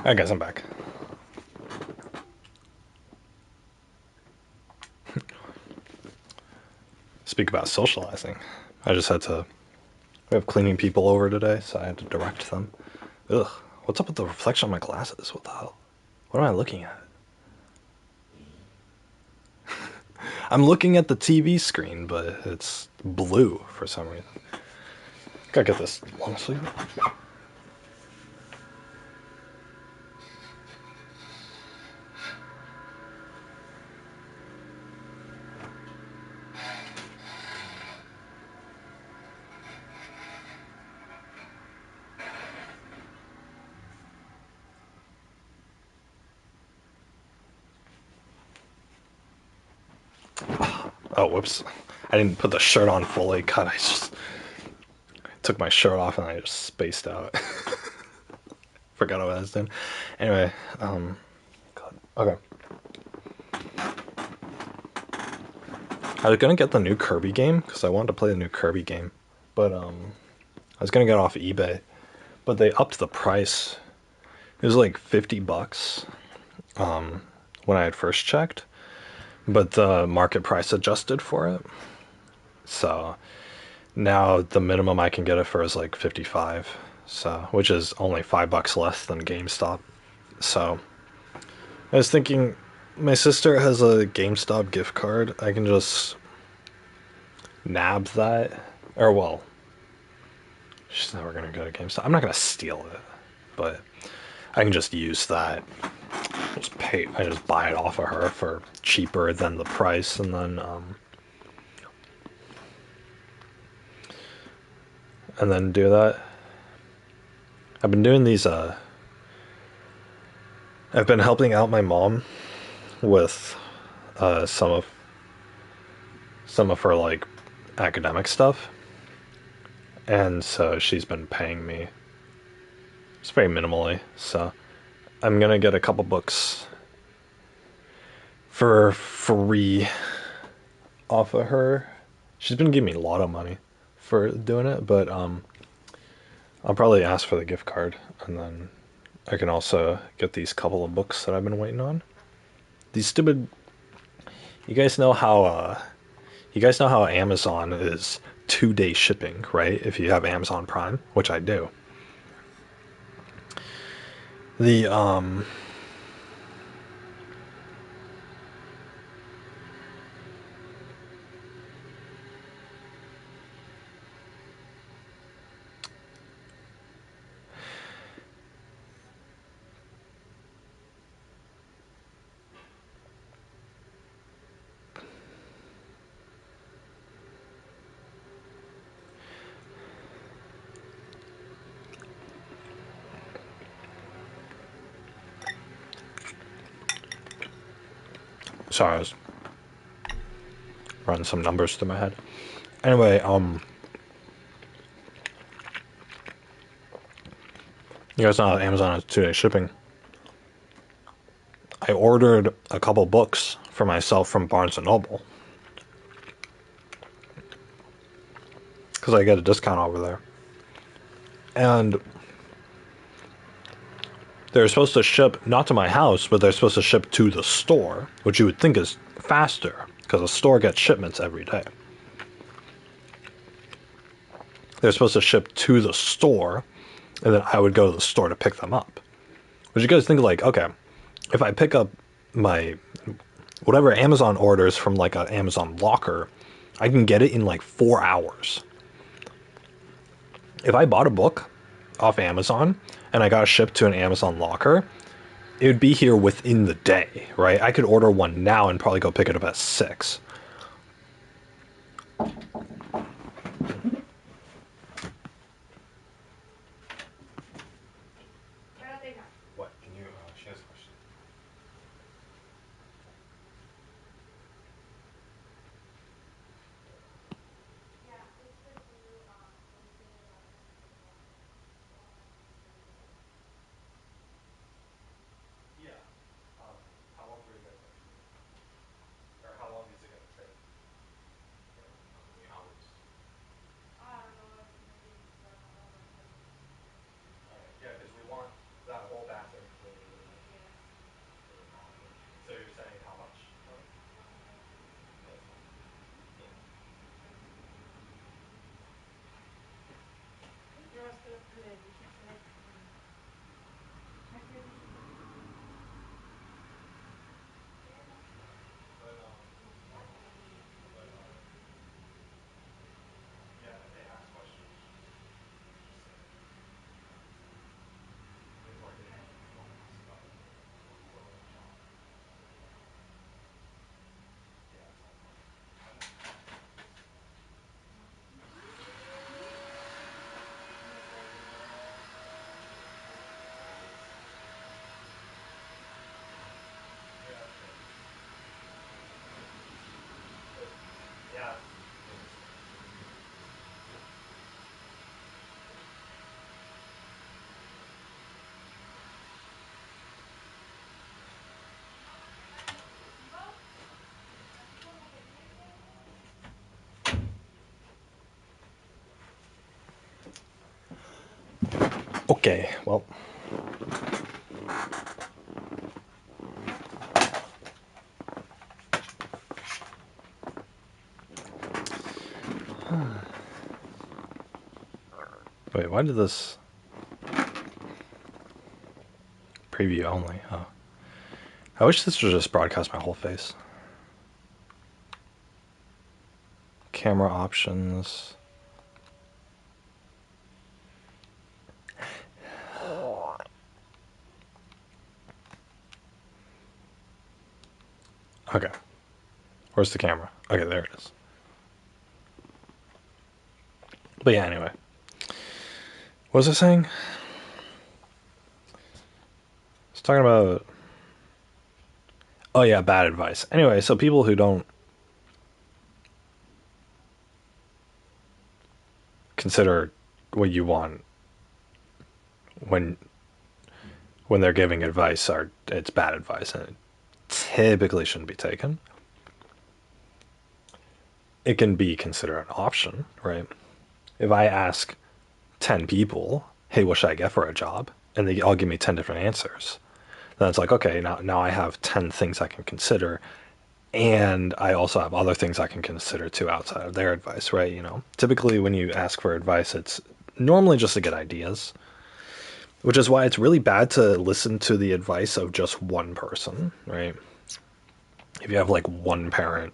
I guess I'm back. Speak about socializing. I just had to. We have cleaning people over today, so I had to direct them. Ugh. What's up with the reflection on my glasses? What the hell? What am I looking at? I'm looking at the TV screen, but it's blue for some reason. Gotta get this long sleeve. Oh, whoops. I didn't put the shirt on fully. God, I just took my shirt off and I just spaced out. Forgot what I was doing. Anyway, God. Okay. I was gonna get the new Kirby game because I wanted to play the new Kirby game, but I was gonna get it off eBay, but they upped the price. It was like $50 when I had first checked, but the market price adjusted for it. So now the minimum I can get it for is like 55. So, which is only $5 less than GameStop. So, I was thinking my sister has a GameStop gift card. I can just nab that. Or well, she's never gonna go to GameStop. I'm not gonna steal it, but I can just use that. Just pay. I just buy it off of her for cheaper than the price, and then do that. I've been doing these. I've been helping out my mom with uh, some of some of her like academic stuff, and so she's been paying me. It's very minimally. So I'm gonna get a couple books for free off of her. She's been giving me a lot of money for doing it, but I'll probably ask for the gift card, and then I can also get these couple of books that I've been waiting on. These stupid. You guys know how Amazon is 2 day shipping, right? If you have Amazon Prime, which I do. The sorry, I was running some numbers through my head. Anyway, you guys know how Amazon has 2 day shipping. I ordered a couple books for myself from Barnes and Noble because I get a discount over there, and they're supposed to ship not to my house, but they're supposed to ship to the store, which you would think is faster because the store gets shipments every day. They're supposed to ship to the store, and then I would go to the store to pick them up. But you guys think like, okay, if I pick up my whatever Amazon orders from like an Amazon locker, I can get it in like 4 hours. If I bought a book off Amazon and I got it shipped to an Amazon locker, it would be here within the day, right? I could order one now and probably go pick it up at 6. What? Can you? She has a question. Yeah. How long were you guys actually? Or how long is it gonna take? Okay, well. Wait, why did this preview only? Oh. I wish this would just broadcast my whole face. Camera options. Okay. Where's the camera? Okay, there it is. But yeah, anyway. What was I saying? I was talking about... Oh yeah, bad advice. Anyway, so people who don't consider what you want when they're giving advice it's bad advice, and it typically shouldn't be taken. It can be considered an option, right? If I ask 10 people, hey, what should I get for a job? And they all give me 10 different answers. Then it's like, okay, now I have 10 things I can consider. And I also have other things I can consider too outside of their advice, right? You know, typically when you ask for advice, it's normally just to get ideas, which is why it's really bad to listen to the advice of just one person, right? If you have like one parent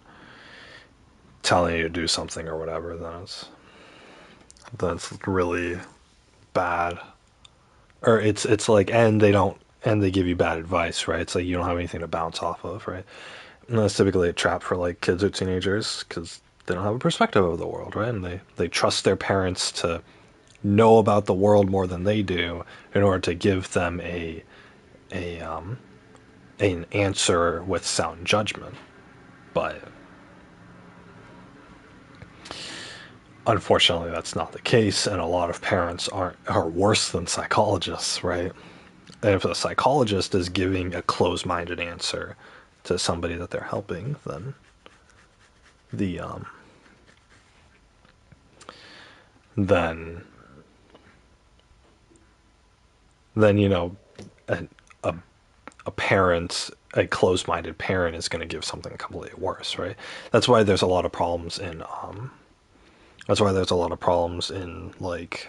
telling you to do something or whatever, then that's really bad. Or it's like, and they give you bad advice, right? It's like you don't have anything to bounce off of, right? And that's typically a trap for like kids or teenagers because they don't have a perspective of the world, right? And they trust their parents to know about the world more than they do in order to give them a an answer with sound judgment. But unfortunately, that's not the case, and a lot of parents are worse than psychologists, right? And if a psychologist is giving a closed-minded answer to somebody that they're helping, then the then you know a, a, a parent, a closed-minded parent is going to give something completely worse, right? That's why there's a lot of problems in that's why there's a lot of problems in like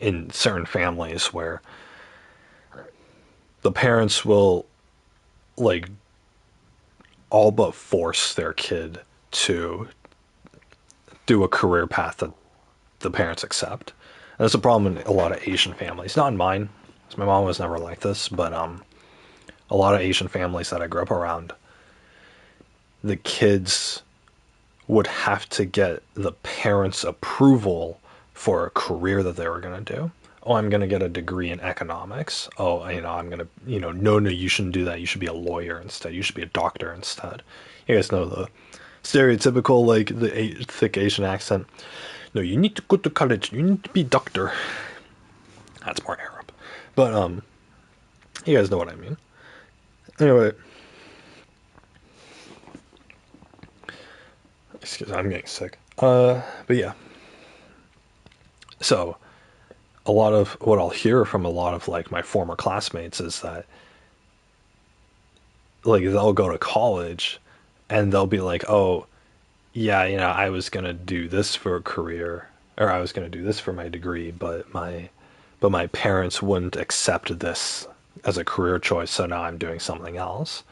in certain families where the parents will like all but force their kid to do a career path that the parents accept. And that's a problem in a lot of Asian families. Not in mine, 'cause my mom was never like this, but a lot of Asian families that I grew up around, the kids would have to get the parents' approval for a career that they were going to do. Oh, I'm going to get a degree in economics. Oh, I'm going to, no, you shouldn't do that. You should be a lawyer instead. You should be a doctor instead. You guys know the stereotypical, like, thick Asian accent. No, you need to go to college. You need to be a doctor. That's more Arab. But, you guys know what I mean. Anyway. Excuse me, I'm getting sick. But yeah. So, a lot of what I'll hear from a lot of like my former classmates is that like they'll go to college and they'll be like, "Oh, yeah, I was going to do this for a career or I was going to do this for my degree, but my parents wouldn't accept this as a career choice, so now I'm doing something else."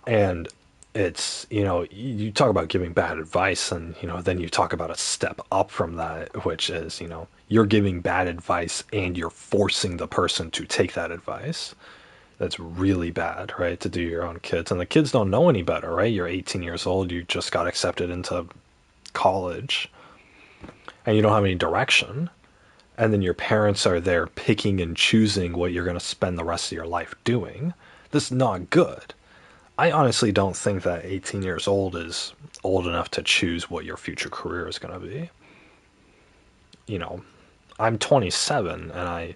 And it's, you talk about giving bad advice and, then you talk about a step up from that, which is, you're giving bad advice and you're forcing the person to take that advice. That's really bad, right? To do your own kids. And the kids don't know any better, right? You're 18 years old, you just got accepted into college and you don't have any direction. And then your parents are there picking and choosing what you're going to spend the rest of your life doing. This is not good. I honestly don't think that 18 years old is old enough to choose what your future career is going to be. I'm 27 and I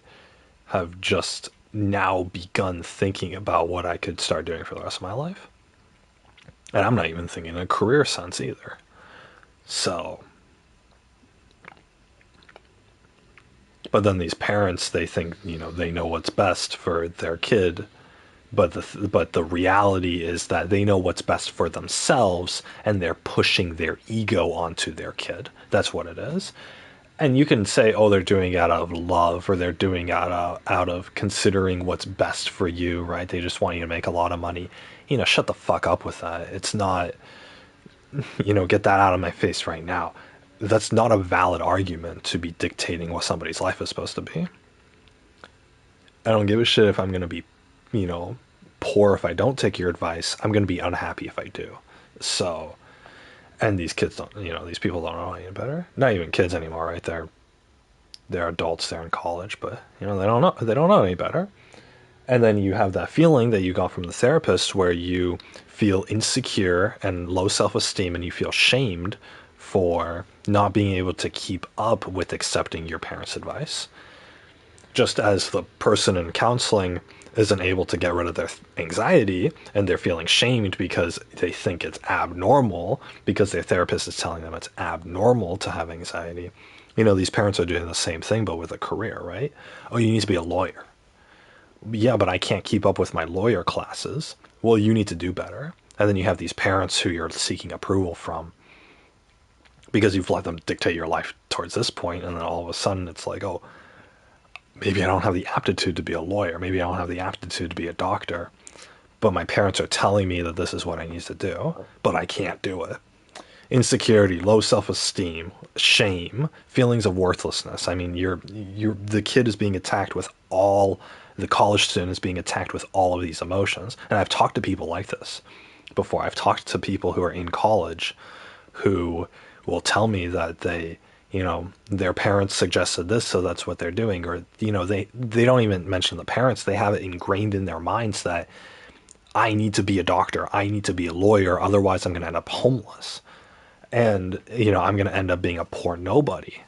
have just now begun thinking about what I could start doing for the rest of my life. And I'm not even thinking in a career sense either. So, But then these parents, they think, they know what's best for their kid, but the reality is that they know what's best for themselves, and they're pushing their ego onto their kid. That's what it is. And you can say, oh, they're doing it out of love, or they're doing it out of considering what's best for you, right? They just want you to make a lot of money. Shut the fuck up with that. It's not, get that out of my face right now. That's not a valid argument to be dictating what somebody's life is supposed to be. I don't give a shit if I'm going to be, you know, poor if I don't take your advice. I'm going to be unhappy if I do. So, and these kids don't, these people don't know any better. Not even kids anymore, right? They're adults, they're in college, but they don't know any better. And then you have that feeling that you got from the therapist where you feel insecure and low self-esteem, and you feel shamed for not being able to keep up with accepting your parents' advice. Just as the person in counseling isn't able to get rid of their anxiety, and they're feeling shamed because they think it's abnormal, because their therapist is telling them it's abnormal to have anxiety. These parents are doing the same thing, but with a career, right? Oh, you need to be a lawyer. Yeah, but I can't keep up with my lawyer classes. Well, you need to do better. And then you have these parents who you're seeking approval from because you've let them dictate your life towards this point, and then all of a sudden it's like, oh, maybe I don't have the aptitude to be a lawyer. Maybe I don't have the aptitude to be a doctor. But my parents are telling me that this is what I need to do, but I can't do it. Insecurity, low self-esteem, shame, feelings of worthlessness. I mean, the kid is being attacked with all, the college student is being attacked with all of these emotions. And I've talked to people like this before. I've talked to people who are in college who will tell me that their parents suggested this, so that's what they're doing. Or, they don't even mention the parents. They have it ingrained in their minds that I need to be a doctor, I need to be a lawyer, otherwise I'm going to end up homeless. And, I'm going to end up being a poor nobody.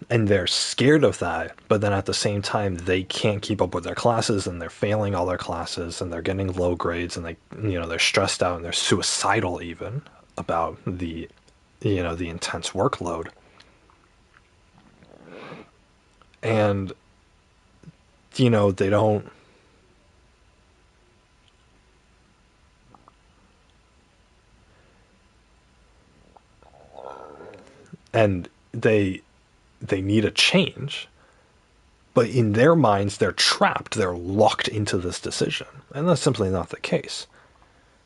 And they're scared of that, but then at the same time, they can't keep up with their classes, and they're failing all their classes, and they're getting low grades, and they're stressed out, and they're suicidal even about the intense workload. And, they don't, and they need a change, but in their minds they're trapped, they're locked into this decision, and that's simply not the case.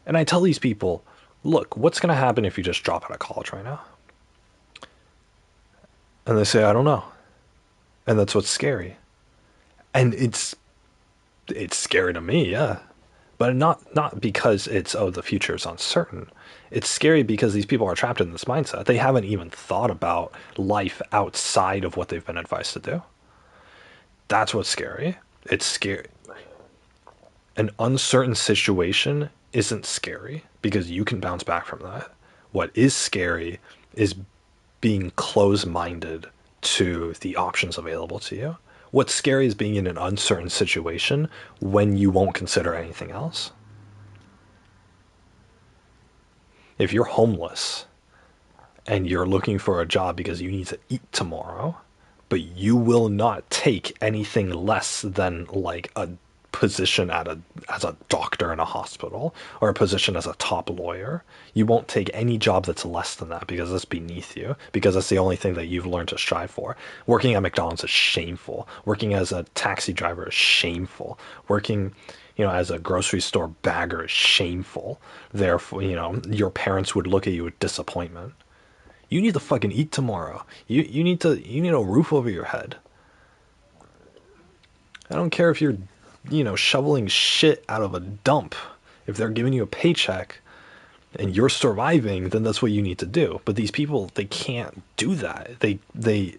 And I tell these people, look, what's going to happen if you just drop out of college right now? And they say, I don't know. And that's what's scary. And it's scary to me, yeah, but not because it's, oh, the future is uncertain. It's scary because these people are trapped in this mindset. They haven't even thought about life outside of what they've been advised to do. That's what's scary. It's scary. An uncertain situation isn't scary because you can bounce back from that. What is scary is being close-minded to the options available to you. What's scary is being in an uncertain situation when you won't consider anything else. If you're homeless and you're looking for a job because you need to eat tomorrow, but you will not take anything less than like a position as a doctor in a hospital, or a position as a top lawyer. You won't take any job that's less than that because that's beneath you, because that's the only thing that you've learned to strive for. Working at McDonald's is shameful. Working as a taxi driver is shameful. Working, as a grocery store bagger is shameful. Therefore, your parents would look at you with disappointment. You need to fucking eat tomorrow. You need a roof over your head. I don't care if you're shoveling shit out of a dump. If they're giving you a paycheck and you're surviving, then that's what you need to do. But these people, they can't do that. They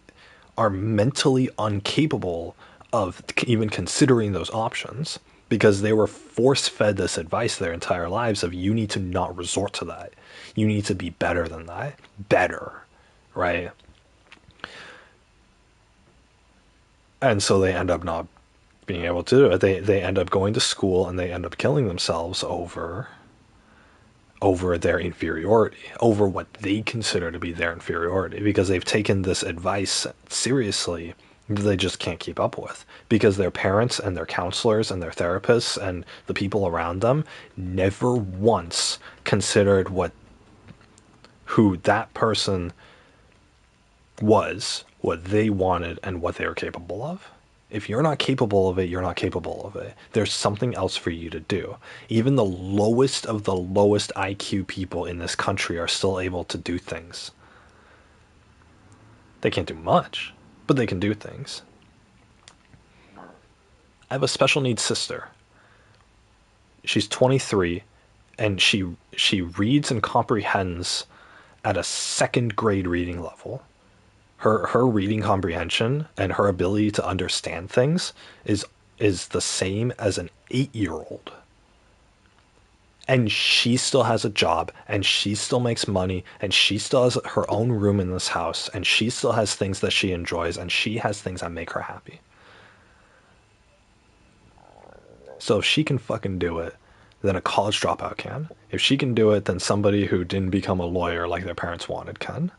are mentally incapable of even considering those options because they were force-fed this advice their entire lives of, you need to not resort to that. You need to be better than that. Better, right? And so they end up not being able to do it. They end up going to school, and they end up killing themselves over over their inferiority, over what they consider to be their inferiority, because they've taken this advice seriously that they just can't keep up with, because their parents and their counselors and their therapists and the people around them never once considered who that person was, what they wanted, and what they were capable of. If you're not capable of it, you're not capable of it. There's something else for you to do. Even the lowest of the lowest IQ people in this country are still able to do things. They can't do much, but they can do things. I have a special needs sister. She's 23, and she reads and comprehends at a second grade reading level. Her reading comprehension and her ability to understand things is the same as an 8-year-old. And she still has a job, and she still makes money, and she still has her own room in this house, and she still has things that she enjoys, and she has things that make her happy. So if she can fucking do it, then a college dropout can. If she can do it, then somebody who didn't become a lawyer like their parents wanted can.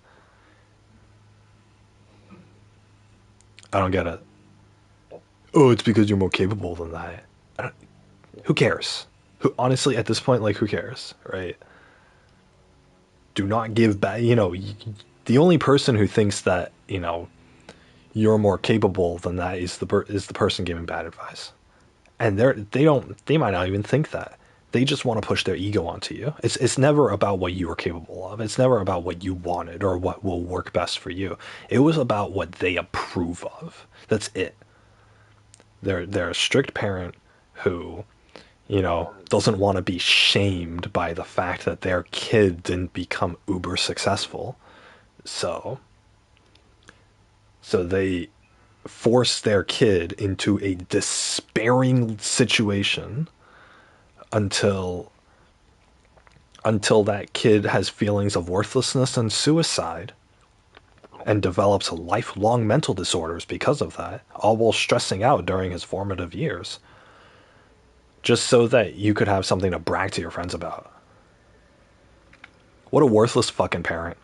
I don't get it. Oh, it's because you're more capable than that. Who cares? Who, honestly, at this point, like, who cares, right? Do not give back. The only person who thinks that you're more capable than that is the person giving bad advice, and they might not even think that. They just want to push their ego onto you. It's never about what you are capable of. It's never about what you wanted or what will work best for you. It was about what they approve of. That's it. They're a strict parent who, doesn't want to be shamed by the fact that their kid didn't become uber successful. So they force their kid into a despairing situation until that kid has feelings of worthlessness and suicide and develops lifelong mental disorders because of that, all while stressing out during his formative years, just so that you could have something to brag to your friends about. What a worthless fucking parent.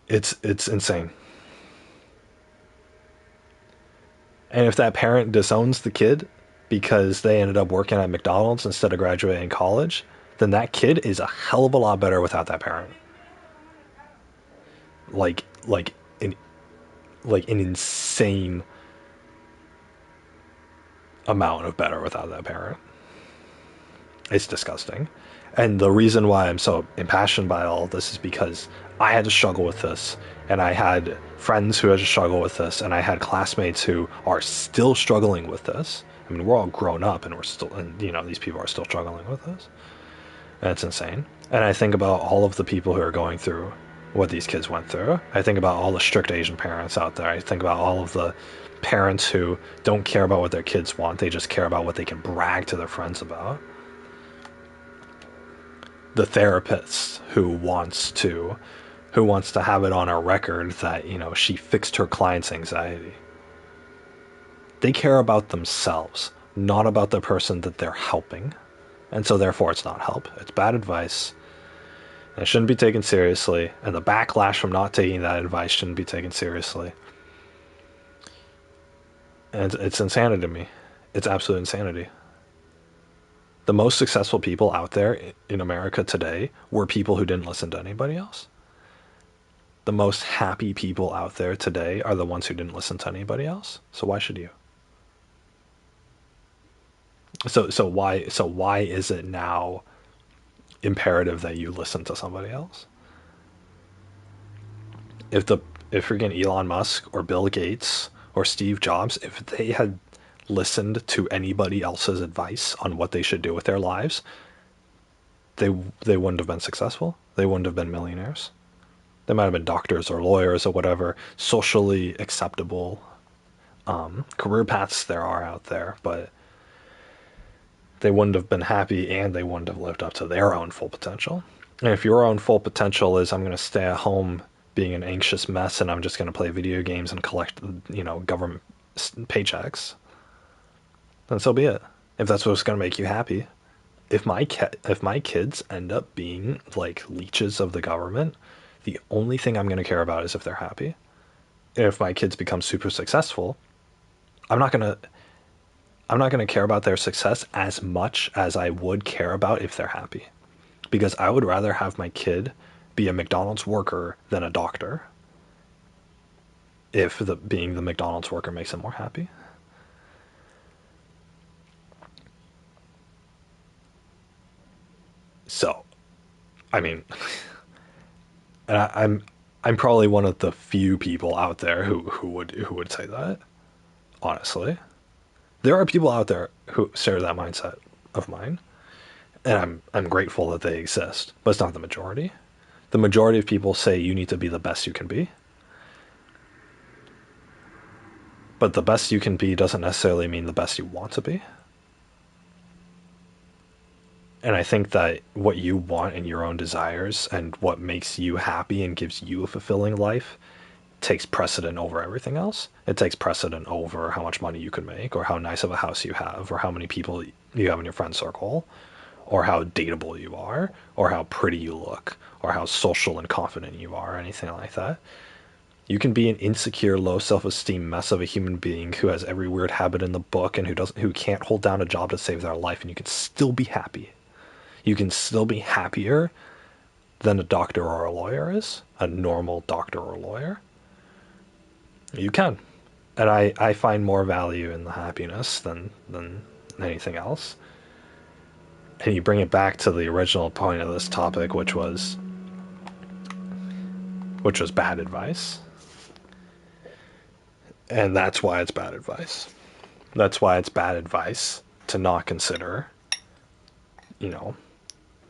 It's insane. And if that parent disowns the kid because they ended up working at McDonald's instead of graduating college, then that kid is a hell of a lot better without that parent. Like an insane amount of better without that parent. It's disgusting. And the reason why I'm so impassioned by all of this is because I had to struggle with this, and I had friends who had to struggle with this, and I had classmates who are still struggling with this. I mean, we're all grown up, and these people are still struggling with this. And it's insane. And I think about all of the people who are going through what these kids went through. I think about all the strict Asian parents out there. I think about all of the parents who don't care about what their kids want. They just care about what they can brag to their friends about. The therapist who wants to have it on a record that, she fixed her client's anxiety. They care about themselves, not about the person that they're helping. And so therefore it's not help. It's bad advice. And it shouldn't be taken seriously. And the backlash from not taking that advice shouldn't be taken seriously. And it's insanity to me. It's absolute insanity. The most successful people out there in America today were people who didn't listen to anybody else. The most happy people out there today are the ones who didn't listen to anybody else. So why should you? So why is it now imperative that you listen to somebody else? If freaking Elon Musk or Bill Gates or Steve Jobs, if they had listened to anybody else's advice on what they should do with their lives, they wouldn't have been successful. They wouldn't have been millionaires. They might have been doctors or lawyers or whatever socially acceptable career paths there are out there, but they wouldn't have been happy, and they wouldn't have lived up to their own full potential. And if your own full potential is, I'm going to stay at home being an anxious mess, and I'm just going to play video games and collect, government paychecks, then so be it. If that's what's going to make you happy, if my kids end up being like leeches of the government, the only thing I'm going to care about is if they're happy. If my kids become super successful, I'm not going to I'm not going to care about their success as much as I would care about if they're happy. Because I would rather have my kid be a McDonald's worker than a doctor if the being the McDonald's worker makes them more happy. So, I mean, and I'm probably one of the few people out there who would say that. Honestly, there are people out there who share that mindset of mine, and I'm grateful that they exist, but it's not the majority. The majority of people say you need to be the best you can be, but the best you can be doesn't necessarily mean the best you want to be. And I think that what you want and your own desires and what makes you happy and gives you a fulfilling life takes precedent over everything else. It takes precedent over how much money you can make, or how nice of a house you have, or how many people you have in your friend circle, or how dateable you are, or how pretty you look, or how social and confident you are, or anything like that. You can be an insecure, low self-esteem mess of a human being who has every weird habit in the book and who can't hold down a job to save their life, and you can still be happy. You can still be happier than a doctor or a lawyer is, a normal doctor or lawyer. You can. And I find more value in the happiness than anything else. And you bring it back to the original point of this topic, which was bad advice. And that's why it's bad advice. That's why it's bad advice to not consider, you know,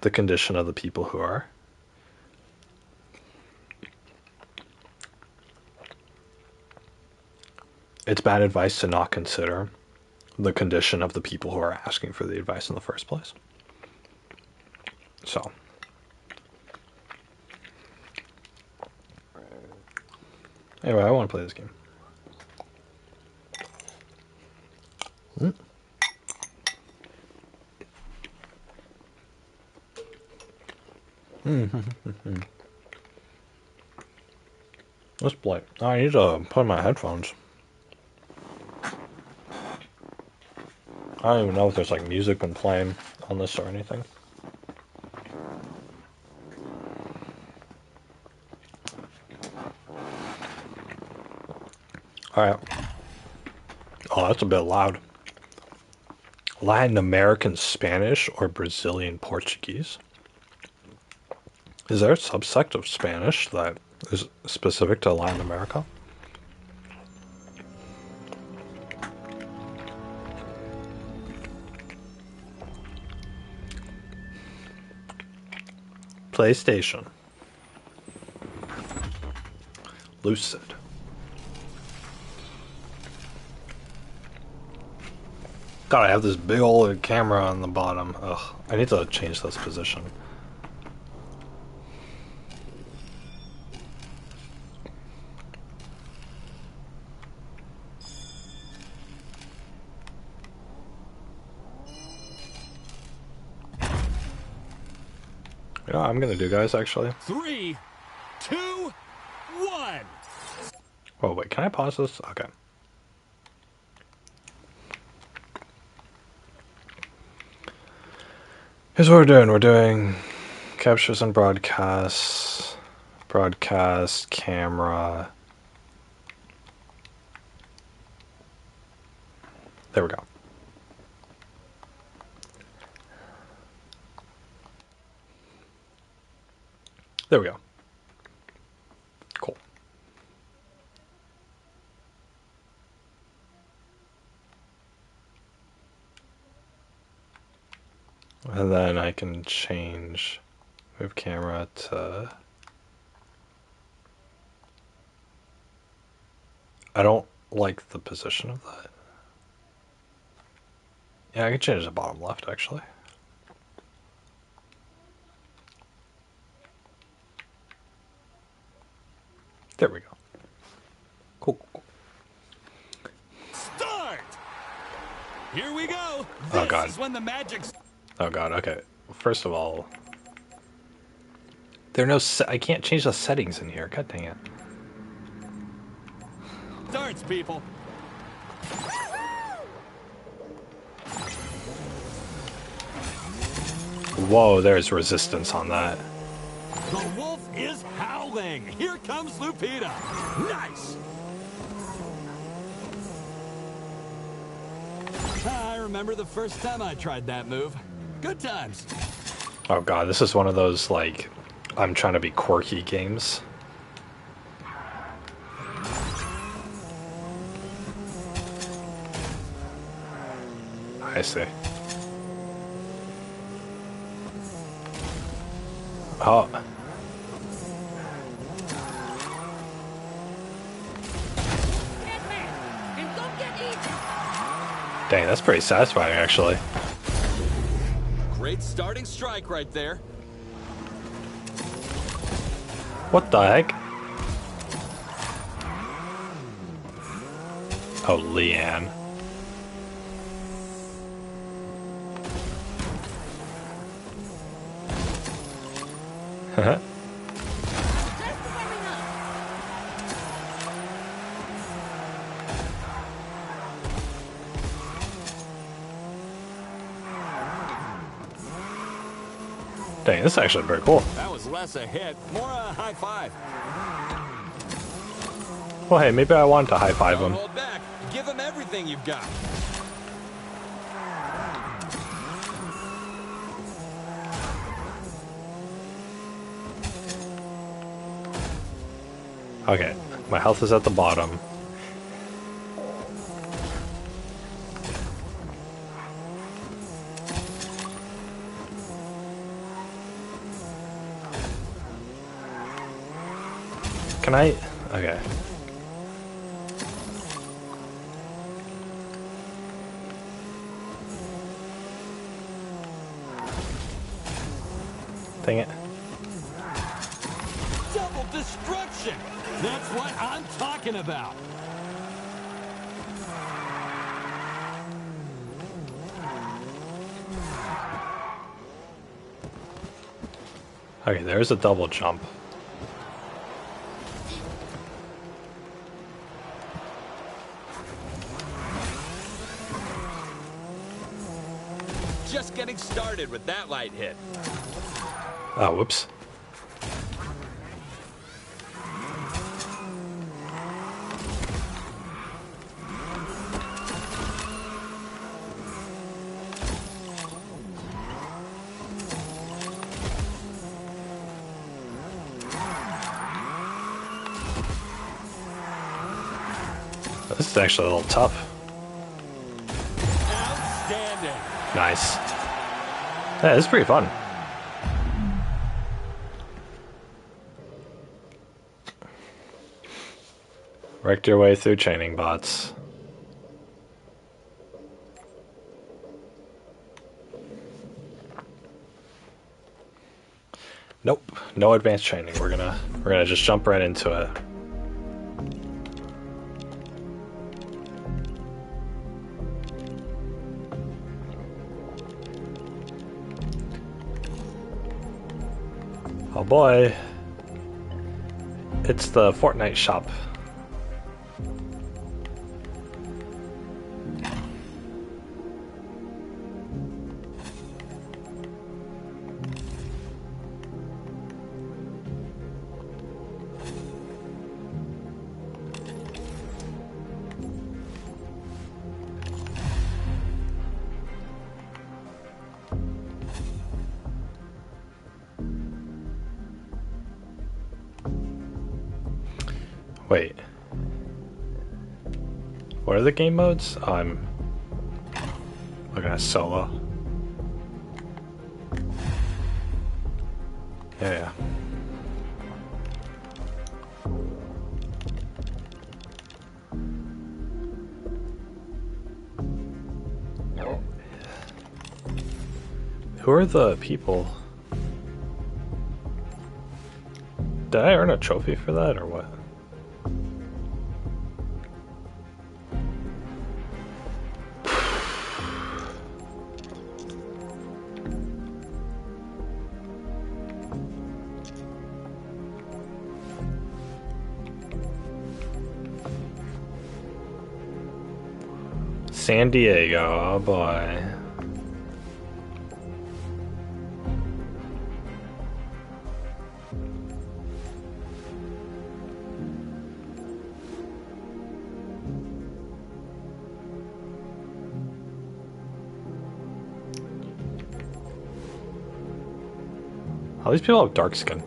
the condition of the people who are. It's bad advice to not consider the condition of the people who are asking for the advice in the first place. So, anyway, I want to play this game. Let's play. I need to put on my headphones. I don't even know if there's like music been playing on this or anything. Alright. Oh, that's a bit loud. Latin American Spanish or Brazilian Portuguese? Is there a subsect of Spanish that is specific to Latin America? PlayStation. Lucid. God, I have this big old camera on the bottom. Ugh, I need to change this position. You know what I'm gonna do, guys, actually? 3, 2, 1. Oh, wait, can I pause this? Okay. Here's what we're doing. We're doing captures and broadcasts, broadcast, camera. There we go. There we go. Cool. And then I can change move camera to... I don't like the position of that. Yeah, I can change the bottom left, actually. There we go. Cool, cool, cool. Start! Here we go. Oh, God. This is when the magic... Oh god, okay. First of all, there are no I can't change the settings in here. God dang it. Darts, people. Whoa, there's resistance on that. The wolf is howling. Here comes Lupita. Nice. I remember the first time I tried that move. Good times. Oh god, this is one of those, like, I'm trying to be quirky games. I see. Oh. Dang, that's pretty satisfying, actually. Great starting strike right there. What the heck? Oh, Leanne. Dang, this is actually pretty cool. That was less a hit, more a high five. Well, hey, maybe I want to high five Don't him. hold back. Give him everything you've got. Okay, my health is at the bottom. Can I? Okay. Dang it. Double destruction. That's what I'm talking about. Okay, there's a double jump. Just getting started with that light hit. Oh, whoops. This is actually a little tough. Outstanding. Nice. Yeah, this is pretty fun. Wrecked your way through chaining bots. Nope, no advanced training. We're gonna just jump right into it. Oh boy. It's the Fortnite shop. Wait. What are the game modes? Oh, I'm looking at solo. Yeah. Who are the people? Did I earn a trophy for that or what? San Diego, oh boy. All these people have dark skin.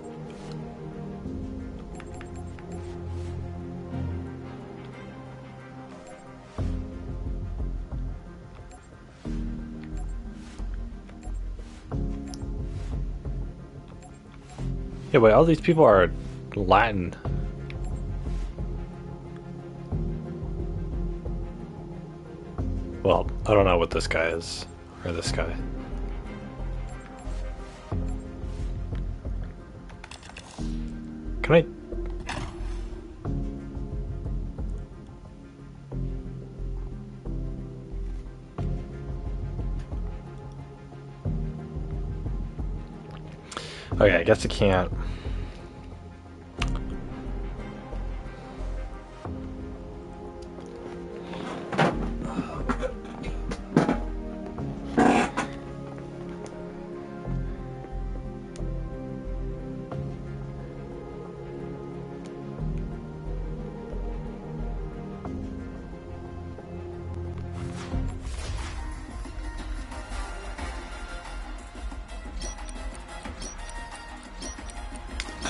Yeah, wait, all these people are Latin. Well, I don't know what this guy is, or this guy. Can I... Okay, I guess I can't.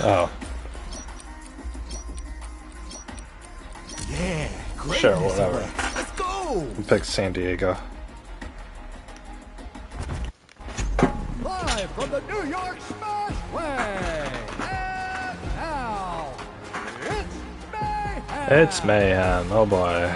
Oh. Yeah, great. Sure, whatever. Let's go. We picked San Diego. Live from the New York Smashway. And now, it's mayhem. It's mayhem, oh boy.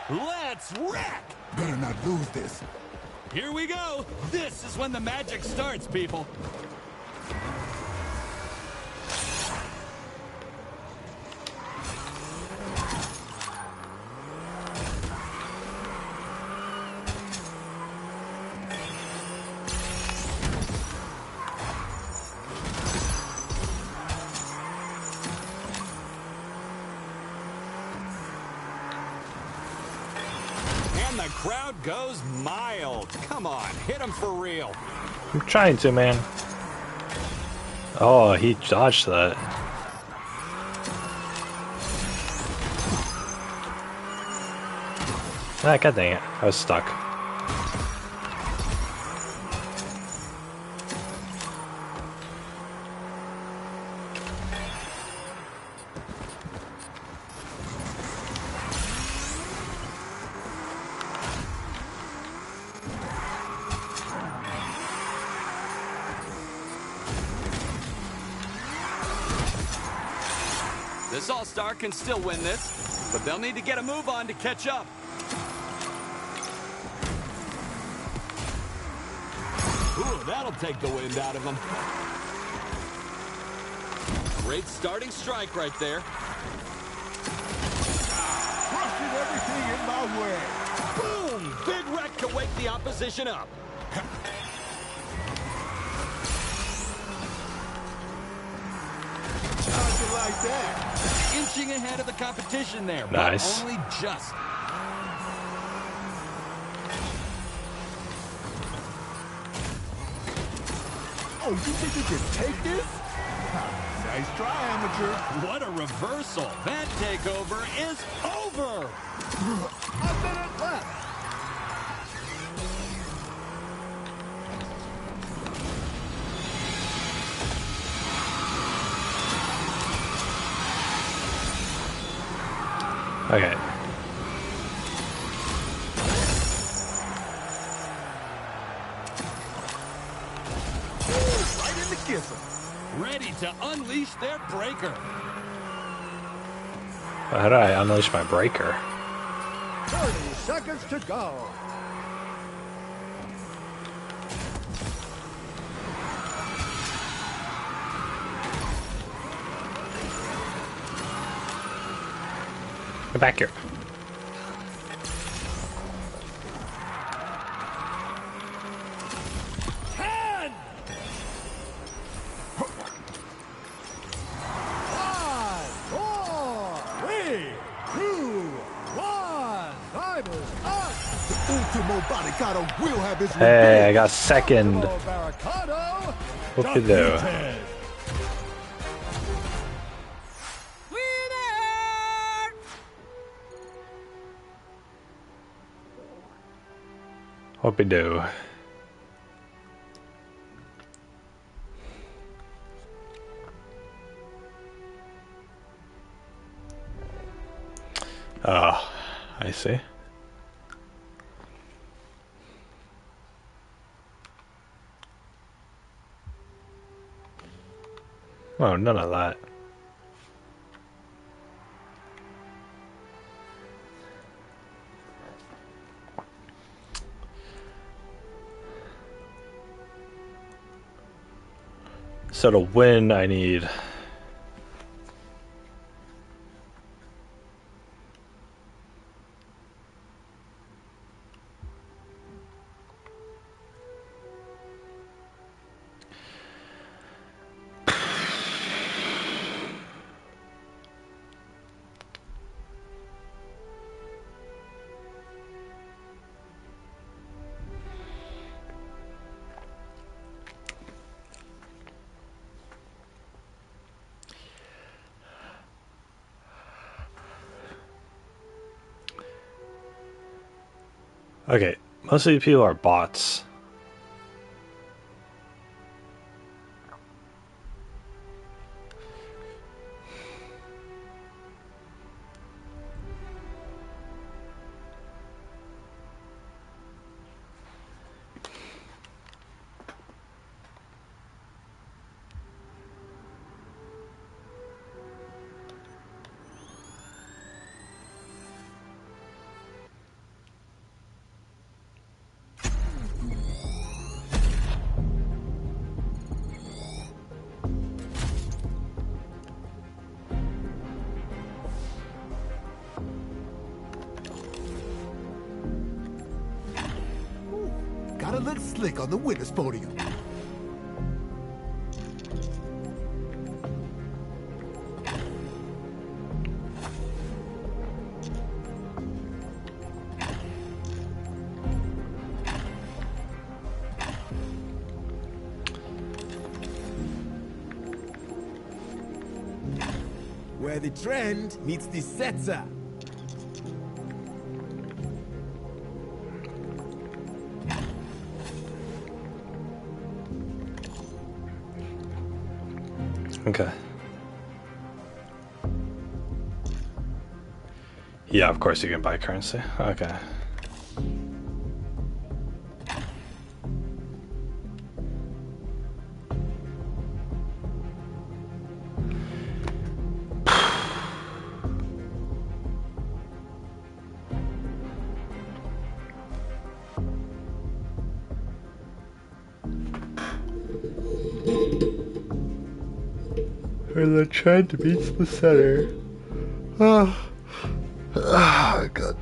Let's wreck! Better not lose this. Here we go! This is when the magic starts, people! The crowd goes mild. Come on, hit him for real. I'm trying to, man. Oh, he dodged that. Ah, god dang it. I was stuck. This all-star can still win this, but they'll need to get a move on to catch up. Ooh, that'll take the wind out of them. Great starting strike right there. Crushing everything in my way. Boom! Big wreck to wake the opposition up. Like that. Inching ahead of the competition there, nice. But only just. Oh, you think you can take this? Nice try, amateur. What a reversal. That takeover is over. A minute left. Okay. Right in the kisser. Ready to unleash their breaker. How do I unleash my breaker? 30 seconds to go. Get back here. Time is up. The Ultimo Barricado will have his Hey, I revenge. got second. Ultimo Barricado What you do? defeated. Hope you do. Oh, I see. Oh, none of that. So to win, I need... Okay, most of these people are bots. Gotta look slick on the winner's podium. Where the trend meets the setzer. Okay. Yeah, of course you can buy currency. Okay. Where the trend meets the center. Oh, God.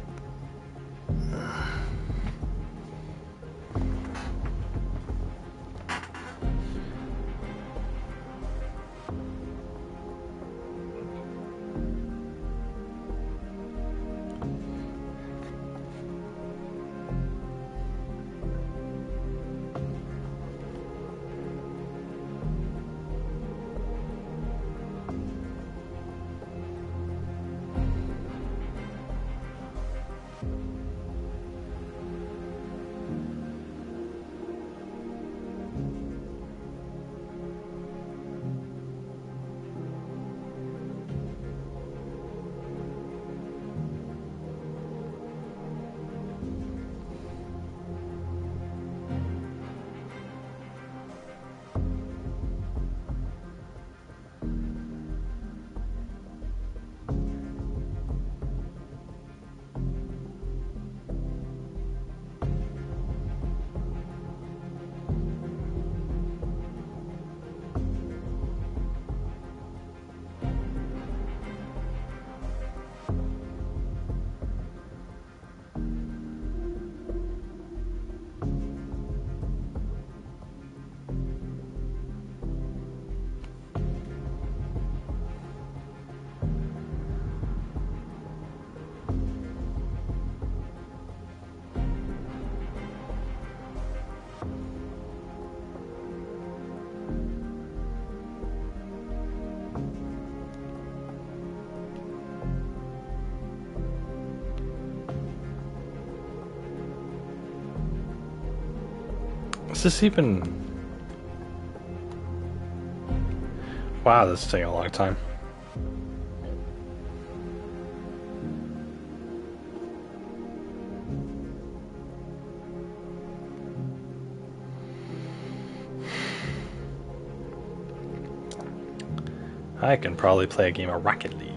Is this even... Wow, this is taking a long time. I can probably play a game of Rocket League.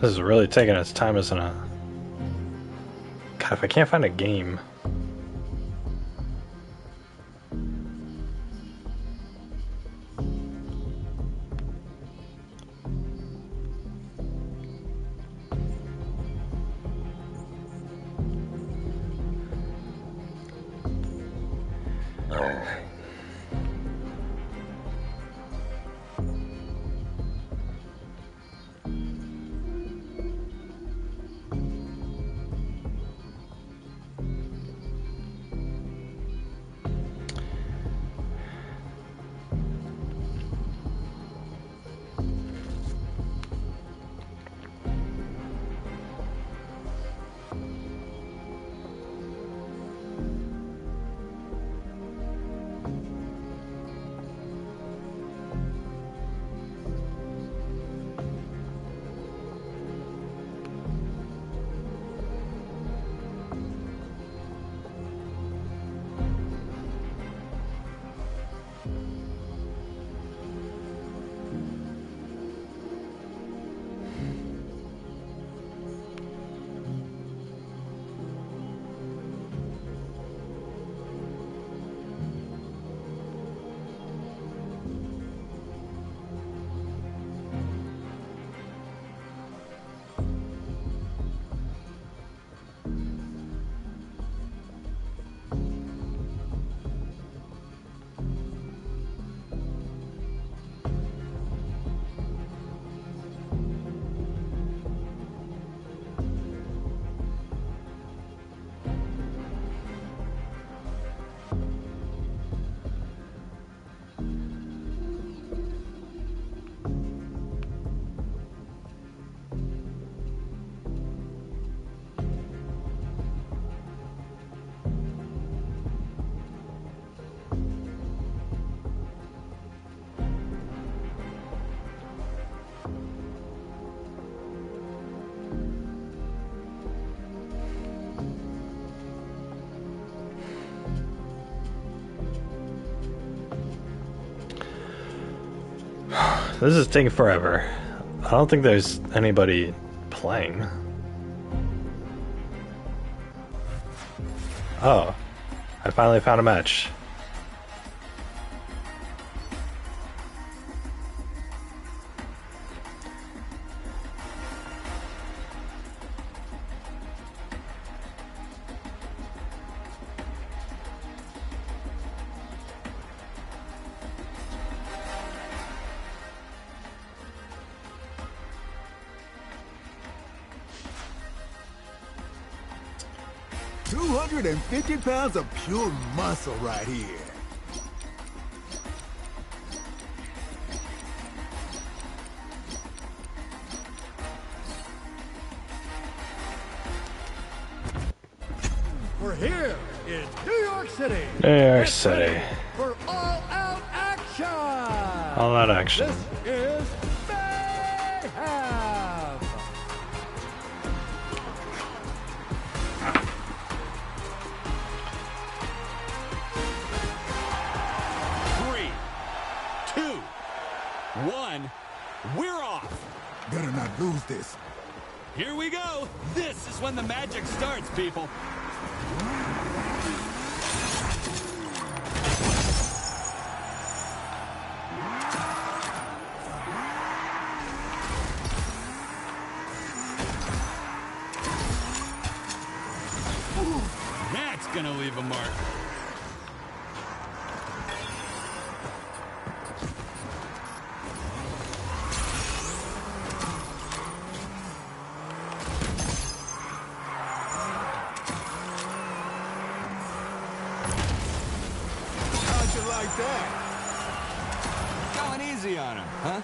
This is really taking its time, isn't it? God, if I can't find a game. This is taking forever. I don't think there's anybody playing. Oh, I finally found a match. £250 of pure muscle right here. For here is New York City. New York Get City. ready for all-out action. All that action. This is Mayhem. 3, 2, 1. We're off. Better not lose this. Here we go. This is when the magic starts, people. That's gonna leave a mark. How'd you like that? Going easy on him, huh?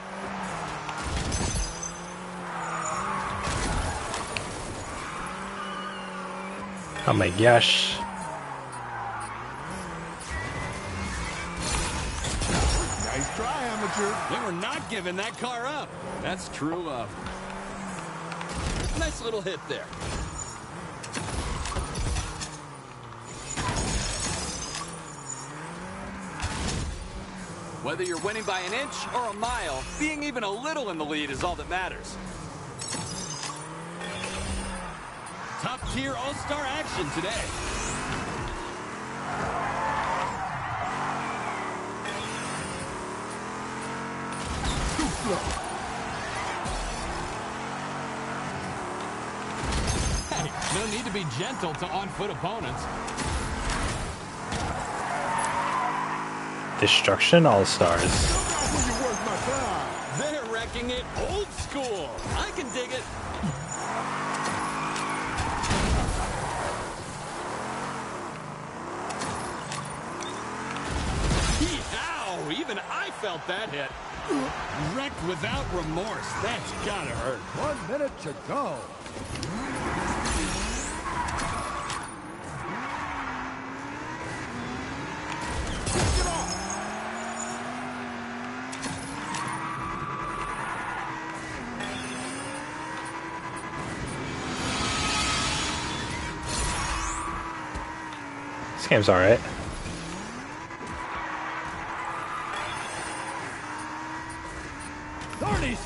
Oh my gosh. Nice try, amateur. They were not giving that car up. That's true love. Nice little hit there. Whether you're winning by an inch or a mile, being even a little in the lead is all that matters. Top-tier all-star action today. Too slow. Hey, no need to be gentle to on-foot opponents. Destruction All-Stars. Will you work my time? They're wrecking it old school. I can dig it. Ow, even I felt that hit. Wrecked without remorse. That's gotta hurt. 1 minute to go. Get off. This game's alright.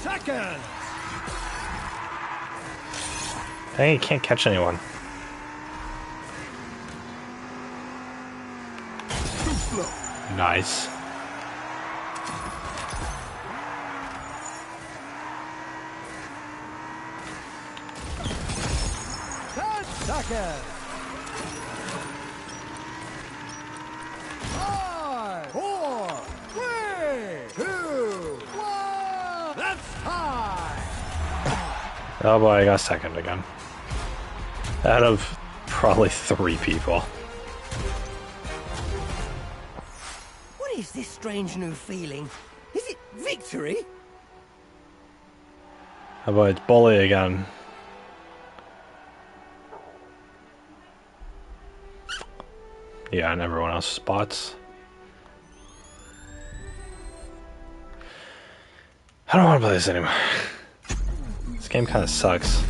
Seconds. Dang, you can't catch anyone. Too slow. Nice. Seconds. 5, 4, 3, 2, 1. That's time. Oh boy, I got second again. Out of probably 3 people. What is this strange new feeling? Is it victory? How about it's bully again? Yeah, and everyone else spots. I don't want to play this anymore. This game kind of sucks.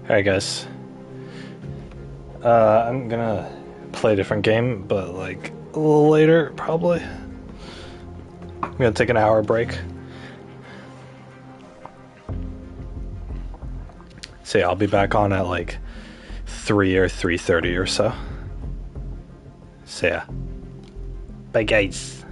Alright guys, I'm gonna play a different game, but like a little later probably. I'm gonna take an hour break. So yeah, I'll be back on at like 3 or 3:30 or so. So yeah. Bye guys.